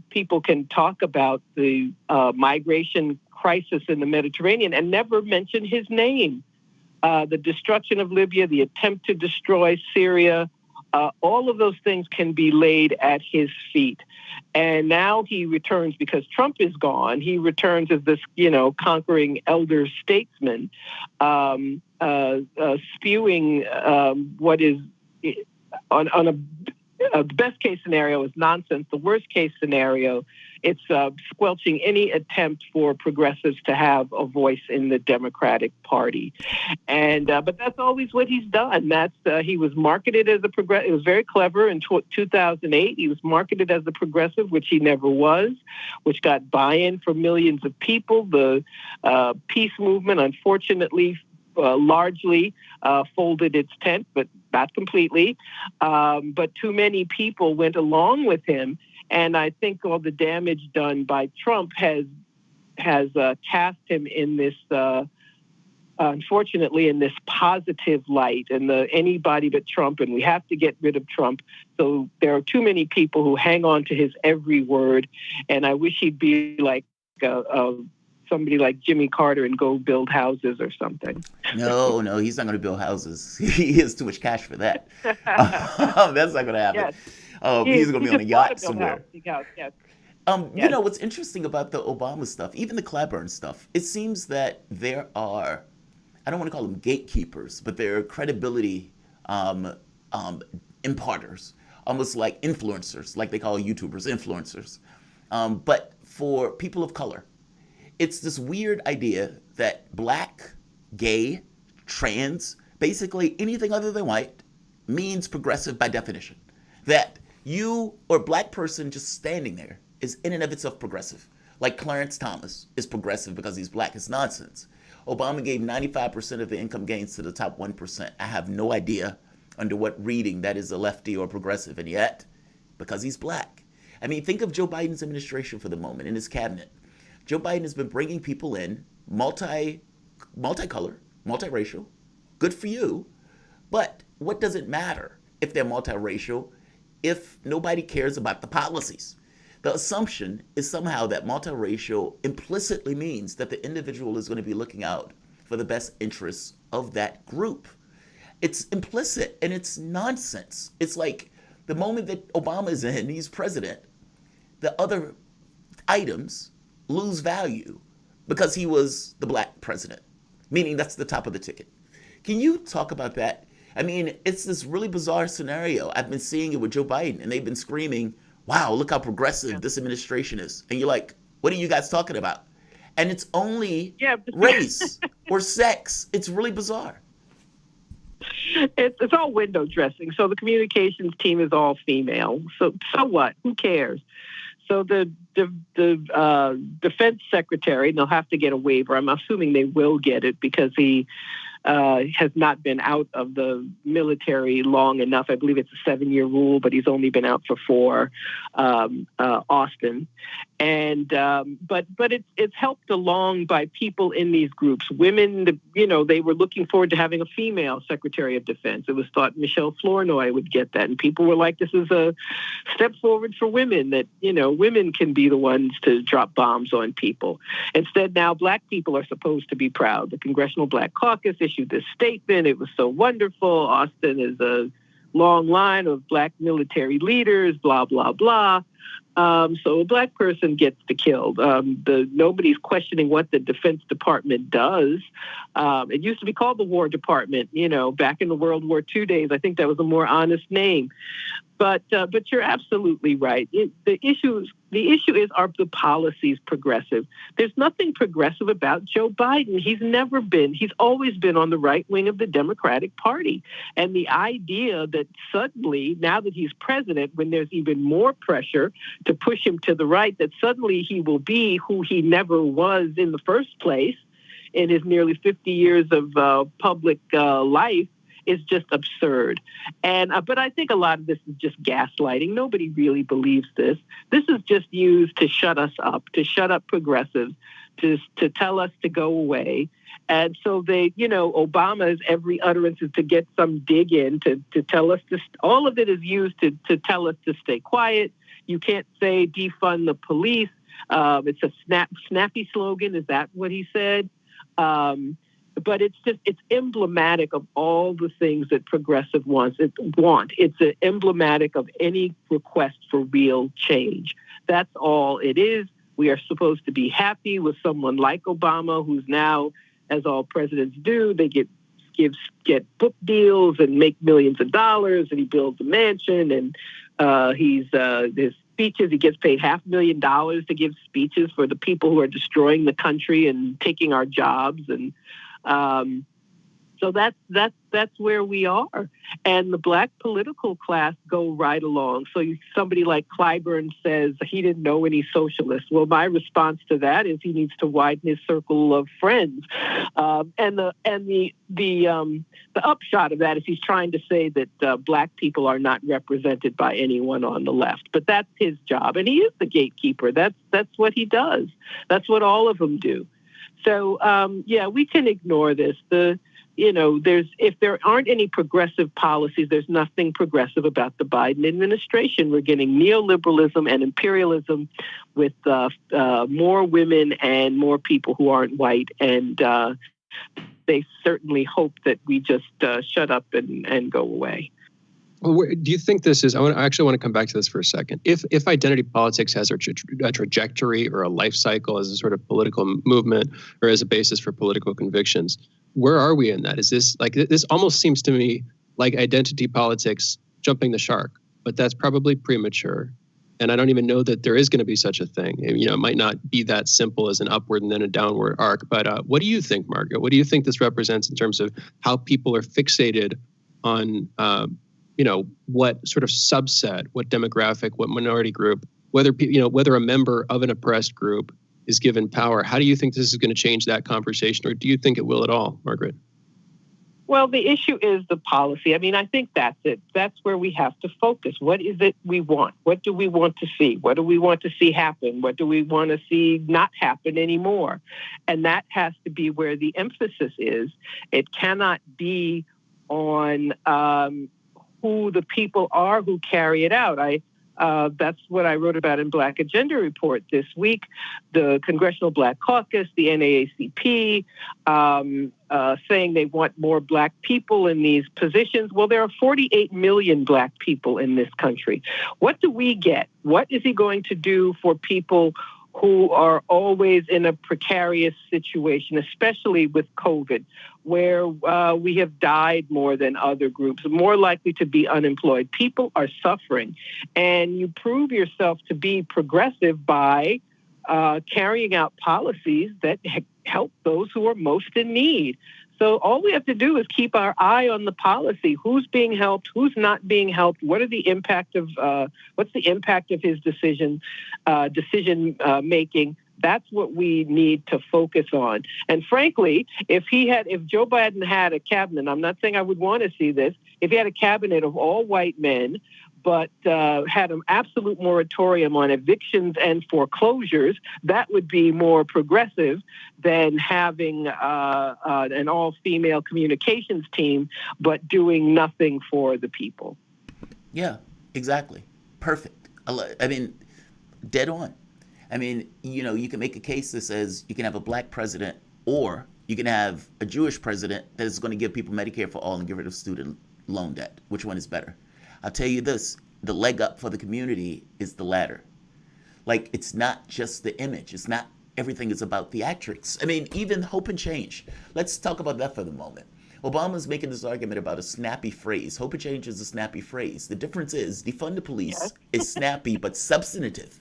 people can talk about the migration crisis in the Mediterranean and never mention his name. The destruction of Libya, the attempt to destroy Syria, all of those things can be laid at his feet. And now he returns, because Trump is gone, he returns as this, conquering elder statesman, spewing what is, on a the best case scenario is nonsense. The worst case scenario, it's squelching any attempt for progressives to have a voice in the Democratic Party. And but that's always what he's done. He was marketed as a progressive. It was very clever in 2008. He was marketed as a progressive, which he never was, which got buy-in from millions of people. The peace movement, unfortunately, largely folded its tent, but not completely. But too many people went along with him. And I think all the damage done by Trump has cast him in this, unfortunately, in this positive light. And anybody but Trump, and we have to get rid of Trump. So there are too many people who hang on to his every word. And I wish he'd be like somebody like Jimmy Carter and go build houses or something. No, he's not going to build hoses. He has too much cash for that. That's not going to happen. Yes. He's going to be on a yacht somewhere. Yes. You know, what's interesting about the Obama stuff, even the Claiborne stuff, it seems that there are, I don't want to call them gatekeepers, but they're credibility imparters, almost like influencers, like they call YouTubers influencers. But for people of color, it's this weird idea that black, gay, trans, basically anything other than white means progressive by definition. That you or black person just standing there is in and of itself progressive. like Clarence Thomas is progressive because he's black. It's nonsense. Obama gave 95% of the income gains to the top 1%. I have no idea under what reading that is a lefty or progressive, and yet, because he's black. I mean, think of Joe Biden's administration for the moment in his cabinet. Joe Biden has been bringing people in, multicolor, multiracial, good for you, but what does it matter if they're multiracial if nobody cares about the policies? The assumption is somehow that multiracial implicitly means that the individual is going to be looking out for the best interests of that group. It's implicit and it's nonsense. It's like the moment that Obama is in, he's president, the other items lose value because he was the black president, meaning that's the top of the ticket. Can you talk about that? I mean, it's this really bizarre scenario. I've been seeing it with Joe Biden, and they've been screaming, wow, look how progressive this administration is. And you're like, what are you guys talking about? And it's only race or sex. It's really bizarre. It's all window dressing. So the communications team is all female. So what? Who cares? So the defense secretary, and they'll have to get a waiver. I'm assuming they will get it because he has not been out of the military long enough. I believe it's a 7-year rule, but he's only been out for 4. Austin, and but it's helped along by people in these groups. Women, they were looking forward to having a female Secretary of Defense. It was thought Michelle Flournoy would get that, and people were like, "This is a step forward for women. That women can be the ones to drop bombs on people." Instead, now black people are supposed to be proud. The Congressional Black Caucus issued this statement. It was so wonderful. Austin is a long line of black military leaders, blah, blah, blah. So a black person gets killed. Nobody's questioning what the Defense Department does. It used to be called the War Department, back in the World War II days. I think that was a more honest name. But you're absolutely right. The issue is, are the policies progressive? There's nothing progressive about Joe Biden. He's always been on the right wing of the Democratic Party. And the idea that suddenly, now that he's president, when there's even more pressure to push him to the right, that suddenly he will be who he never was in the first place in his nearly 50 years of public life, is just absurd. And but I think a lot of this is just gaslighting. Nobody really believes this. This is just used to shut us up, to shut up progressives, to tell us to go away. And so Obama's every utterance is to get some dig in, to tell us to, all of it is used to tell us to stay quiet. You can't say defund the police. It's a snappy slogan. Is that what he said? But it's emblematic of all the things that progressive want. It's emblematic of any request for real change. That's all it is. We are supposed to be happy with someone like Obama, who's now, as all presidents do, they get book deals and make millions of dollars, and he builds a mansion, and his speeches, he gets paid $500,000 to give speeches for the people who are destroying the country and taking our jobs, and so that's where we are. And the black political class go right along. So somebody like Clyburn says he didn't know any socialists. Well, my response to that is he needs to widen his circle of friends. And the upshot of that is he's trying to say that black people are not represented by anyone on the left. But that's his job, and he is the gatekeeper. That's what he does. That's what all of them do. So, we can ignore this. If there aren't any progressive policies, there's nothing progressive about the Biden administration. We're getting neoliberalism and imperialism with more women and more people who aren't white. And they certainly hope that we just shut up and go away. Well, do you think this is, I actually want to come back to this for a second. If identity politics has a trajectory or a life cycle as a sort of political movement or as a basis for political convictions, where are we in that? Is this this almost seems to me like identity politics jumping the shark, but that's probably premature. And I don't even know that there is going to be such a thing. It might not be that simple as an upward and then a downward arc. But what do you think, Margaret? What do you think this represents in terms of how people are fixated on what sort of subset, what demographic, what minority group, whether a member of an oppressed group is given power. How do you think this is going to change that conversation, or do you think it will at all, Margaret? Well, the issue is the policy. I mean, I think that's it. That's where we have to focus. What is it we want? What do we want to see? What do we want to see happen? What do we want to see not happen anymore? And that has to be where the emphasis is. It cannot be on who the people are who carry it out. That's what I wrote about in Black Agenda Report this week. The Congressional Black Caucus, the NAACP, saying they want more Black people in these positions. Well, there are 48 million Black people in this country. What do we get? What is he going to do for people who are always in a precarious situation, especially with COVID, where we have died more than other groups, more likely to be unemployed? People are suffering. And you prove yourself to be progressive by carrying out policies that help those who are most in need. So all we have to do is keep our eye on the policy. Who's being helped? Who's not being helped? What are the impact of what's the impact of his decision making? That's what we need to focus on. And frankly, if Joe Biden had a cabinet, I'm not saying I would want to see this, if he had a cabinet of all white men, but had an absolute moratorium on evictions and foreclosures, that would be more progressive than having an all-female communications team, but doing nothing for the people. Yeah, exactly. Perfect. I mean, dead on. I mean, you can make a case that says you can have a Black president, or you can have a Jewish president that is going to give people Medicare for all and get rid of student loan debt. Which one is better? I'll tell you this, the leg up for the community is the latter. Like, it's not just the image. It's not everything is about theatrics. I mean, even hope and change. Let's talk about that for the moment. Obama's making this argument about a snappy phrase. Hope and change is a snappy phrase. The difference is defund the police is snappy but substantive.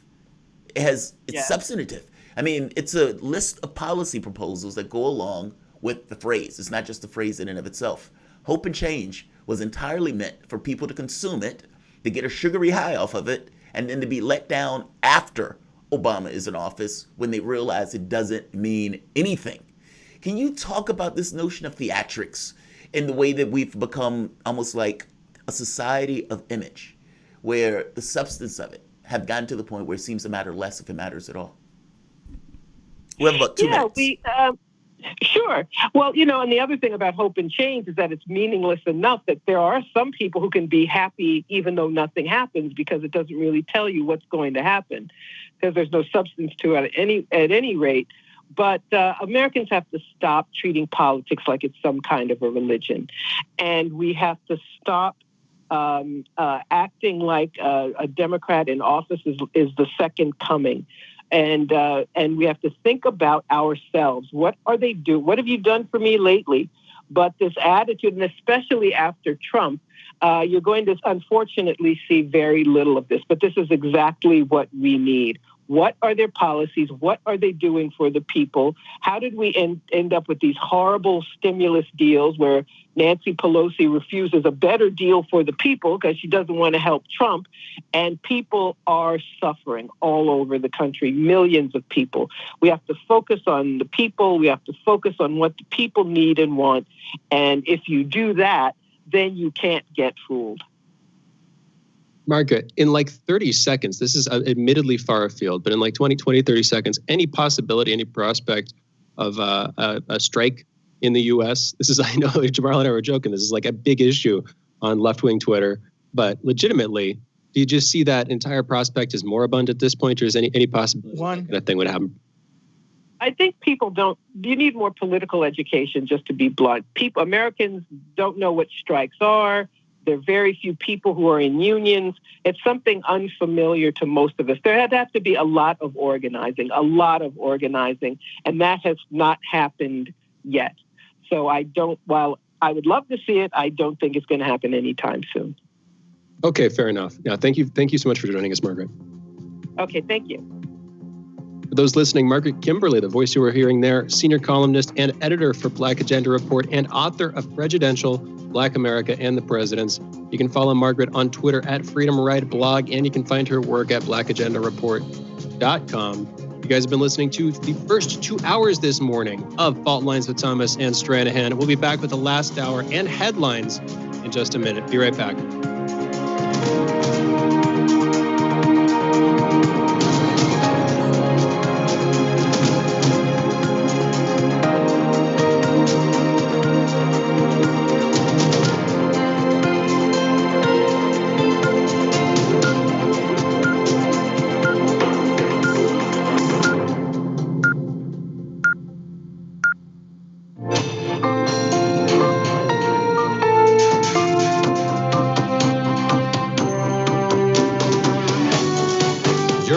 It's substantive. I mean, it's a list of policy proposals that go along with the phrase. It's not just the phrase in and of itself. Hope and change was entirely meant for people to consume it, to get a sugary high off of it, and then to be let down after Obama is in office when they realize it doesn't mean anything. Can you talk about this notion of theatrics in the way that we've become almost like a society of image, where the substance of it have gotten to the point where it seems to matter less if it matters at all? We have about 2 minutes. Sure. Well, and the other thing about hope and change is that it's meaningless enough that there are some people who can be happy even though nothing happens, because it doesn't really tell you what's going to happen, because there's no substance to it at any rate. But Americans have to stop treating politics like it's some kind of a religion. And we have to stop acting like a Democrat in office is the second coming. And we have to think about ourselves. What are they doing? What have you done for me lately? But this attitude, and especially after Trump, you're going to unfortunately see very little of this. But this is exactly what we need. What are their policies? What are they doing for the people? How did we end up with these horrible stimulus deals where Nancy Pelosi refuses a better deal for the people because she doesn't want to help Trump? And people are suffering all over the country, millions of people. We have to focus on the people. We have to focus on what the people need and want. And if you do that, then you can't get fooled. Margaret, in like 30 seconds, this is admittedly far afield, but in like 30 seconds, any possibility, any prospect of a strike in the U.S.? This is, I know Jamarl and I were joking, this is like a big issue on left-wing Twitter, but legitimately, do you just see that entire prospect as moribund at this point, or is any possibility that thing would happen? I think people don't, you need more political education, just to be blunt. Americans don't know what strikes are. There are very few people who are in unions. It's something unfamiliar to most of us. There has to be a lot of organizing, and that has not happened yet. So while I would love to see it, I don't think it's going to happen anytime soon. Okay, fair enough. Yeah, thank you so much for joining us, Margaret. Okay, thank you. For those listening, Margaret Kimberly, the voice you were hearing there, senior columnist and editor for Black Agenda Report and author of Presidential, Black America and the Presidents. You can follow Margaret on Twitter at Freedom Ride Blog, and you can find her work at blackagendareport.com. You guys have been listening to the first 2 hours this morning of Fault Lines with Thomas and Stranahan. We'll be back with the last hour and headlines in just a minute. Be right back.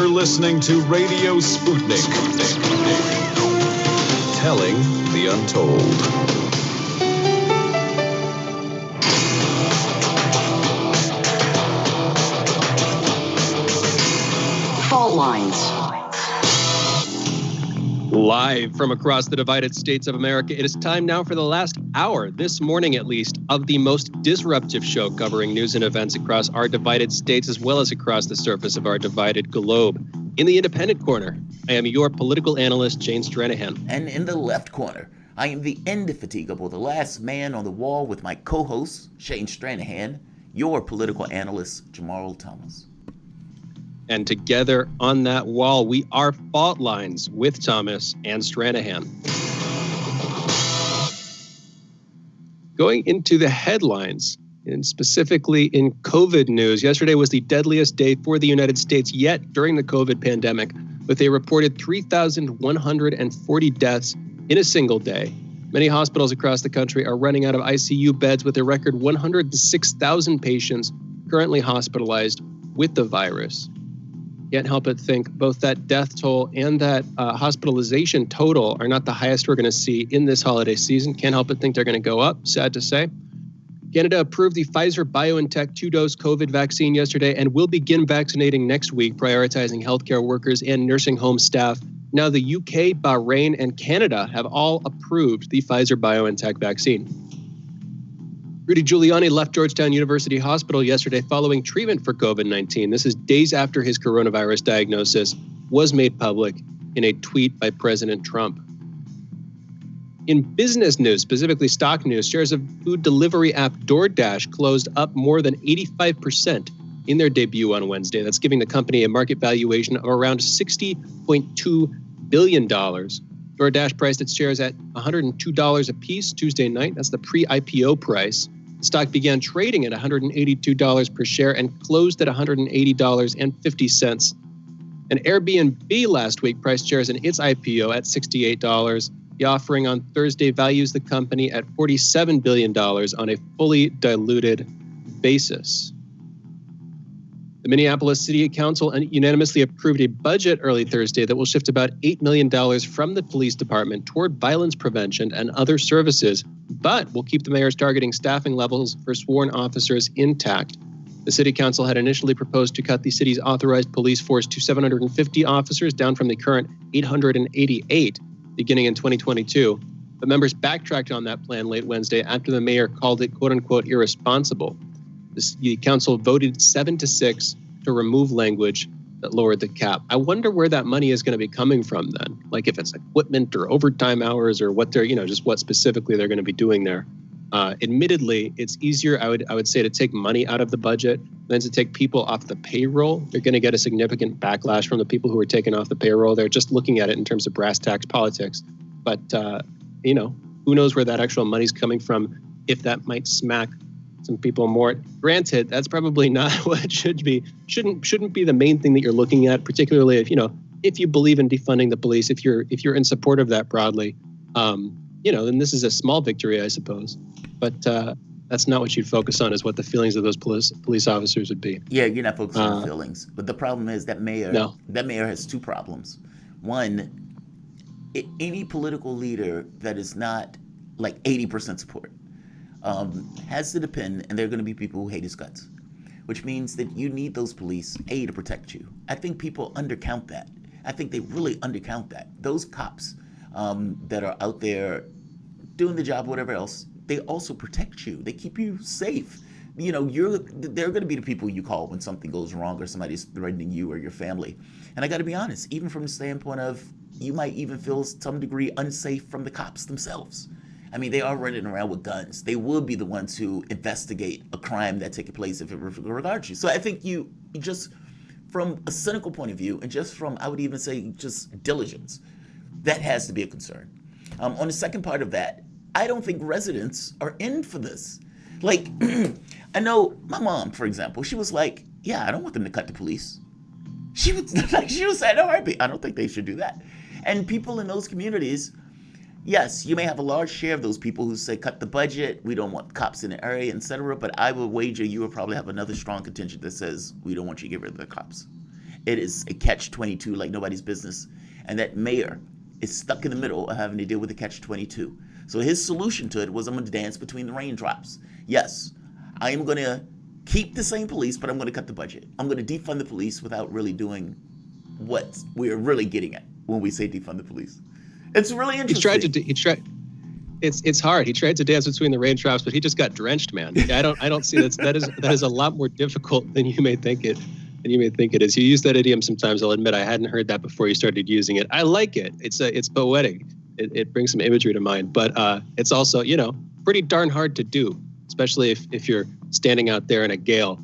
Listening to Radio Sputnik. Telling the untold. Fault lines. Live from across the divided states of America, it is time now for the last hour, this morning at least, of the most disruptive show covering news and events across our divided states as well as across the surface of our divided globe. In the independent corner, I am your political analyst, Shane Stranahan. And in the left corner, I am the indefatigable, the last man on the wall with my co-host, Shane Stranahan, your political analyst, Jamarl Thomas. And together on that wall, we are Fault Lines with Thomas and Stranahan. Going into the headlines, and specifically in COVID news, yesterday was the deadliest day for the United States yet during the COVID pandemic, with a reported 3,140 deaths in a single day. Many hospitals across the country are running out of ICU beds, with a record 106,000 patients currently hospitalized with the virus. Can't help but think both that death toll and that hospitalization total are not the highest we're going to see in this holiday season. Can't help but think they're going to go up, sad to say. Canada approved the Pfizer-BioNTech 2-dose COVID vaccine yesterday and will begin vaccinating next week, prioritizing healthcare workers and nursing home staff. Now the UK, Bahrain, and Canada have all approved the Pfizer-BioNTech vaccine. Rudy Giuliani left Georgetown University Hospital yesterday following treatment for COVID-19. This is days after his coronavirus diagnosis was made public in a tweet by President Trump. In business news, specifically stock news, shares of food delivery app DoorDash closed up more than 85% in their debut on Wednesday. That's giving the company a market valuation of around $60.2 billion. DoorDash priced its shares at $102 a piece Tuesday night. That's the pre-IPO price. The stock began trading at $182 per share and closed at $180.50. And Airbnb last week priced shares in its IPO at $68. The offering on Thursday values the company at $47 billion on a fully diluted basis. The Minneapolis City Council unanimously approved a budget early Thursday that will shift about $8 million from the police department toward violence prevention and other services, but will keep the mayor's targeting staffing levels for sworn officers intact. The City Council had initially proposed to cut the city's authorized police force to 750 officers, down from the current 888, beginning in 2022. But members backtracked on that plan late Wednesday after the mayor called it, quote-unquote, irresponsible. The council voted 7-6 to remove language that lowered the cap. I wonder where that money is going to be coming from then. Like if it's equipment or overtime hours or what they're, just what specifically they're going to be doing there. Admittedly, it's easier, I would say, to take money out of the budget than to take people off the payroll. You're going to get a significant backlash from the people who are taken off the payroll. They're just looking at it in terms of brass tacks politics. But, who knows where that actual money's coming from, if that might smack some people more. Granted, that's probably not what it should be. Shouldn't be the main thing that you're looking at, particularly if you believe in defunding the police, if you're in support of that broadly, then this is a small victory, I suppose. But that's not what you'd focus on, is what the feelings of those police officers would be. Yeah, you're not focusing on feelings. But the problem is that mayor has two problems. One, any political leader that is not like 80% support has to depend, and there are going to be people who hate his guts, which means that you need those police, to protect you. I think people undercount that. I think they really undercount that. Those cops that are out there doing the job, whatever else, they also protect you. They keep you safe. there are going to be the people you call when something goes wrong or somebody's threatening you or your family. And I got to be honest, even from the standpoint of you might even feel some degree unsafe from the cops themselves. I mean, they are running around with guns. They will be the ones who investigate a crime that takes place if it regards you. So I think you just, from a cynical point of view, and just from, I would even say, just diligence, that has to be a concern. On the second part of that, I don't think residents are in for this. Like, I know my mom, for example, she was like, yeah, I don't want them to cut the police. She was saying, no, I don't think they should do that. And people in those communities, yes, you may have a large share of those people who say, cut the budget, we don't want cops in the area, etc. But I would wager you will probably have another strong contingent that says, we don't want you to get rid of the cops. It is a catch-22 like nobody's business. And that mayor is stuck in the middle of having to deal with the catch-22. So his solution to it was, I'm going to dance between the raindrops. Yes, I am going to keep the same police, but I'm going to cut the budget. I'm going to defund the police without really doing what we're really getting at when we say defund the police. It's really interesting. It's hard. He tried to dance between the raindrops, but he just got drenched, man. I don't see that is a lot more difficult than you may think it. Is. You use that idiom sometimes. I'll admit I hadn't heard that before you started using it. I like it. It's poetic. It brings some imagery to mind, but it's also, pretty darn hard to do, especially if you're standing out there in a gale.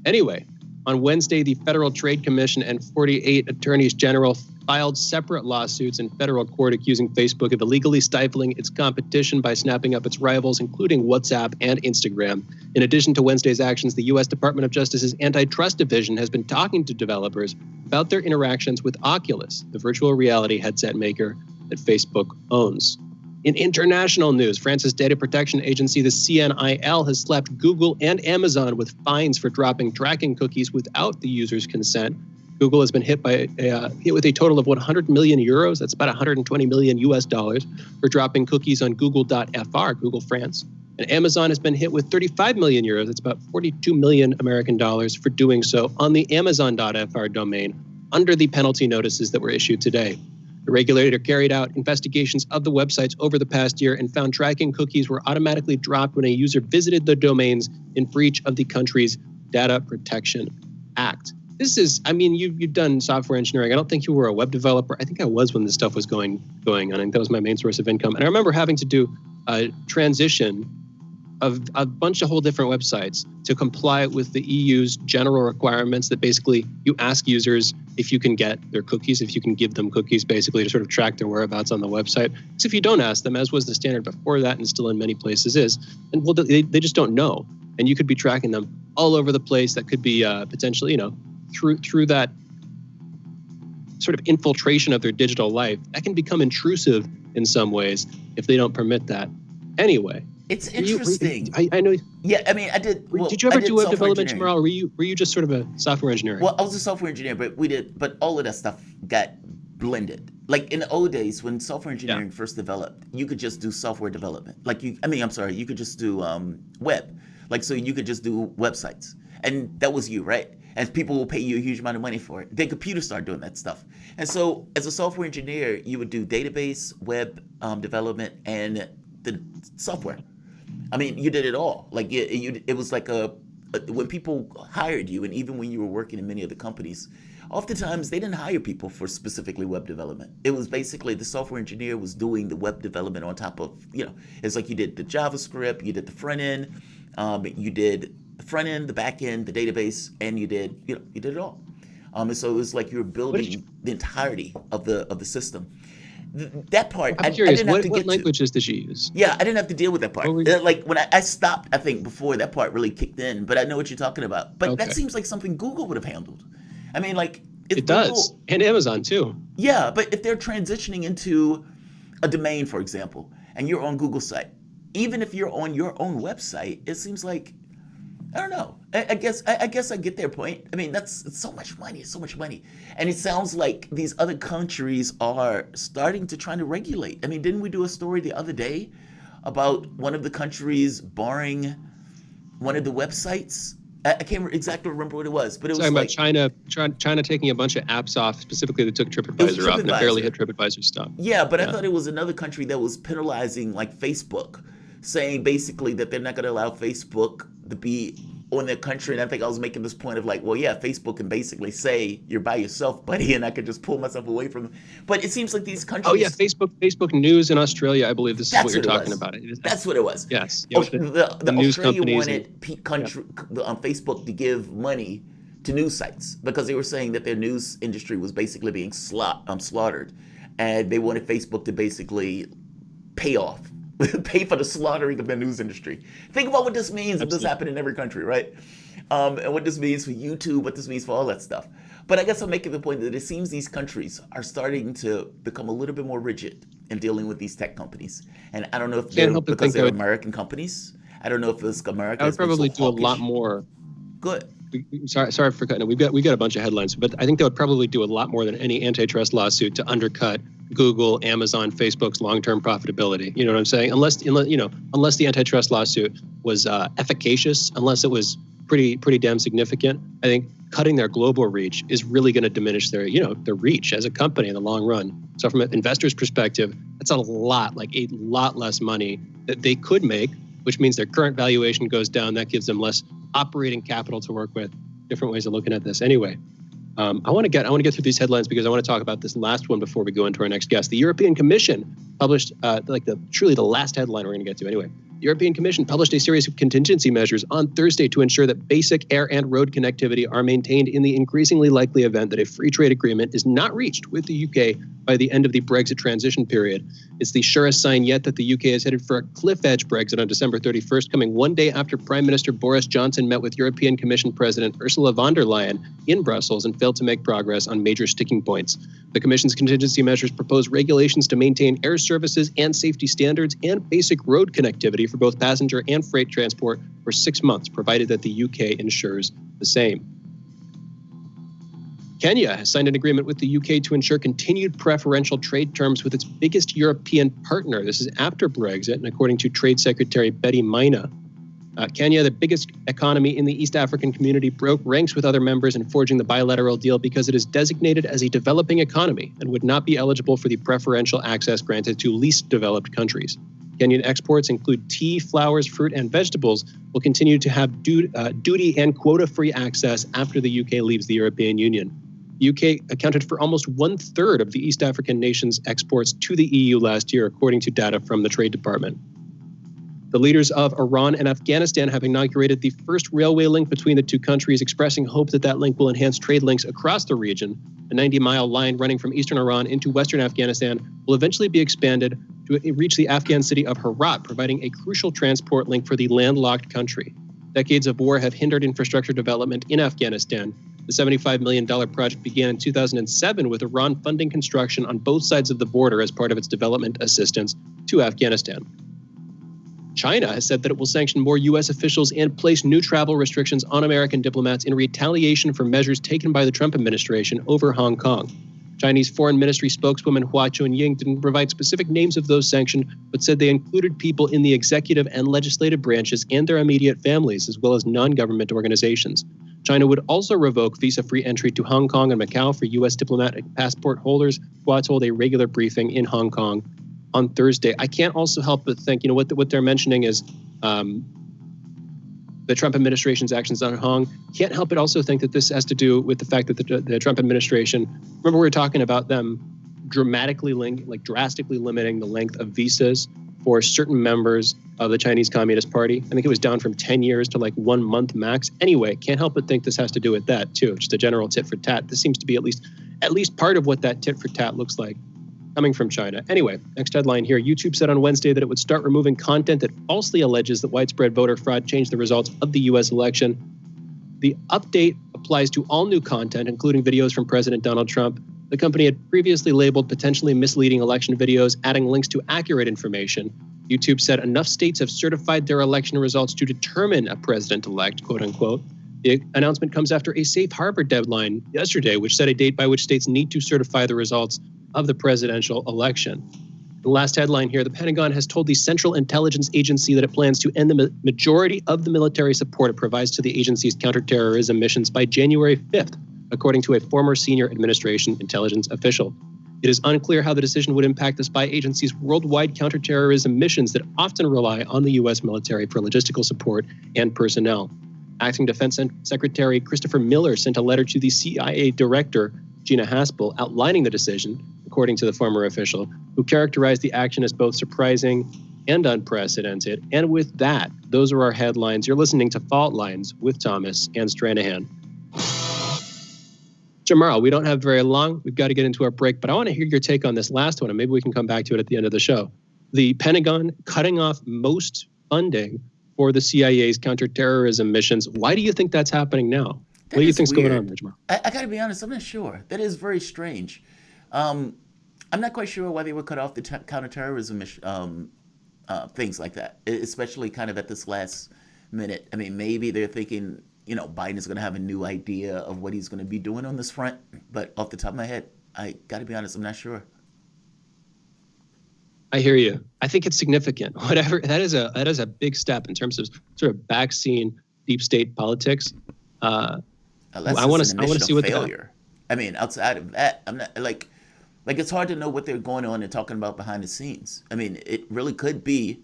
Anyway, on Wednesday, the Federal Trade Commission and 48 attorneys general filed separate lawsuits in federal court accusing Facebook of illegally stifling its competition by snapping up its rivals, including WhatsApp and Instagram. In addition to Wednesday's actions, the U.S. Department of Justice's Antitrust Division has been talking to developers about their interactions with Oculus, the virtual reality headset maker that Facebook owns. In international news, France's data protection agency, the CNIL, has slapped Google and Amazon with fines for dropping tracking cookies without the user's consent. Google has been hit with a total of 100 million euros, that's about 120 million US dollars, for dropping cookies on Google.fr, Google France. And Amazon has been hit with 35 million euros, that's about 42 million American dollars, for doing so on the Amazon.fr domain under the penalty notices that were issued today. The regulator carried out investigations of the websites over the past year and found tracking cookies were automatically dropped when a user visited the domains in breach of the country's Data Protection Act. This is, you've done software engineering. I don't think you were a web developer. I think I was when this stuff was going on. I think that was my main source of income. And I remember having to do a transition of a bunch of whole different websites to comply with the EU's general requirements that basically you ask users if you can get their cookies, if you can give them cookies, basically to sort of track their whereabouts on the website. Because if you don't ask them, as was the standard before that and still in many places is, and well, they just don't know. And you could be tracking them all over the place. That could be potentially, through that sort of infiltration of their digital life, that can become intrusive in some ways if they don't permit that. Anyway. It's interesting. I know. Yeah, I did. Well, did you ever do web development, Jamarl, or were you just sort of a software engineer? Well, I was a software engineer, but all of that stuff got blended. Like in the old days when software engineering first developed, you could just do software development. You could just do web. So you could just do websites. And that was you, right? And people will pay you a huge amount of money for it. Then computers start doing that stuff. And so as a software engineer, you would do database, web development, and the software. You did it all. It was like when people hired you, and even when you were working in many of the companies, oftentimes they didn't hire people for specifically web development. It was basically the software engineer was doing the web development on top of, it's like you did the JavaScript, you did the front end, you did the front end, the back end, the database, and you did it all. And so it was like you were building the entirety of the system. That part, I'm curious, I didn't have to get what languages did you use? Yeah, I didn't have to deal with that part. When I stopped, I think, before that part really kicked in, but I know what you're talking about. But that seems like something Google would have handled. If it does, and Amazon too. Yeah, but if they're transitioning into a domain, for example, and you're on Google's site, even if you're on your own website, it seems like, I don't know. I guess I get their point. It's so much money. It's so much money. And it sounds like these other countries are starting to try to regulate. Didn't we do a story the other day about one of the countries barring one of the websites? I can't exactly remember what it was, but it was talking about China taking a bunch of apps off, specifically that took TripAdvisor off, and it barely hit TripAdvisor stuff. Yeah, but I thought it was another country that was penalizing Facebook, saying basically that they're not going to allow Facebook to be on their country. And I think I was making this point of like, well, yeah, Facebook can basically say you're by yourself, buddy, and I could just pull myself away from it. But it seems like these countries. Oh yeah, Facebook News in Australia. I believe this is what you're talking about. That's what it was. Yes. The news Australia wanted Facebook to give money to news sites because they were saying that their news industry was basically being slaughtered, and they wanted Facebook to basically pay for the slaughtering of their news industry. Think about what this means if this happened in every country, right? And what this means for YouTube, what this means for all that stuff. But I guess I'm making the point that it seems these countries are starting to become a little bit more rigid in dealing with these tech companies. And I don't know if because they're American companies. I don't know if it's America. I would probably do a lot more. Good. Sorry for cutting it. We've got a bunch of headlines, but I think they would probably do a lot more than any antitrust lawsuit to undercut Google, Amazon, Facebook's long-term profitability. You know what I'm saying? Unless the antitrust lawsuit was efficacious, unless it was pretty damn significant, I think cutting their global reach is really going to diminish their reach as a company in the long run. So from an investor's perspective, that's a lot less money that they could make, which means their current valuation goes down. That gives them less operating capital to work with. Different ways of looking at this. Anyway, I want to get through these headlines because I want to talk about this last one before we go into our next guest. The European Commission published truly the last headline we're going to get to anyway. The European Commission published a series of contingency measures on Thursday to ensure that basic air and road connectivity are maintained in the increasingly likely event that a free trade agreement is not reached with the UK by the end of the Brexit transition period. It's the surest sign yet that the UK is headed for a cliff-edge Brexit on December 31st, coming one day after Prime Minister Boris Johnson met with European Commission President Ursula von der Leyen in Brussels and failed to make progress on major sticking points. The Commission's contingency measures propose regulations to maintain air services and safety standards and basic road connectivity for both passenger and freight transport for 6 months, provided that the UK ensures the same. Kenya has signed an agreement with the UK to ensure continued preferential trade terms with its biggest European partner. This is after Brexit, and according to Trade Secretary Betty Maina. Kenya, the biggest economy in the East African community, broke ranks with other members in forging the bilateral deal because it is designated as a developing economy and would not be eligible for the preferential access granted to least developed countries. Kenyan exports include tea, flowers, fruit, and vegetables will continue to have duty and quota-free access after the UK leaves the European Union. The UK accounted for almost 1/3 of the East African nation's exports to the EU last year, according to data from the Trade Department. The leaders of Iran and Afghanistan have inaugurated the first railway link between the two countries, expressing hope that that link will enhance trade links across the region. A 90-mile line running from eastern Iran into western Afghanistan will eventually be expanded to reach the Afghan city of Herat, providing a crucial transport link for the landlocked country. Decades of war have hindered infrastructure development in Afghanistan. The $75 million project began in 2007 with Iran funding construction on both sides of the border as part of its development assistance to Afghanistan. China has said that it will sanction more U.S. officials and place new travel restrictions on American diplomats in retaliation for measures taken by the Trump administration over Hong Kong. Chinese Foreign Ministry spokeswoman Hua Chunying didn't provide specific names of those sanctioned, but said they included people in the executive and legislative branches and their immediate families, as well as non-government organizations. China would also revoke visa-free entry to Hong Kong and Macau for U.S. diplomatic passport holders, Hua told a regular briefing in Hong Kong on Thursday. I can't also help but think, what they're mentioning is the Trump administration's actions on Hong. Can't help but also think that this has to do with the fact that the Trump administration, remember we were talking about them drastically limiting the length of visas for certain members of the Chinese Communist Party. I think it was down from 10 years to 1 month max. Anyway, can't help but think this has to do with that too. Just a general tit for tat. This seems to be at least part of what that tit for tat looks like coming from China. Anyway, next headline here. YouTube said on Wednesday that it would start removing content that falsely alleges that widespread voter fraud changed the results of the U.S. election. The update applies to all new content, including videos from President Donald Trump. The company had previously labeled potentially misleading election videos, adding links to accurate information. YouTube said enough states have certified their election results to determine a president-elect, quote unquote. The announcement comes after a safe harbor deadline yesterday, which set a date by which states need to certify the results of the presidential election. The last headline here, the Pentagon has told the Central Intelligence Agency that it plans to end the majority of the military support it provides to the agency's counterterrorism missions by January 5th, according to a former senior administration intelligence official. It is unclear how the decision would impact the spy agency's worldwide counterterrorism missions that often rely on the U.S. military for logistical support and personnel. Acting Defense Secretary Christopher Miller sent a letter to the CIA Director, Gina Haspel, outlining the decision, according to the former official, who characterized the action as both surprising and unprecedented. And with that, those are our headlines. You're listening to Fault Lines with Thomas and Stranahan. Jamarl, we don't have very long. We've got to get into our break, but I want to hear your take on this last one, and maybe we can come back to it at the end of the show. The Pentagon cutting off most funding for the CIA's counterterrorism missions. Why do you think that's happening now? What do you think's going on, Jamarl? I got to be honest, I'm not sure. That is very strange. I'm not quite sure why they would cut off the counterterrorism things like that, especially kind of at this last minute. I mean, maybe they're thinking, Biden is going to have a new idea of what he's going to be doing on this front. But off the top of my head, I got to be honest, I'm not sure. I hear you. I think it's significant. Whatever, that is a big step in terms of sort of backseat deep state politics. I want to see what failure. I mean, outside of that, I'm not like it's hard to know what they're going on and talking about behind the scenes. I mean, it really could be,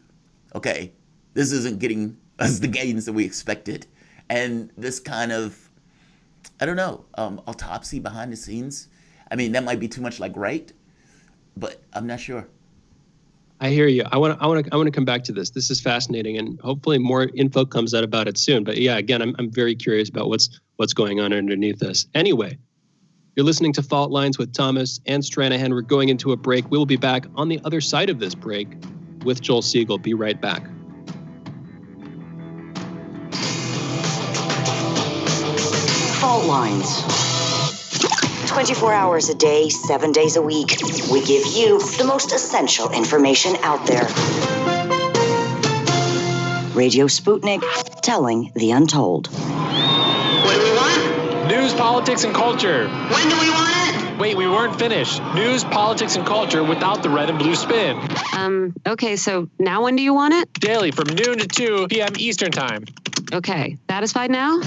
okay, this isn't getting us the gains that we expected, and this kind of, I don't know, autopsy behind the scenes. I mean, that might be too much like right, but I'm not sure. I hear you. I want to come back to this. This is fascinating, and hopefully more info comes out about it soon. But yeah, again, I'm very curious about what's going on underneath this. Anyway, you're listening to Fault Lines with Thomas and Stranahan. We're going into a break. We will be back on the other side of this break with Joel Segal. Be right back. Fault Lines. 24 hours a day, 7 days a week. We give you the most essential information out there. Radio Sputnik, telling the untold. What do we want? News, politics, and culture. When do we want it? Wait, we weren't finished. News, politics, and culture without the red and blue spin. Okay, so now when do you want it? Daily from noon to 2 p.m. Eastern Time. Okay, satisfied now?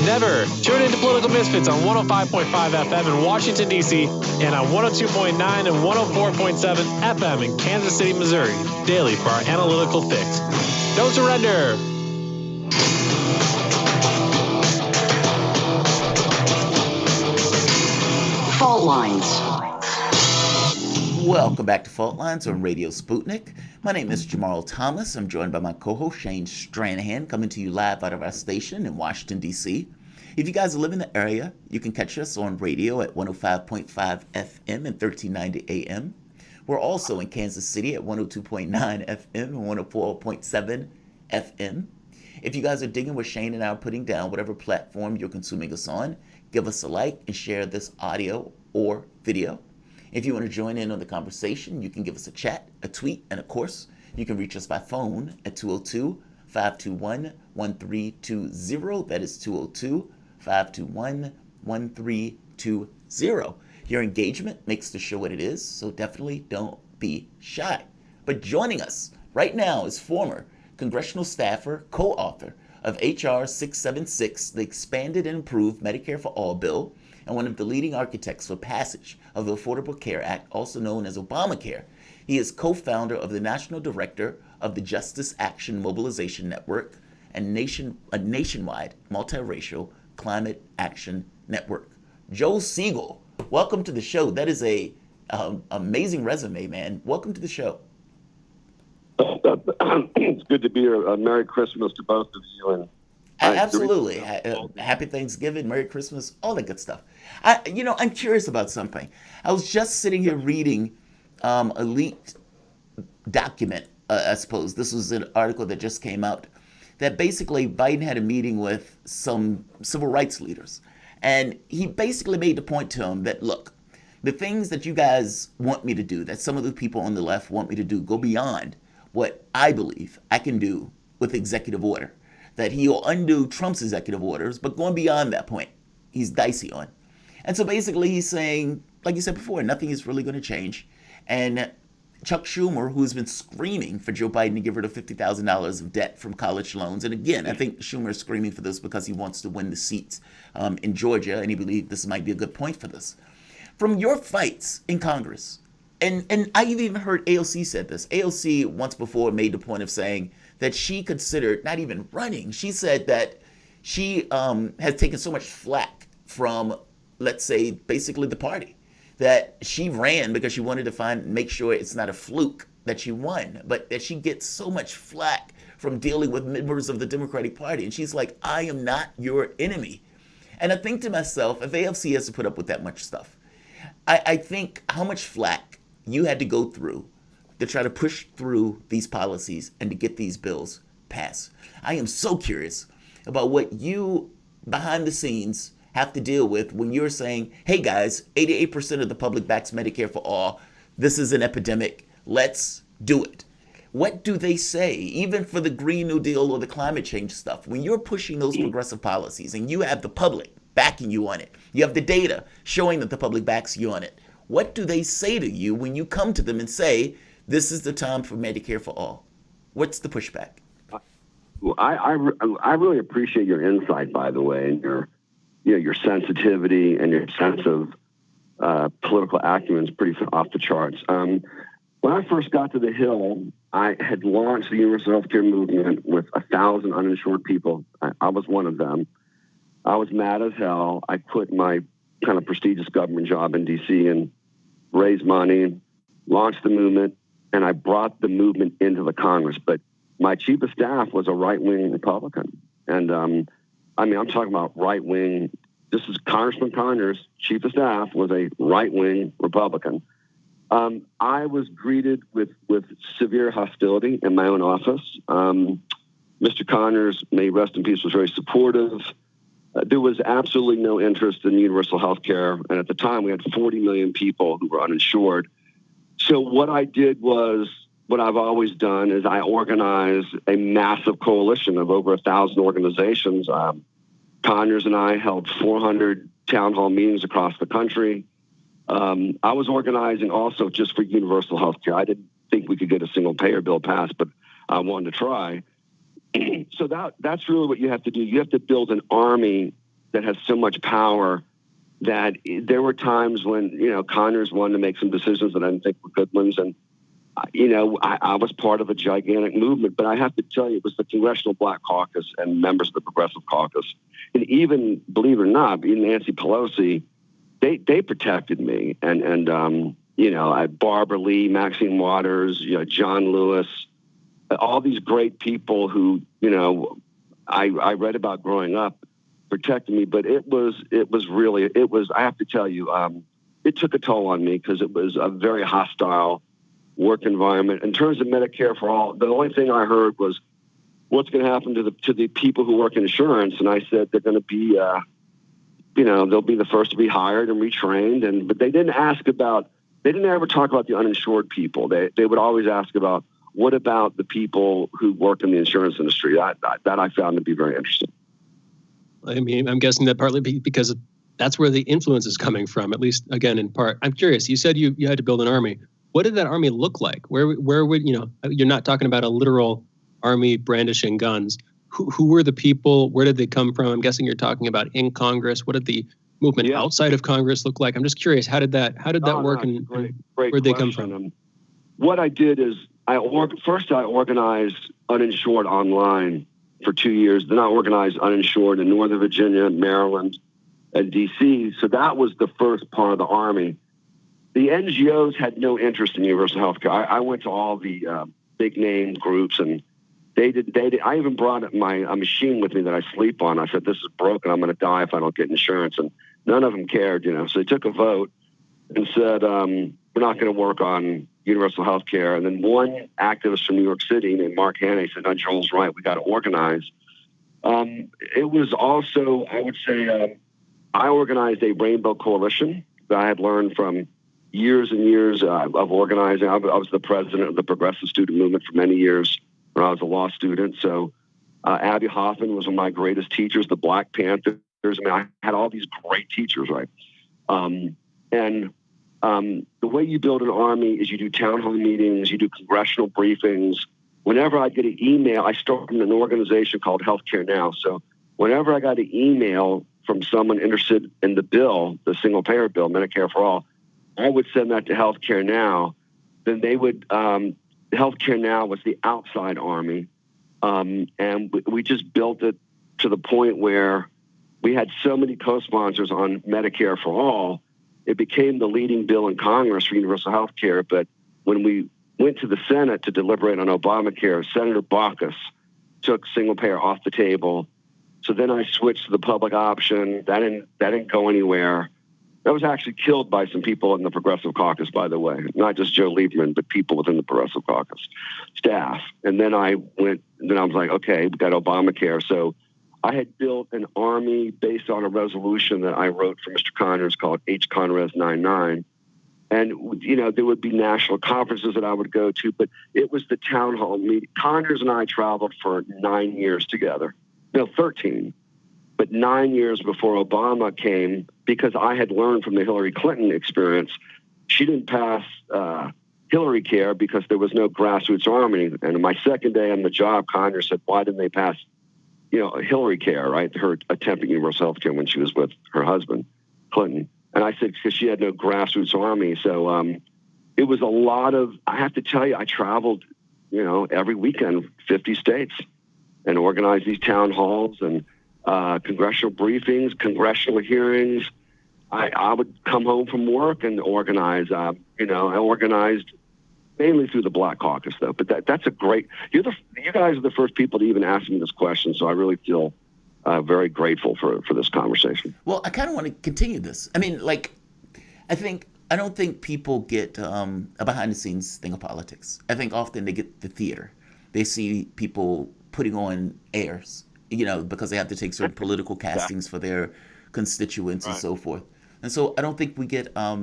Never. Tune in to Political Misfits on 105.5 FM in Washington, D.C. and on 102.9 and 104.7 FM in Kansas City, Missouri. Daily for our analytical fix. Don't surrender. Fault Lines. Welcome back to Fault Lines on Radio Sputnik. My name is Jamarl Thomas. I'm joined by my co-host Shane Stranahan, coming to you live out of our station in Washington, D.C. If you guys live in the area, you can catch us on radio at 105.5 FM and 1390 AM. We're also in Kansas City at 102.9 FM and 104.7 FM. If you guys are digging what Shane and I are putting down, whatever platform you're consuming us on, give us a like and share this audio or video. If you want to join in on the conversation, you can give us a chat, a tweet, and of course, you can reach us by phone at 202-521-1320. That is 202-521-1320. Your engagement makes the show what it is, so definitely don't be shy. But joining us right now is former congressional staffer, co-author of H.R. 676, the Expanded and Improved Medicare for All bill, and one of the leading architects for passage of the Affordable Care Act, also known as Obamacare. He is co-founder of the National Director of the Justice Action Mobilization Network and a nationwide multiracial climate action network. Joel Segal, welcome to the show. That is a amazing resume, man. Welcome to the show. It's good to be here. Merry Christmas to both of you. And absolutely. Happy Thanksgiving, Merry Christmas, all that good stuff. I'm curious about something. I was just sitting here reading a leaked document, I suppose. This was an article that just came out, that basically Biden had a meeting with some civil rights leaders. And he basically made the point to them that, look, the things that you guys want me to do, that some of the people on the left want me to do, go beyond what I believe I can do with executive order. That he'll undo Trump's executive orders, but going beyond that point, he's dicey on. And so basically he's saying, like you said before, nothing is really going to change. And Chuck Schumer, who's been screaming for Joe Biden to give her the $50,000 of debt from college loans. And again, I think Schumer is screaming for this because he wants to win the seats in Georgia, and he believes this might be a good point for this. From your fights in Congress, and I even heard AOC said this. AOC once before made the point of saying that she considered not even running. She said that She has taken so much flack from, let's say, basically the party, that she ran because she wanted to make sure it's not a fluke that she won, but that she gets so much flack from dealing with members of the Democratic Party. And she's like, I am not your enemy. And I think to myself, if AFC has to put up with that much stuff, I think how much flack you had to go through to try to push through these policies and to get these bills passed. I am so curious about what you, behind the scenes, have to deal with when you're saying, hey guys, 88% of the public backs Medicare for all. This is an epidemic. Let's do it. What do they say, even for the Green New Deal or the climate change stuff? When you're pushing those progressive policies and you have the public backing you on it, you have the data showing that the public backs you on it, what do they say to you when you come to them and say, this is the time for Medicare for all? What's the pushback? Well, I really appreciate your insight, by the way, and your sensitivity and your sense of political acumen is pretty off the charts. When I first got to the Hill, I had launched the universal health care movement with 1,000 uninsured people. I was one of them. I was mad as hell. I quit my kind of prestigious government job in D.C. and raised money, launched the movement, and I brought the movement into the Congress. But my chief of staff was a right-wing Republican. And I'm talking about right-wing. This is Congressman Conyers' chief of staff was a right-wing Republican. I was greeted with severe hostility in my own office. Mr. Conyers, may he rest in peace, was very supportive. There was absolutely no interest in universal health care. And at the time, we had 40 million people who were uninsured. So what I did was what I've always done is I organized a massive coalition of over 1,000 organizations. Conyers and I held 400 town hall meetings across the country. I was organizing also just for universal health care. I didn't think we could get a single payer bill passed, but I wanted to try. So that's really what you have to do. You have to build an army that has so much power that there were times when, Conyers wanted to make some decisions that I didn't think were good ones. And, I was part of a gigantic movement, but I have to tell you, it was the Congressional Black Caucus and members of the Progressive Caucus. And even, believe it or not, even Nancy Pelosi, they protected me. And I Barbara Lee, Maxine Waters, John Lewis, all these great people who, I read about growing up protected me, but it was, I have to tell you, it took a toll on me because it was a very hostile work environment. In terms of Medicare for all, the only thing I heard was what's going to happen to the people who work in insurance. And I said, they're going to be, they'll be the first to be hired and retrained. But they didn't ever talk about the uninsured people. They would always ask about, what about the people who work in the insurance industry? That I found to be very interesting. I mean, I'm guessing that partly because that's where the influence is coming from, at least, again, in part. I'm curious, you said you had to build an army. What did that army look like? Where would, you're not talking about a literal army brandishing guns. Who were the people? Where did they come from? I'm guessing you're talking about in Congress. What did the movement outside of Congress look like? I'm just curious, how did that work, and where did they come from? What I did is I organized uninsured online for 2 years. Then I organized uninsured in Northern Virginia, Maryland, and D.C. So that was the first part of the army. The NGOs had no interest in universal health care. I went to all the big name groups, and they did. I even brought a machine with me that I sleep on. I said, this is broken. I'm going to die if I don't get insurance. And none of them cared, So they took a vote and said, we're not going to work on universal health care. And then one activist from New York City named Mark Haney said, no, Joel's right. We got to organize. It was also, I would say, I organized a rainbow coalition that I had learned from years and years of organizing. I was the president of the Progressive Student Movement for many years when I was a law student. So Abby Hoffman was one of my greatest teachers, the Black Panthers. I had all these great teachers, right? The way you build an army is you do town hall meetings, you do congressional briefings. Whenever I get an email, I started an organization called Healthcare Now. So whenever I got an email from someone interested in the bill, the single payer bill, Medicare for all, I would send that to Healthcare Now. Then they would, Healthcare Now was the outside army. And we just built it to the point where we had so many co-sponsors on Medicare for All, it became the leading bill in Congress for universal health care. But when we went to the Senate to deliberate on Obamacare, Senator Baucus took single payer off the table. So then I switched to the public option. That didn't go anywhere. That was actually killed by some people in the Progressive Caucus, by the way, not just Joe Lieberman, but people within the Progressive Caucus staff. And then I was like, okay, we got Obamacare. So I had built an army based on a resolution that I wrote for Mr. Connors called H. Conres 99. And, there would be national conferences that I would go to, but it was the town hall meeting. Connors and I traveled for 9 years together. No, 13. But 9 years before Obama came, because I had learned from the Hillary Clinton experience, she didn't pass Hillary Care because there was no grassroots army. And in my second day on the job, Connors said, why didn't they pass, Hillary Care, right? Her attempt at universal health care when she was with her husband, Clinton. And I said, because she had no grassroots army. So it was a lot of, I have to tell you, I traveled, every weekend, 50 states and organized these town halls and congressional briefings, congressional hearings. I would come home from work and organize, I organized mainly through the Black Caucus, though. But that's a great, you guys are the first people to even ask me this question. So I really feel very grateful for this conversation. Well, I kind of want to continue this. I mean, I don't think people get a behind-the-scenes thing of politics. I think often they get the theater. They see people putting on airs, because they have to take certain political castings for their constituents and so forth. And so I don't think we get, I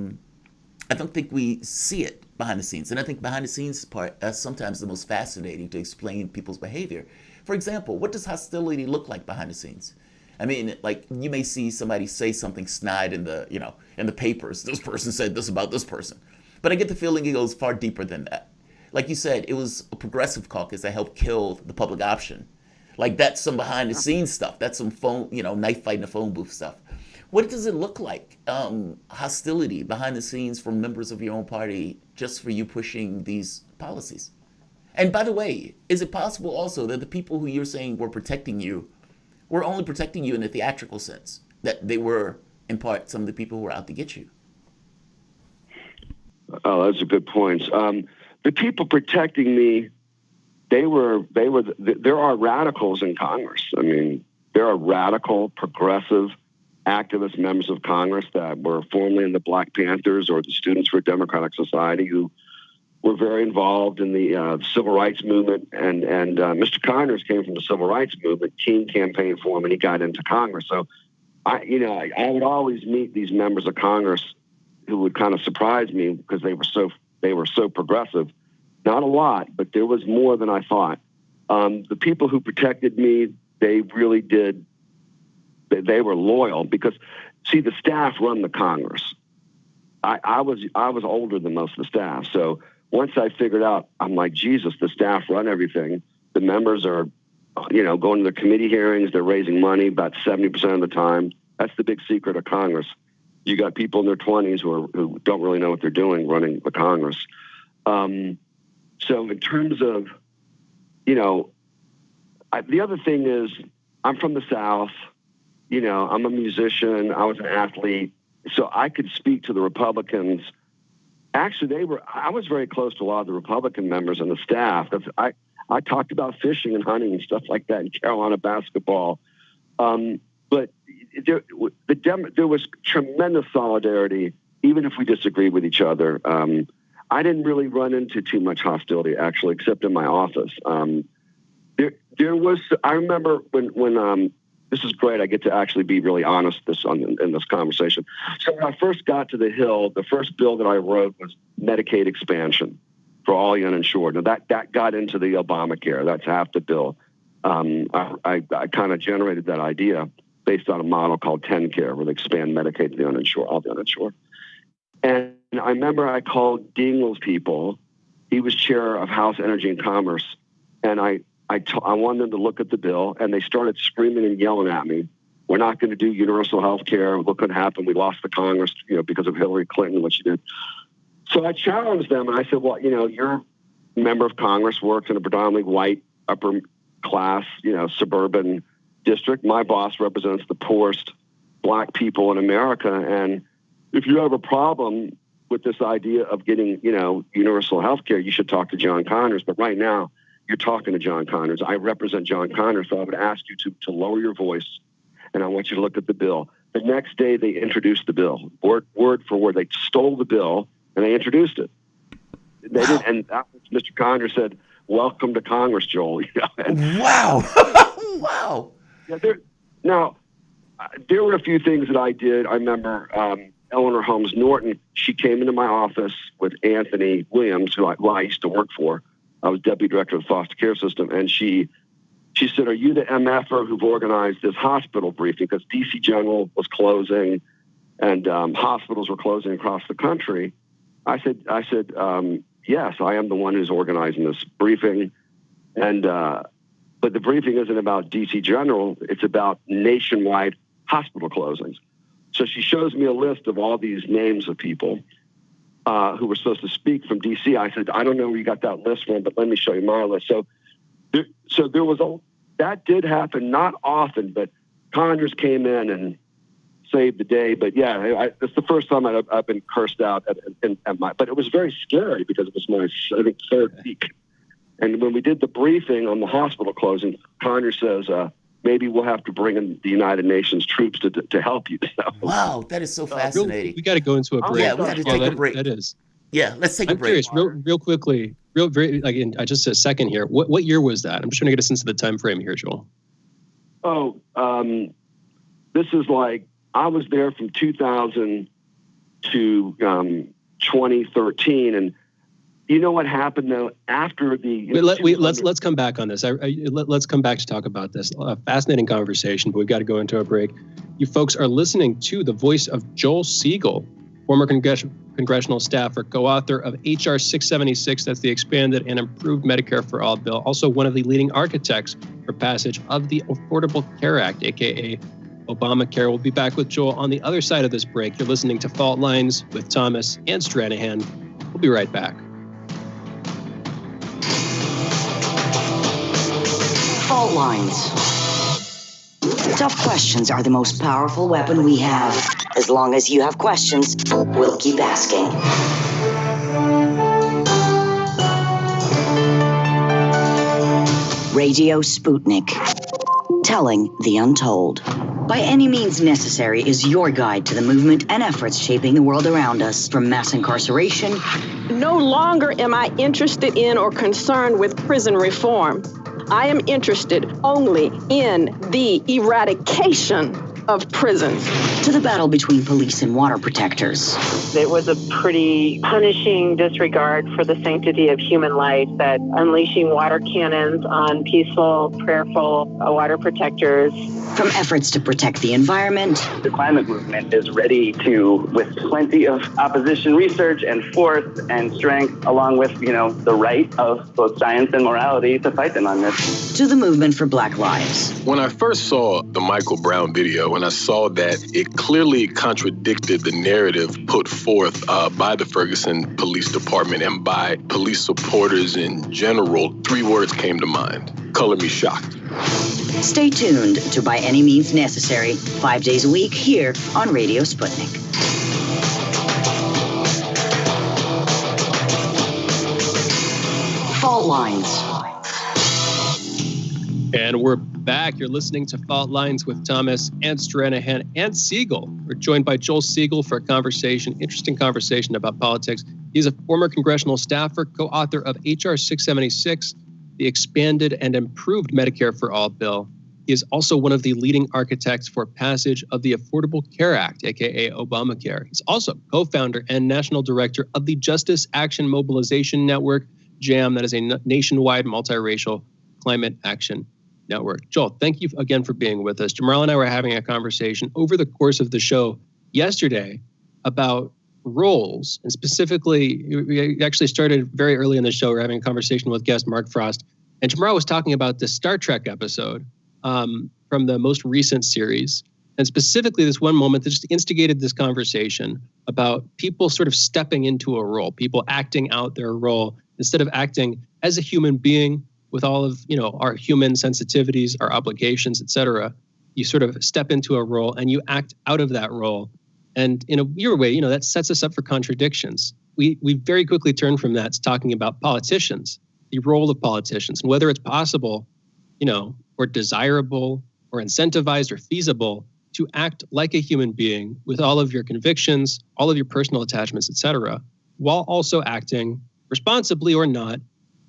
don't think we see it behind the scenes. And I think behind the scenes part is sometimes the most fascinating to explain people's behavior. For example, what does hostility look like behind the scenes? I mean, you may see somebody say something snide in the, in the papers. This person said this about this person. But I get the feeling it goes far deeper than that. Like you said, it was a progressive caucus that helped kill the public option. That's some behind the scenes stuff. That's some phone, knife fight in the phone booth stuff. What does it look like? Hostility behind the scenes from members of your own party just for you pushing these policies. And by the way, is it possible also that the people who you're saying were protecting you were only protecting you in a theatrical sense, that they were, in part, some of the people who were out to get you? Oh, that's a good point. The people protecting me, there are radicals in Congress. I mean, there are radical, progressive, activist members of Congress that were formerly in the Black Panthers or the Students for a Democratic Society who were very involved in the civil rights movement. And Mr. Connors came from the civil rights movement. King campaigned for him, and he got into Congress. So, I would always meet these members of Congress who would kind of surprise me because they were so progressive. Not a lot, but there was more than I thought. The people who protected me, they really did. They were loyal because, see, the staff run the Congress. I was older than most of the staff, so once I figured out, I'm like, Jesus, the staff run everything. The members are, going to the committee hearings. They're raising money about 70% of the time. That's the big secret of Congress. You got people in their 20s who don't really know what they're doing running the Congress. So in terms of, the other thing is I'm from the South. I'm a musician. I was an athlete. So I could speak to the Republicans. Actually, I was very close to a lot of the Republican members and the staff. I talked about fishing and hunting and stuff like that in Carolina basketball. But there was tremendous solidarity, even if we disagreed with each other. I didn't really run into too much hostility, actually, except in my office. There was, I remember when this is great. I get to actually be really honest in this conversation. So when I first got to the Hill, the first bill that I wrote was Medicaid expansion for all the uninsured. Now that got into the Obamacare. That's half the bill. I kind of generated that idea based on a model called TennCare, where they expand Medicaid to the uninsured, all the uninsured. And I remember I called Dingell's people. He was chair of House Energy and Commerce, and I wanted them to look at the bill, and they started screaming and yelling at me. We're not going to do universal health care. Look what happened. We lost the Congress, because of Hillary Clinton, what she did. So I challenged them, and I said, well, you're a member of Congress, worked in a predominantly white, upper class, suburban district. My boss represents the poorest Black people in America. And if you have a problem with this idea of getting, universal health care, you should talk to John Connors. But right now, you're talking to John Connors. I represent John Connors, so I would ask you to lower your voice, and I want you to look at the bill. The next day, they introduced the bill, word for word. They stole the bill, and they introduced it. They did, and Mr. Connors said, "Welcome to Congress, Joel." Wow. Wow. Yeah, there were a few things that I did. I remember Eleanor Holmes Norton. She came into my office with Anthony Williams, who I used to work for. I was deputy director of the foster care system, and she said, "Are you the MFer who've organized this hospital briefing?" Because DC General was closing, and hospitals were closing across the country. I said, yes, I am the one who's organizing this briefing, and but the briefing isn't about DC General; it's about nationwide hospital closings. So she shows me a list of all these names of people who were supposed to speak from DC. I said, "I don't know where you got that list from, but let me show you my list." So there was that did happen, not often, but Connors came in and saved the day. But yeah, it's the first time I've been cursed out but it was very scary because it was my, I think, third week. And when we did the briefing on the hospital closing, Connors says, maybe we'll have to bring in the United Nations troops to help you. So, wow, that is so fascinating. We got to go into a break. Yeah, we got to take a break. That is. Yeah, let's take a break. I'm curious, real quickly, in just a second here. What year was that? I'm just trying to get a sense of the time frame here, Joel. Oh, this is like, I was there from 2000 to 2013, and you know what happened though after the. Let's come back on this. Let's come back to talk about this. A fascinating conversation, but we've got to go into a break. You folks are listening to the voice of Joel Segal, former congressional staffer, co-author of HR 676. That's the expanded and improved Medicare for All bill. Also one of the leading architects for passage of the Affordable Care Act, aka Obamacare. We'll be back with Joel on the other side of this break. You're listening to Fault Lines with Thomas and Stranahan. We'll be right back. Fault lines. Tough questions are the most powerful weapon we have. As long as you have questions, we'll keep asking. Radio Sputnik. Telling the untold. By Any Means Necessary is your guide to the movement and efforts shaping the world around us, from mass incarceration. No longer am I interested in or concerned with prison reform. I am interested only in the eradication of prisons. To the battle between police and water protectors. It was a pretty punishing disregard for the sanctity of human life, that unleashing water cannons on peaceful, prayerful water protectors. From efforts to protect the environment. The climate movement is ready to, with plenty of opposition research and force and strength, along with, the right of both science and morality, to fight them on this. To the movement for Black lives. When I first saw the Michael Brown video, and I saw that it clearly contradicted the narrative put forth by the Ferguson Police Department and by police supporters in general, 3 words came to mind: color me shocked. Stay tuned to By Any Means Necessary, 5 days a week here on Radio Sputnik. Fault lines. And we're back. You're listening to Fault Lines with Thomas and Stranahan and Segal. We're joined by Joel Segal for a conversation, interesting conversation about politics. He's a former congressional staffer, co-author of HR 676, the expanded and improved Medicare for All bill. He is also one of the leading architects for passage of the Affordable Care Act, aka Obamacare. He's also co-founder and national director of the Justice Action Mobilization Network, JAM, that is a nationwide multiracial climate action network. Joel, thank you again for being with us. Jamarl and I were having a conversation over the course of the show yesterday about roles, and specifically, we actually started very early in the show. We were having a conversation with guest Mark Frost, and Jamarl was talking about the Star Trek episode from the most recent series, and specifically this one moment that just instigated this conversation about people sort of stepping into a role, people acting out their role instead of acting as a human being with all of, our human sensitivities, our obligations, et cetera, you sort of step into a role and you act out of that role. And in a weird way, that sets us up for contradictions. We very quickly turn from that to talking about politicians, the role of politicians, and whether it's possible, or desirable or incentivized or feasible to act like a human being with all of your convictions, all of your personal attachments, et cetera, while also acting responsibly or not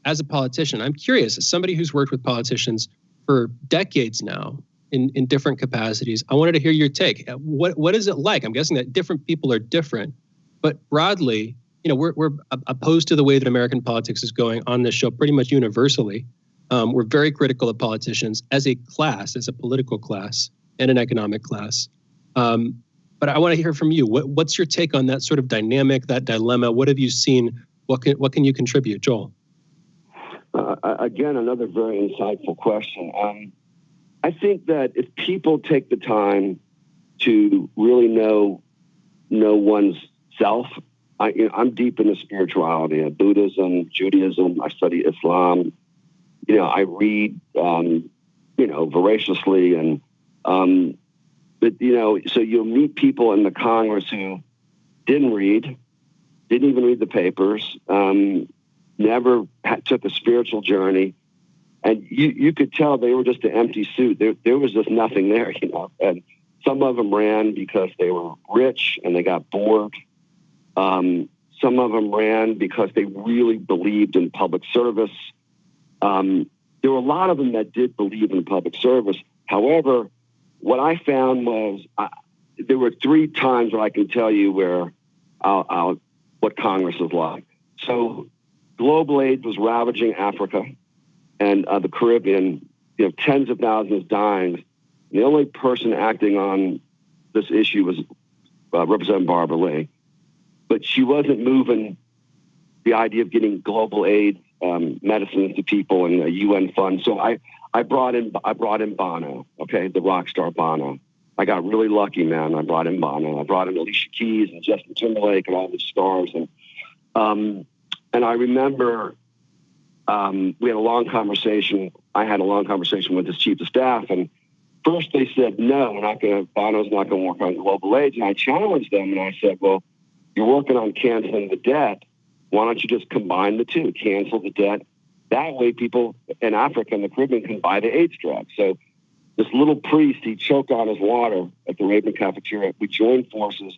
as a politician. I'm curious, as somebody who's worked with politicians for decades now in different capacities, I wanted to hear your take. What is it like? I'm guessing that different people are different, but broadly, we're opposed to the way that American politics is going on this show pretty much universally. We're very critical of politicians as a class, as a political class and an economic class. But I want to hear from you. What's your take on that sort of dynamic, that dilemma? What have you seen? What can you contribute, Joel? Again, another very insightful question. I think that if people take the time to really know one's self, I'm deep into spirituality, Buddhism, Judaism. I study Islam. I read, voraciously, and but so you'll meet people in the Congress who didn't even read the papers, never took a spiritual journey. And you could tell they were just an empty suit. There was just nothing there, And some of them ran because they were rich and they got bored. Some of them ran because they really believed in public service. There were a lot of them that did believe in public service. However, what I found was there were 3 times where I can tell you where what Congress is like. So global aid was ravaging Africa and the Caribbean, tens of thousands dying. The only person acting on this issue was Representative Barbara Lee, but she wasn't moving the idea of getting global aid medicines to people and a UN fund. So I brought in Bono, okay, the rock star Bono. I got really lucky, man. I brought in Bono. I brought in Alicia Keys and Justin Timberlake and all these stars. And I remember we had a long conversation. I had a long conversation with his chief of staff, and first they said, no, Bono's not going to work on global aid. And I challenged them and I said, well, you're working on canceling the debt. Why don't you just combine the two, cancel the debt? That way people in Africa and the Caribbean can buy the AIDS drug. So this little priest, he choked on his water at the Raven cafeteria. We joined forces,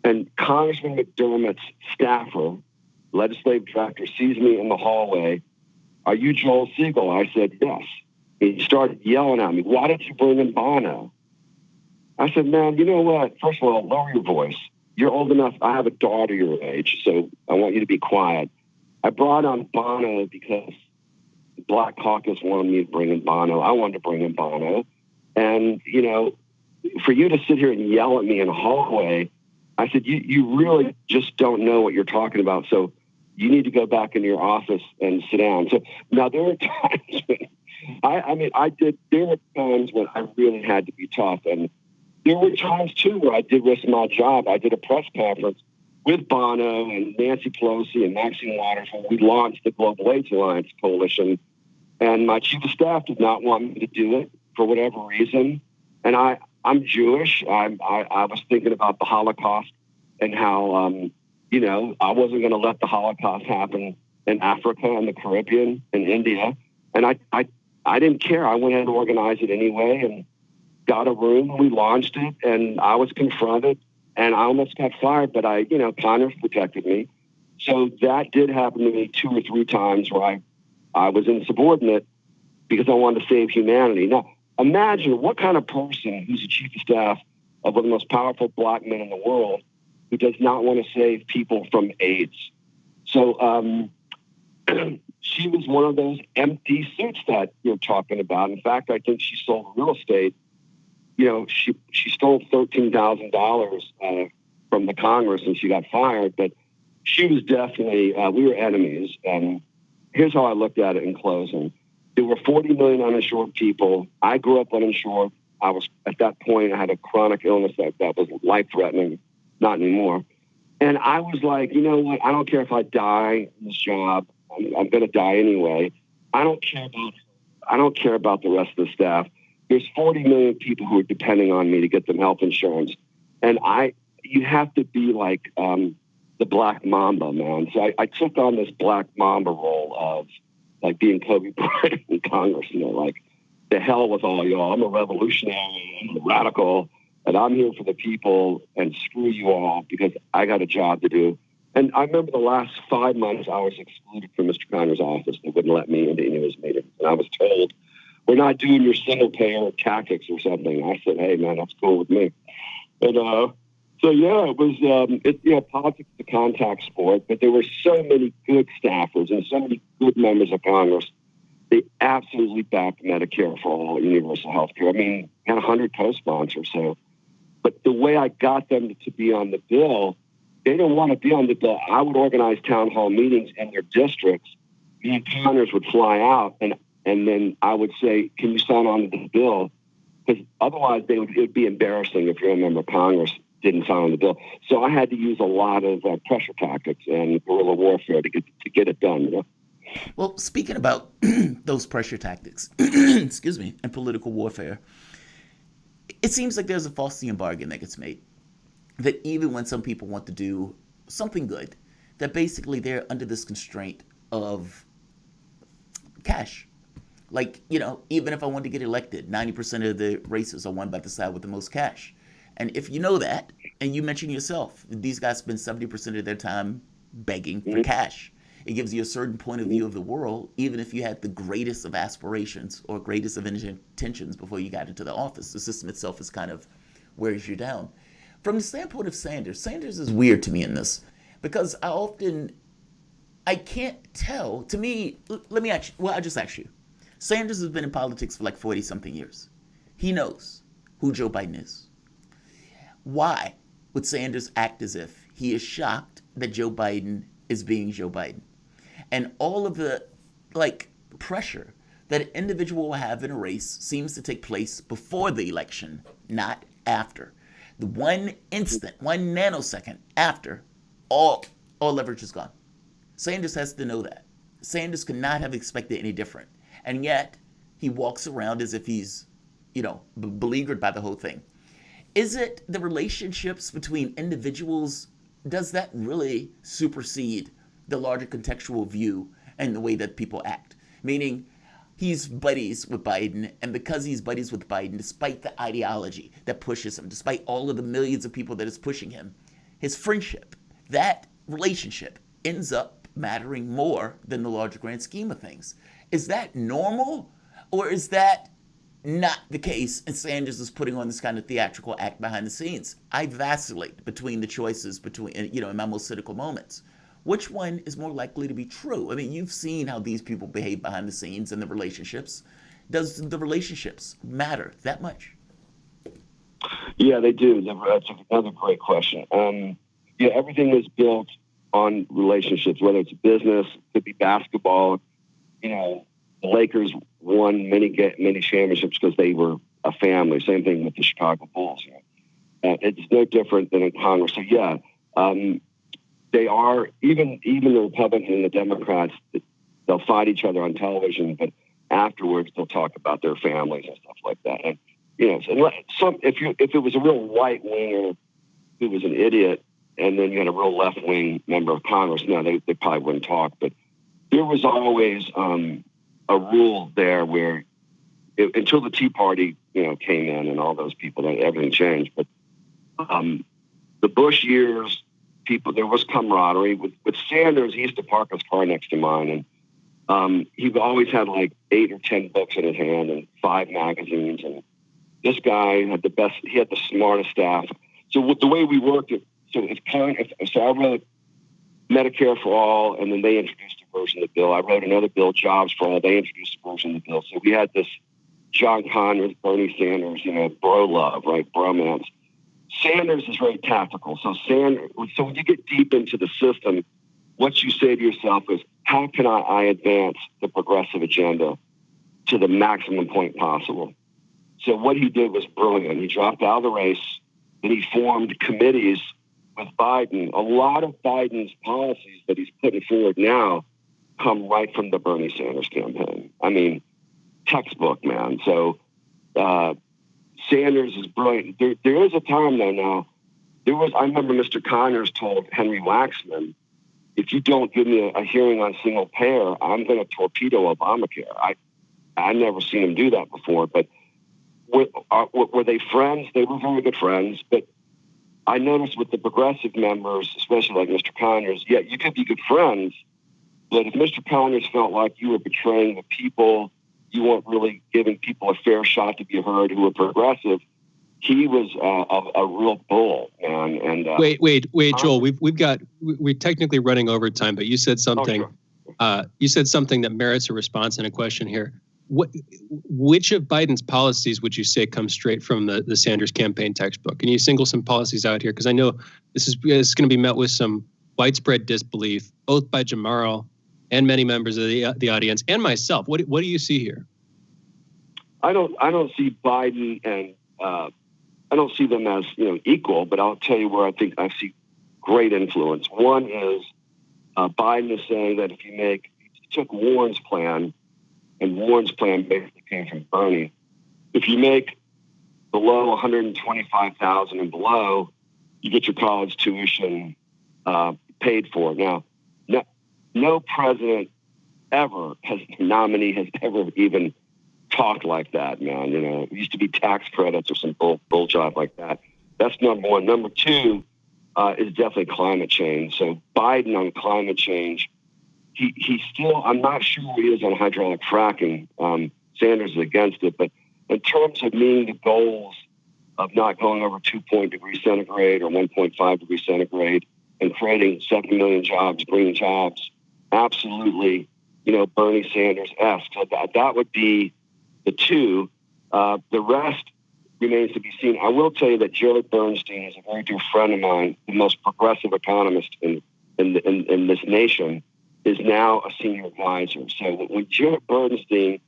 and Congressman McDermott's staffer, legislative director, sees me in the hallway. Are you Joel Segal? I said, yes. He started yelling at me, why did you bring in Bono? I said, man, you know what? First of all, lower your voice. You're old enough. I have a daughter your age, so I want you to be quiet. I brought on Bono because the Black Caucus wanted me to bring in Bono. I wanted to bring in Bono. And, for you to sit here and yell at me in a hallway, I said, you really just don't know what you're talking about. So you need to go back into your office and sit down. So now there are times when there were times when I really had to be tough. And there were times, too, where I did risk my job. I did a press conference with Bono and Nancy Pelosi and Maxine Waters when we launched the Global AIDS Alliance Coalition. And my chief of staff did not want me to do it for whatever reason. And I'm Jewish. I was thinking about the Holocaust and how, I wasn't going to let the Holocaust happen in Africa and the Caribbean and India. And I didn't care. I went ahead and organized it anyway and got a room. We launched it, and I was confronted, and I almost got fired, but Congress protected me. So that did happen to me 2 or 3 times where I was insubordinate because I wanted to save humanity. Now, imagine what kind of person who's the chief of staff of one of the most powerful Black men in the world who does not want to save people from AIDS. So she was one of those empty suits that you're talking about. In fact, I think she sold real estate. She stole $13,000 from the Congress and she got fired, but she was definitely, we were enemies. And here's how I looked at it in closing. There were 40 million uninsured people. I grew up uninsured. At that point, I had a chronic illness that was life-threatening, not anymore. And I was like, you know what? I don't care if I die in this job. I'm going to die anyway. I don't care about the rest of the staff. There's 40 million people who are depending on me to get them health insurance. And you have to be like the Black Mamba, man. So I took on this Black Mamba role of like being Kobe Bryant in Congress, like the hell with all y'all. I'm a revolutionary, I'm a radical, and I'm here for the people, and screw you all because I got a job to do. And I remember the last 5 months I was excluded from Mr. Connor's office. They wouldn't let me into any of his meetings. And I was told, we're not doing your single payer tactics or something. I said, hey, man, that's cool with me. And so, yeah, it was, politics is a contact sport, but there were so many good staffers and so many good members of Congress. They absolutely backed Medicare for all, universal health care. I mean, had 100 co-sponsors. So, but the way I got them to be on the bill, they didn't want to be on the bill. I would organize town hall meetings in their districts. Me and Connors would fly out, and then I would say, can you sign on to the bill? Because otherwise it would be embarrassing if you're a member of Congress didn't sign on the bill. So I had to use a lot of pressure tactics and guerrilla warfare to get it done. Well, speaking about those pressure tactics, excuse me, and political warfare, it seems like there's a Faustian bargain that gets made. That even when some people want to do something good, that basically they're under this constraint of cash. Like, even if I want to get elected, 90% of the races are won by the side with the most cash. And if you know that, and you mentioned yourself, these guys spend 70% of their time begging for cash. It gives you a certain point of view of the world, even if you had the greatest of aspirations or greatest of intentions before you got into the office. The system itself is kind of wears you down. From the standpoint of Sanders is weird to me in this because I can't tell. To me, I'll just ask you. Sanders has been in politics for like 40-something years. He knows who Joe Biden is. Why would Sanders act as if he is shocked that Joe Biden is being Joe Biden? And all of the pressure that an individual will have in a race seems to take place before the election, not after. The one instant, one nanosecond after, all leverage is gone. Sanders has to know that. Sanders could not have expected any different. And yet, he walks around as if he's, beleaguered by the whole thing. Is it the relationships between individuals, does that really supersede the larger contextual view and the way that people act? Meaning, he's buddies with Biden, and because he's buddies with Biden, despite the ideology that pushes him, despite all of the millions of people that is pushing him, his friendship, that relationship ends up mattering more than the larger grand scheme of things. Is that normal, or is that not the case, and Sanders is putting on this kind of theatrical act behind the scenes? I vacillate between the choices in my most cynical moments. Which one is more likely to be true? I mean, you've seen how these people behave behind the scenes and the relationships. Does the relationships matter that much? Yeah, they do. That's another great question. Everything is built on relationships, whether it's business, could be basketball. The Lakers won many championships because they were a family. Same thing with the Chicago Bulls. It's no different than in Congress. So yeah, they are even the Republicans and the Democrats. They'll fight each other on television, but afterwards they'll talk about their families and stuff like that. And if it was a real right winger who was an idiot, and then you had a real left wing member of Congress, they probably wouldn't talk. But there was always a rule there where until the Tea Party, came in and all those people, everything changed. But the Bush years, there was camaraderie. With Sanders, he used to park his car next to mine, and he always had like 8 or 10 books in his hand and 5 magazines. And this guy had he had the smartest staff. So the way we worked it, so I wrote Medicare for All, and then they introduced a version of the bill. I wrote another bill, Jobs for All. They introduced a version of the bill. So we had this John Conyers, Bernie Sanders, bro love, right? Bromance. Sanders is very tactical. So when you get deep into the system, what you say to yourself is, how can I advance the progressive agenda to the maximum point possible? So what he did was brilliant. He dropped out of the race, and he formed committees with Biden. A lot of Biden's policies that he's putting forward now come right from the Bernie Sanders campaign. I mean, textbook, man. So Sanders is brilliant. There is a time, though, now. I remember Mr. Conyers told Henry Waxman, if you don't give me a hearing on single payer, I'm going to torpedo Obamacare. I never seen him do that before, but were they friends? They were very good friends, but I noticed with the progressive members, especially like Mr. Conyers, yeah, you could be good friends, but if Mr. Conyers felt like you were betraying the people, you weren't really giving people a fair shot to be heard who were progressive, he was a real bull, man. And wait, Joel, we're technically running over time, but you said something. You said something that merits a response and a question here. Which of Biden's policies would you say comes straight from the Sanders campaign textbook? Can you single some policies out here? Because I know this is going to be met with some widespread disbelief, both by Jamarl and many members of the audience and myself. What do you see here? I don't see Biden and I don't see them as equal, but I'll tell you where I think I see great influence. One is Biden is saying that if he took Warren's plan, and Warren's plan basically came from Bernie. If you make below $125,000 and below, you get your college tuition paid for. Now, no president nominee has ever even talked like that, man. It used to be tax credits or some bull job like that. That's number one. Number two is definitely climate change. So Biden on climate change, he's still, I'm not sure where he is on hydraulic fracking. Sanders is against it, but in terms of meeting the goals of not going over 2 degrees centigrade or 1.5 degrees centigrade and creating 7 million jobs, green jobs, absolutely, Bernie Sanders-esque. So that would be the two. The rest remains to be seen. I will tell you that Jared Bernstein is a very dear friend of mine, the most progressive economist in this nation, is now a senior advisor. So when Jared Bernstein,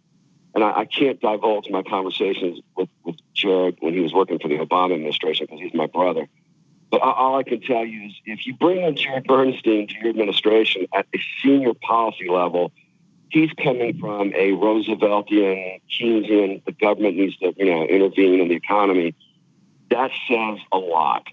and I can't divulge my conversations with Jared when he was working for the Obama administration because he's my brother, but all I can tell you is if you bring in Jared Bernstein to your administration at a senior policy level, he's coming from a Rooseveltian, Keynesian, the government needs to intervene in the economy. That says a lot.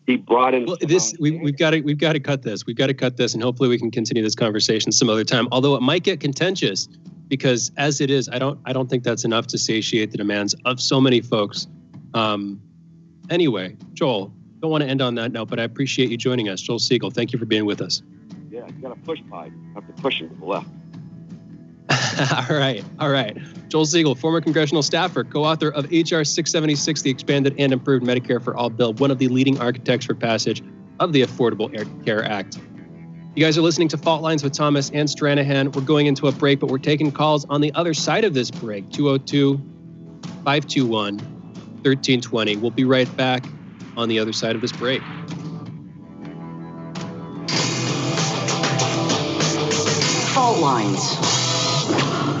He brought in. Well, we've got to cut this. We've got to cut this, and hopefully we can continue this conversation some other time. Although it might get contentious, because as it is, I don't think that's enough to satiate the demands of so many folks. Anyway, Joel, don't want to end on that note, but I appreciate you joining us, Joel Segal. Thank you for being with us. Yeah, you got to push Biden. You have to push him to the left. All right. Joel Segal, former congressional staffer, co-author of H.R. 676, the Expanded and Improved Medicare for All bill, one of the leading architects for passage of the Affordable Care Act. You guys are listening to Fault Lines with Thomas and Stranahan. We're going into a break, but we're taking calls on the other side of this break, 202-521-1320. We'll be right back on the other side of this break. Fault Lines.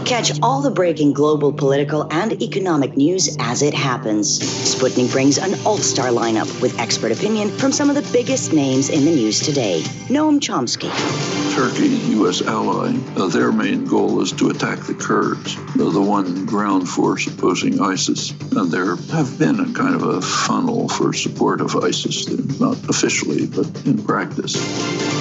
Catch all the breaking global, political, and economic news as it happens. Sputnik brings an all-star lineup with expert opinion from some of the biggest names in the news today. Noam Chomsky. Turkey, U.S. ally, their main goal is to attack the Kurds, the one ground force opposing ISIS. And there have been a kind of a funnel for support of ISIS, not officially, but in practice.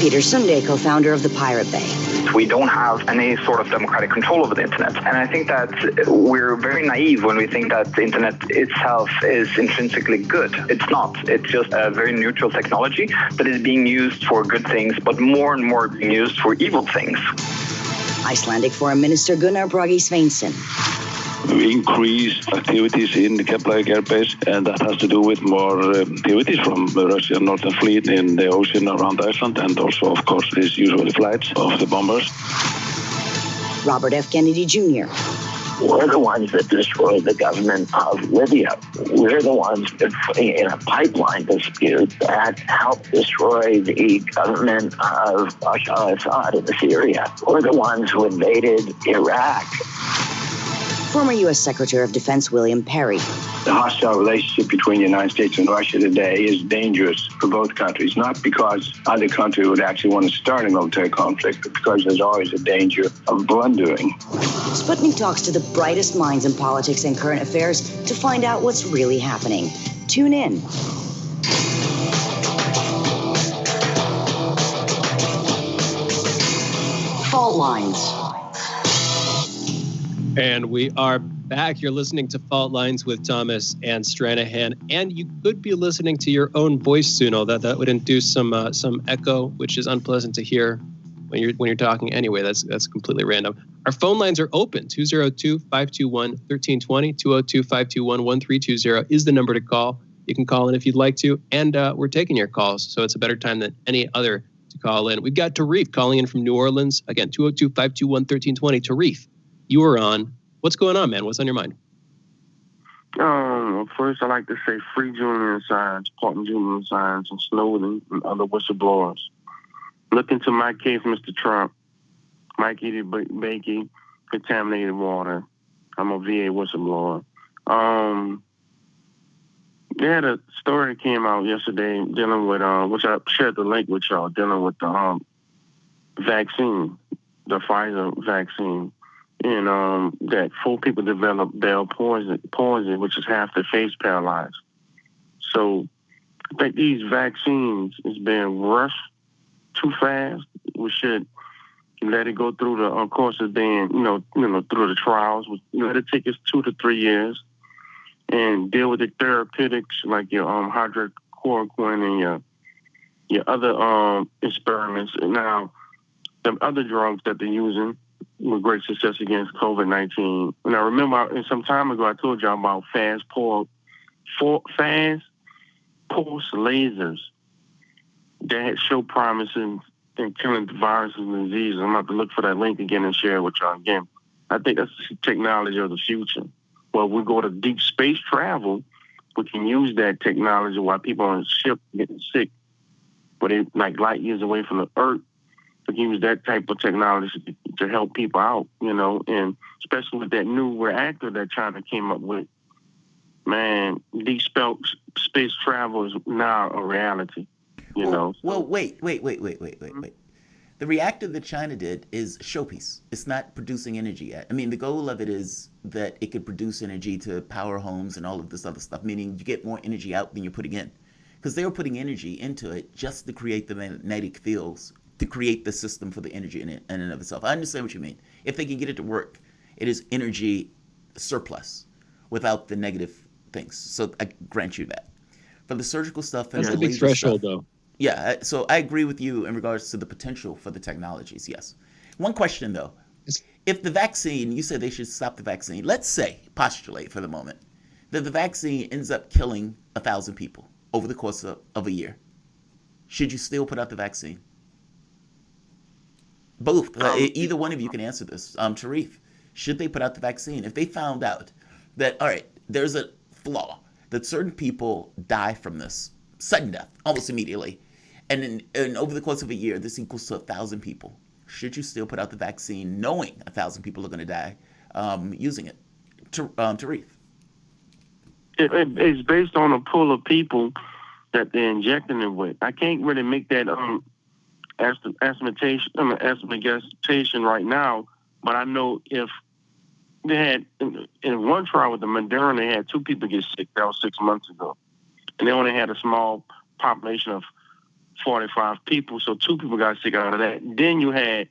Peter Sunday, co-founder of the Pirate Bay. We don't have any sort of democratic control over the internet. And I think that we're very naive when we think that the internet itself is intrinsically good. It's not. It's just a very neutral technology that is being used for good things, but more and more being used for evil things. Icelandic Foreign Minister Gunnar Bragi Sveinsson. Increased activities in the Keflavik airbase, and that has to do with more activities from the Russian Northern Fleet in the ocean around Iceland, and also, of course, these usual flights of the bombers. Robert F. Kennedy Jr. We're the ones that destroyed the government of Libya. We're the ones that, in a pipeline dispute, that helped destroy the government of Bashar al-Assad in Syria. We're the ones who invaded Iraq. Former U.S. Secretary of Defense William Perry. the hostile relationship between the United States and Russia today is dangerous for both countries, not because either country would actually want to start a military conflict, but because there's always a danger of blundering. Sputnik talks to the brightest minds in politics and current affairs to find out what's really happening. Tune in. Fault Lines. And we are back. You're listening to Fault Lines with Thomas and Stranahan, and you could be listening to your own voice soon. Although that would induce some echo, which is unpleasant to hear when you're talking. Anyway, that's completely random. Our phone lines are open. 202-521-1320, 202-521-1320 is the number to call. You can call in if you'd like to, and we're taking your calls, so it's a better time than any other to call in. We've got Tarif calling in from New Orleans. Again, 202-521-1320. Tarif, you are on. What's going on, man? What's on your mind? First, I'd like to say free Julian Assange, pardon Julian Assange, and Snowden and other whistleblowers. Look into my case, Mr. Trump. Mike Edie Bakey, contaminated water. I'm a VA whistleblower. They had a story that came out yesterday dealing with, which I shared the link with y'all, dealing with the vaccine, the Pfizer vaccine. And that 4 people developed Bell palsy, which is half their face paralyzed. So I think these vaccines is being rushed too fast. We should let it go through the course of being, through the trials. Let it take us 2 to 3 years and deal with the therapeutics like your hydrochloroquine and your other experiments. And now the other drugs that they're using with great success against COVID-19. And I remember some time ago I told y'all about fast pulse lasers that show promise in killing viruses and diseases. I'm going to have to look for that link again and share it with y'all again. I think that's the technology of the future. Well, we go to deep space travel, we can use that technology while people on a ship getting sick, but they like light years away from the Earth. We can use that type of technology to help people out, and especially with that new reactor that China came up with. Man, deep space travel is now a reality, Well, wait. The reactor that China did is a showpiece. It's not producing energy yet. I mean, the goal of it is that it could produce energy to power homes and all of this other stuff, meaning you get more energy out than you're putting in. Because they were putting energy into it just to create the magnetic fields, to create the system for the energy in and of itself. I understand what you mean. If they can get it to work, it is energy surplus without the negative things. So I grant you that. For the surgical stuff and that's the big threshold, though. Yeah, so I agree with you in regards to the potential for the technologies, yes. One question, though. If the vaccine, you said they should stop the vaccine. Let's say, postulate for the moment, that the vaccine ends up killing 1,000 people over the course of a year. Should you still put out the vaccine? Both. Either one of you can answer this. Tarif, should they put out the vaccine? If they found out that, all right, there's a flaw, that certain people die from this, sudden death, almost immediately, and over the course of a year, this equals to 1,000 people, should you still put out the vaccine knowing 1,000 people are going to die using it? Tarif. It's based on a pool of people that they're injecting it with. I can't really make that estimation right now, but I know if they had, in one trial with the Moderna, they had 2 people get sick. That was 6 months ago. And they only had a small population of 45 people, so 2 people got sick out of that. Then you had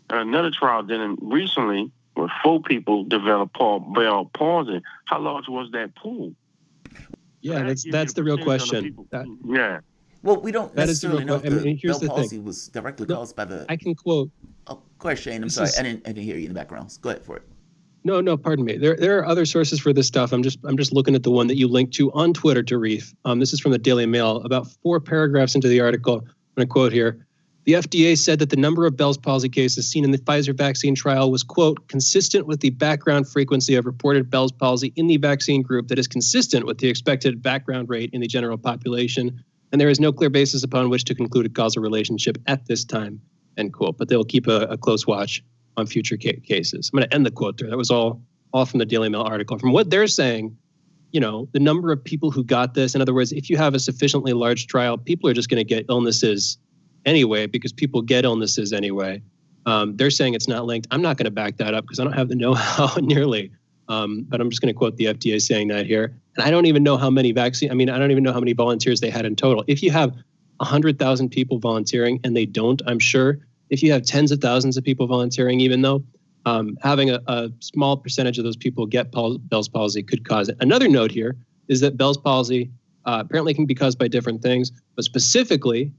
another trial done recently where 4 people developed Bell palsy. How large was that pool? Yeah, that's the real question. Yeah. Well, we don't necessarily know if the here's Bell the palsy thing. was directly caused by the... I can quote... Oh, go ahead, Shane. I'm sorry. I didn't hear you in the background. Go ahead for it. No, pardon me. There are other sources for this stuff. I'm just looking at the one that you linked to on Twitter, Tarif. This is from the Daily Mail. About 4 paragraphs into the article, I'm going to quote here. The FDA said that the number of Bell's palsy cases seen in the Pfizer vaccine trial was, quote, consistent with the background frequency of reported Bell's palsy in the vaccine group that is consistent with the expected background rate in the general population. And there is no clear basis upon which to conclude a causal relationship at this time, end quote. But they'll keep a close watch on future cases. I'm going to end the quote there. That was all from the Daily Mail article. From what they're saying, the number of people who got this. In other words, if you have a sufficiently large trial, people are just going to get illnesses anyway because people get illnesses anyway. They're saying it's not linked. I'm not going to back that up because I don't have the know-how nearly. But I'm just going to quote the FDA saying that here. And I don't even know how many I don't even know how many volunteers they had in total. If you have 100,000 people volunteering, and they don't, I'm sure, if you have tens of thousands of people volunteering, even though having a small percentage of those people get Bell's palsy could cause it. Another note here is that Bell's palsy apparently can be caused by different things, but specifically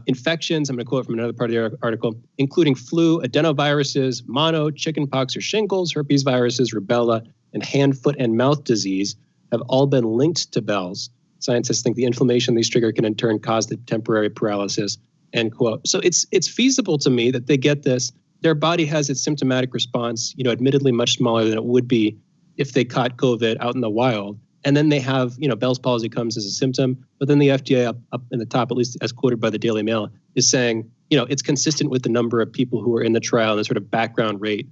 infections, I'm going to quote from another part of the article, including flu, adenoviruses, mono, chickenpox or shingles, herpes viruses, rubella, and hand, foot, and mouth disease have all been linked to Bell's. Scientists think the inflammation these trigger can in turn cause the temporary paralysis, end quote. So it's feasible to me that they get this. Their body has its symptomatic response, admittedly much smaller than it would be if they caught COVID out in the wild. And then they have, Bell's palsy comes as a symptom, but then the FDA up in the top, at least as quoted by the Daily Mail, is saying, it's consistent with the number of people who are in the trial and the sort of background rate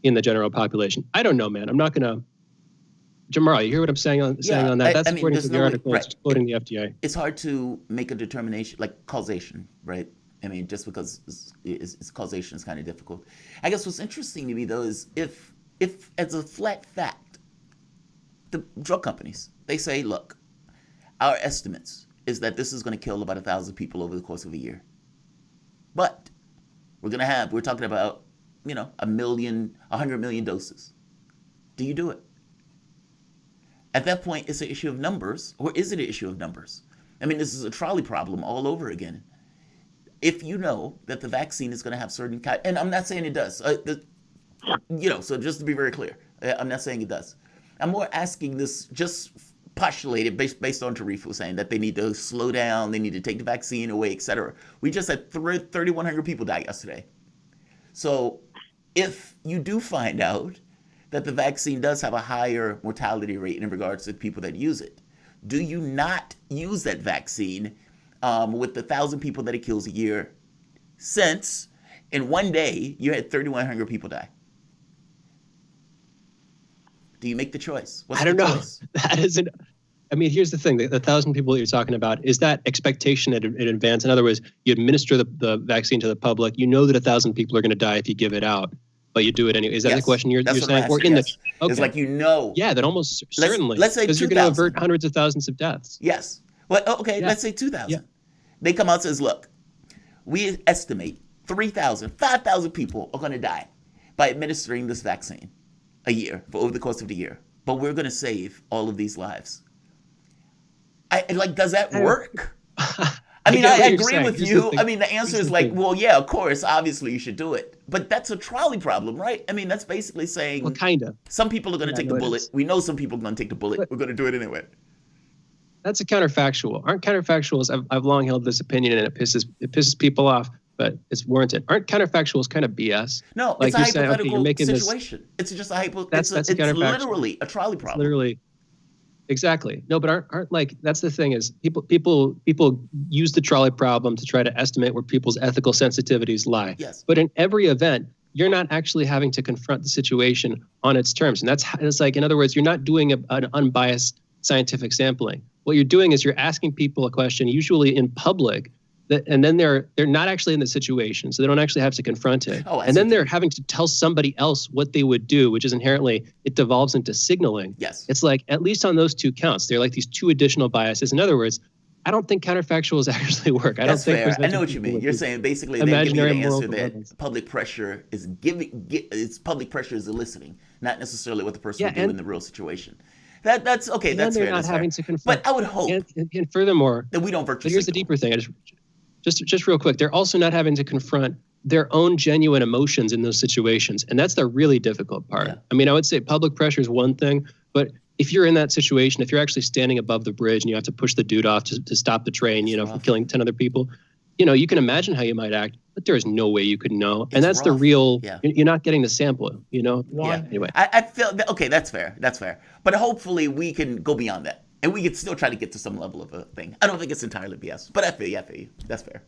in the general population. I don't know, man. I'm not going to. Jamarl, you hear what I'm saying on that? That's according to the article. Right. It's quoting the FDA. It's hard to make a determination, like causation, right? Just because it's causation is kind of difficult. I guess what's interesting to me, though, is if as a flat fact, the drug companies, they say, look, our estimates is that this is going to kill about 1,000 people over the course of a year. But we're talking about, 100 million doses. Do you do it? At that point, it's an issue of numbers, or is it an issue of numbers? This is a trolley problem all over again. If you know that the vaccine is going to have certain kind, and I'm not saying it does, so just to be very clear, I'm not saying it does. I'm more asking this, just postulated based on Tarifa was saying that they need to slow down, they need to take the vaccine away, etc. We just had 3,100 people die yesterday. So if you do find out that the vaccine does have a higher mortality rate in regards to people that use it, do you not use that vaccine with the 1,000 people that it kills a year, since in one day you had 3,100 people die? Do you make the choice? I don't know. That isn't. Here's the thing: the 1,000 people that you're talking about, is that expectation in advance? In other words, you administer the vaccine to the public. You know that 1,000 people are going to die if you give it out, but you do it anyway. Is that the question you're saying? Or in yes. Okay. It's like Yeah, that almost certainly. Let's say because you're going to avert hundreds of thousands of deaths. Yes. Well, okay. Yeah. Let's say 2,000. Yeah. They come out and says, look, we estimate 3,000, 5,000 people are going to die by administering this vaccine a year over the course of the year, but we're going to save all of these lives. Does that work? I agree with you. The answer is well, yeah, of course, obviously you should do it. But that's a trolley problem, right? That's basically saying, well, kind of. Some people are going to take the bullet. We know some people are going to take the bullet. We're going to do it anyway. That's a counterfactual. Aren't counterfactuals? I've long held this opinion, and it pisses people off, but it's warranted. Aren't counterfactuals kind of BS? No, it's a hypothetical situation. It's just a hypothetical. It's literally a trolley problem. Literally. Exactly. No, but aren't that's the thing is people use the trolley problem to try to estimate where people's ethical sensitivities lie. Yes. But in every event, you're not actually having to confront the situation on its terms. And it's like, in other words, you're not doing an unbiased scientific sampling. What you're doing is you're asking people a question, usually in public, and then they're not actually in the situation, so they don't actually have to confront it. And then they're having to tell somebody else what they would do, which is inherently, it devolves into signaling. Yes. It's like, at least on those two counts, they're like these two additional biases. In other words, I don't think counterfactuals actually work. That's fair. I know what you mean. You're saying basically they're giving you the answer that public pressure is public pressure is eliciting, not necessarily what the person would do in the real situation. That's okay. That's fair. They're not having to confront. But I would hope, and furthermore, that we don't virtue. But here's the deeper thing. Just real quick, they're also not having to confront their own genuine emotions in those situations, and that's the really difficult part. Yeah. I would say public pressure is one thing, but if you're in that situation, if you're actually standing above the bridge and you have to push the dude off to stop the train, from killing 10 other people, you can imagine how you might act, but there is no way you could know. And that's rough. The real, you're not getting the sample, Why? Anyway. I feel, okay, that's fair. But hopefully we can go beyond that. And we can still try to get to some level of a thing. I don't think it's entirely BS, but I feel you. That's fair.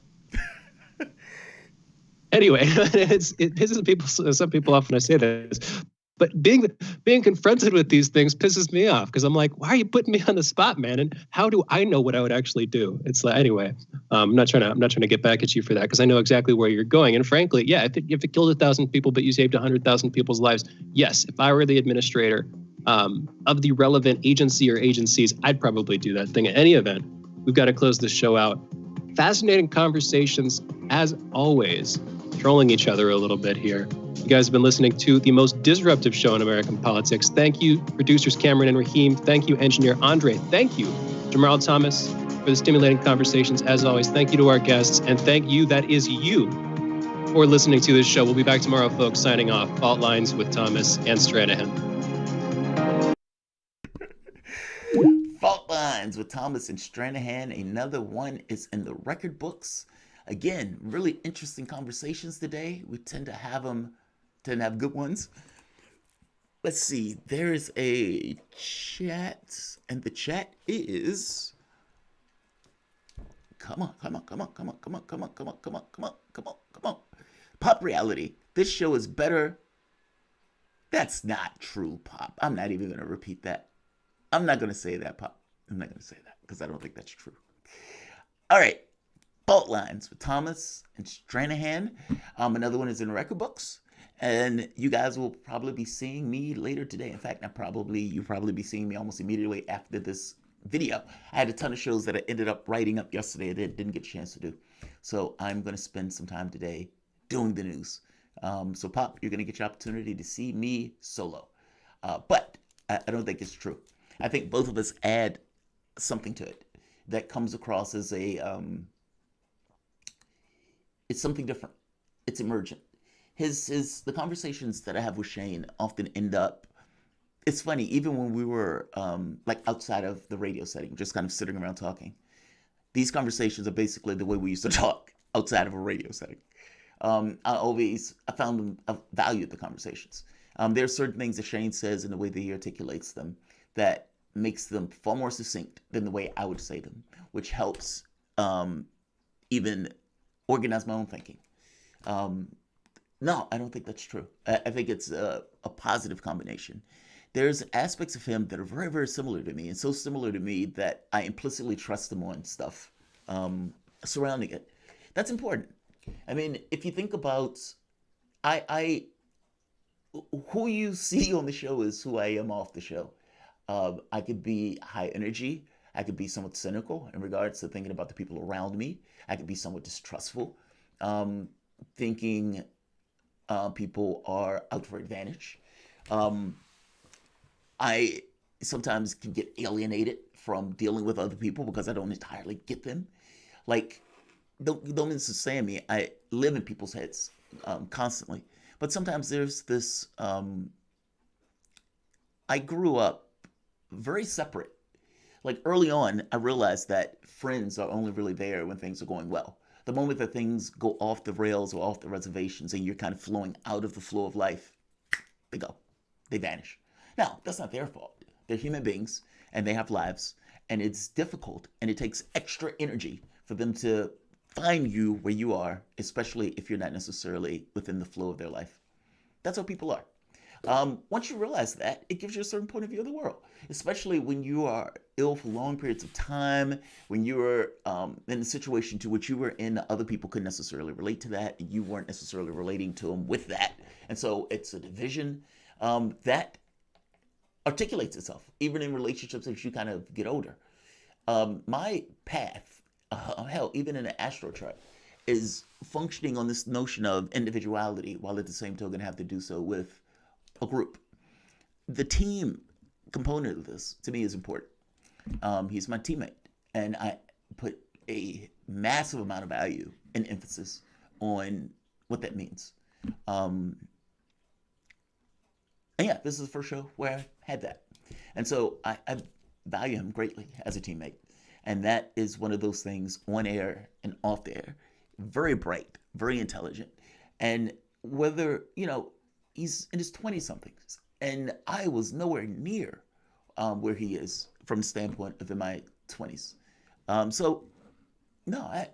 Anyway, it pisses some people off when I say this. But being confronted with these things pisses me off because I'm like, why are you putting me on the spot, man? And how do I know what I would actually do? It's like, anyway, I'm not trying to get back at you for that because I know exactly where you're going. And frankly, yeah, if it killed 1,000 people, but you saved 100,000 people's lives, yes, if I were the administrator of the relevant agency or agencies, I'd probably do that thing. At any event, we've got to close this show out. Fascinating conversations, as always, trolling each other a little bit here. You guys have been listening to the most disruptive show in American politics. Thank you, producers Cameron and Raheem. Thank you, engineer Andre. Thank you, Jamarl Thomas, for the stimulating conversations. As always, thank you to our guests. And thank you, that is you, for listening to this show. We'll be back tomorrow, folks, signing off. Fault Lines with Thomas and Stranahan. Fault Lines with Thomas and Stranahan. Another one is in the record books. Again, really interesting conversations today. We tend to have good ones. Let's see. There's a chat, and the chat is. Come on. Pop Reality. This show is better. That's not true, Pop. I'm not even going to repeat that. I'm not going to say that, Pop. I'm not going to say that because I don't think that's true. All right. Fault Lines with Thomas and Stranahan. Another one is in record books. And you guys will probably be seeing me later today. In fact, you'll probably be seeing me almost immediately after this video. I had a ton of shows that I ended up writing up yesterday that didn't get a chance to do. So I'm going to spend some time today doing the news. So Pop, you're going to get your opportunity to see me solo. But I don't think it's true. I think both of us add something to it that comes across as it's something different. It's emergent. The conversations that I have with Shane often end up, it's funny, even when we were like outside of the radio setting, just kind of sitting around talking. These conversations are basically the way we used to talk outside of a radio setting. I found them, I valued the conversations. There are certain things that Shane says in the way that he articulates them that makes them far more succinct than the way I would say them, which helps even organize my own thinking. No, I don't think that's true. I think it's a positive combination. There's aspects of him that are very, very similar to me, and so similar to me that I implicitly trust him on stuff surrounding it. That's important. I mean, if you think about, who you see on the show is who I am off the show. I could be high energy. I could be somewhat cynical in regards to thinking about the people around me. I could be somewhat distrustful, thinking people are out for advantage. I sometimes can get alienated from dealing with other people because I don't entirely get them. Like, don't misunderstand me. I live in people's heads constantly. But sometimes there's this, I grew up very separate. Like early on, I realized that friends are only really there when things are going well. The moment that things go off the rails or off the reservations and you're kind of flowing out of the flow of life, they go. They vanish. Now, that's not their fault. They're human beings and they have lives, and it's difficult and it takes extra energy for them to find you where you are, especially if you're not necessarily within the flow of their life. That's how people are. Once you realize that, it gives you a certain point of view of the world, especially when you are ill for long periods of time, when you are in a situation to which you were in, other people couldn't necessarily relate to that, and you weren't necessarily relating to them with that. And so it's a division that articulates itself, even in relationships as you kind of get older. My path, hell, even in an astro chart, is functioning on this notion of individuality, while at the same token have to do so with a group. The team component of this, to me, is important. He's my teammate, and I put a massive amount of value and emphasis on what that means. And yeah, this is the first show where I had that. And so I value him greatly as a teammate. And that is one of those things on air and off the air. Very bright, very intelligent. And whether, he's in his 20-somethings. And I was nowhere near where he is from the standpoint of in my 20s. So, no, I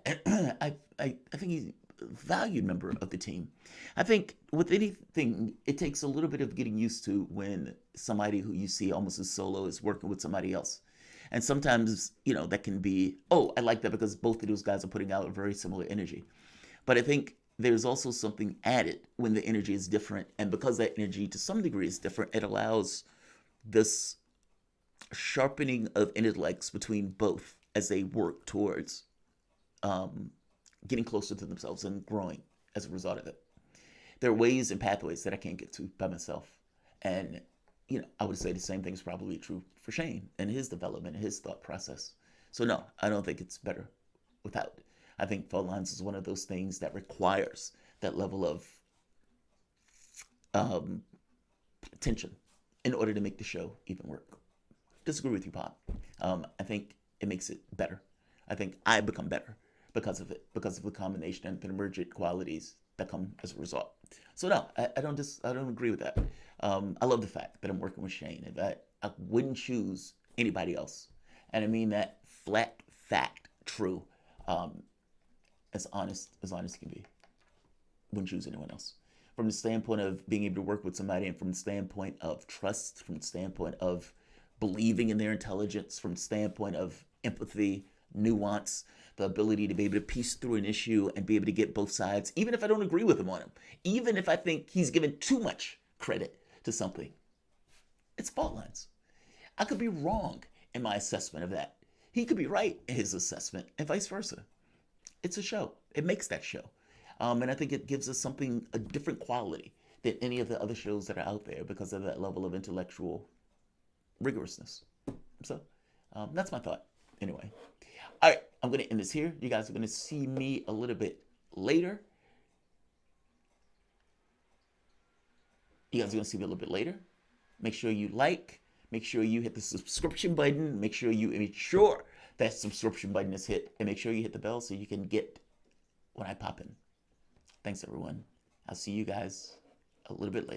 think he's valued member of the team. I think with anything, it takes a little bit of getting used to when somebody who you see almost as solo is working with somebody else. And sometimes, that can be, oh, I like that because both of those guys are putting out a very similar energy. But I think there's also something added when the energy is different. And because that energy to some degree is different, it allows this sharpening of intellects between both as they work towards getting closer to themselves and growing as a result of it. There are ways and pathways that I can't get to by myself. And, I would say the same thing is probably true for Shane and his development, his thought process. So no, I don't think it's better without. I think Fault Lines is one of those things that requires that level of attention in order to make the show even work. Disagree with you, Pop. I think it makes it better. I think I become better because of it, because of the combination and the emergent qualities that come as a result. So no, I don't agree with that. I love the fact that I'm working with Shane and that I wouldn't choose anybody else. And I mean that flat fact true, as honest can be. Wouldn't choose anyone else. From the standpoint of being able to work with somebody and from the standpoint of trust, from the standpoint of believing in their intelligence, from the standpoint of empathy, nuance, the ability to be able to piece through an issue and be able to get both sides, even if I don't agree with him on him, even if I think he's given too much credit to something. It's Fault Lines. I could be wrong in my assessment of that. He could be right in his assessment and vice versa. It's a show. It makes that show. And I think it gives us a different quality than any of the other shows that are out there because of that level of intellectual rigorousness. So that's my thought. Anyway. All right, I'm going to end this here. You guys are going to see me a little bit later. Make sure you like. Make sure you hit the subscription button. Make sure that subscription button is hit. And make sure you hit the bell so you can get when I pop in. Thanks, everyone. I'll see you guys a little bit later.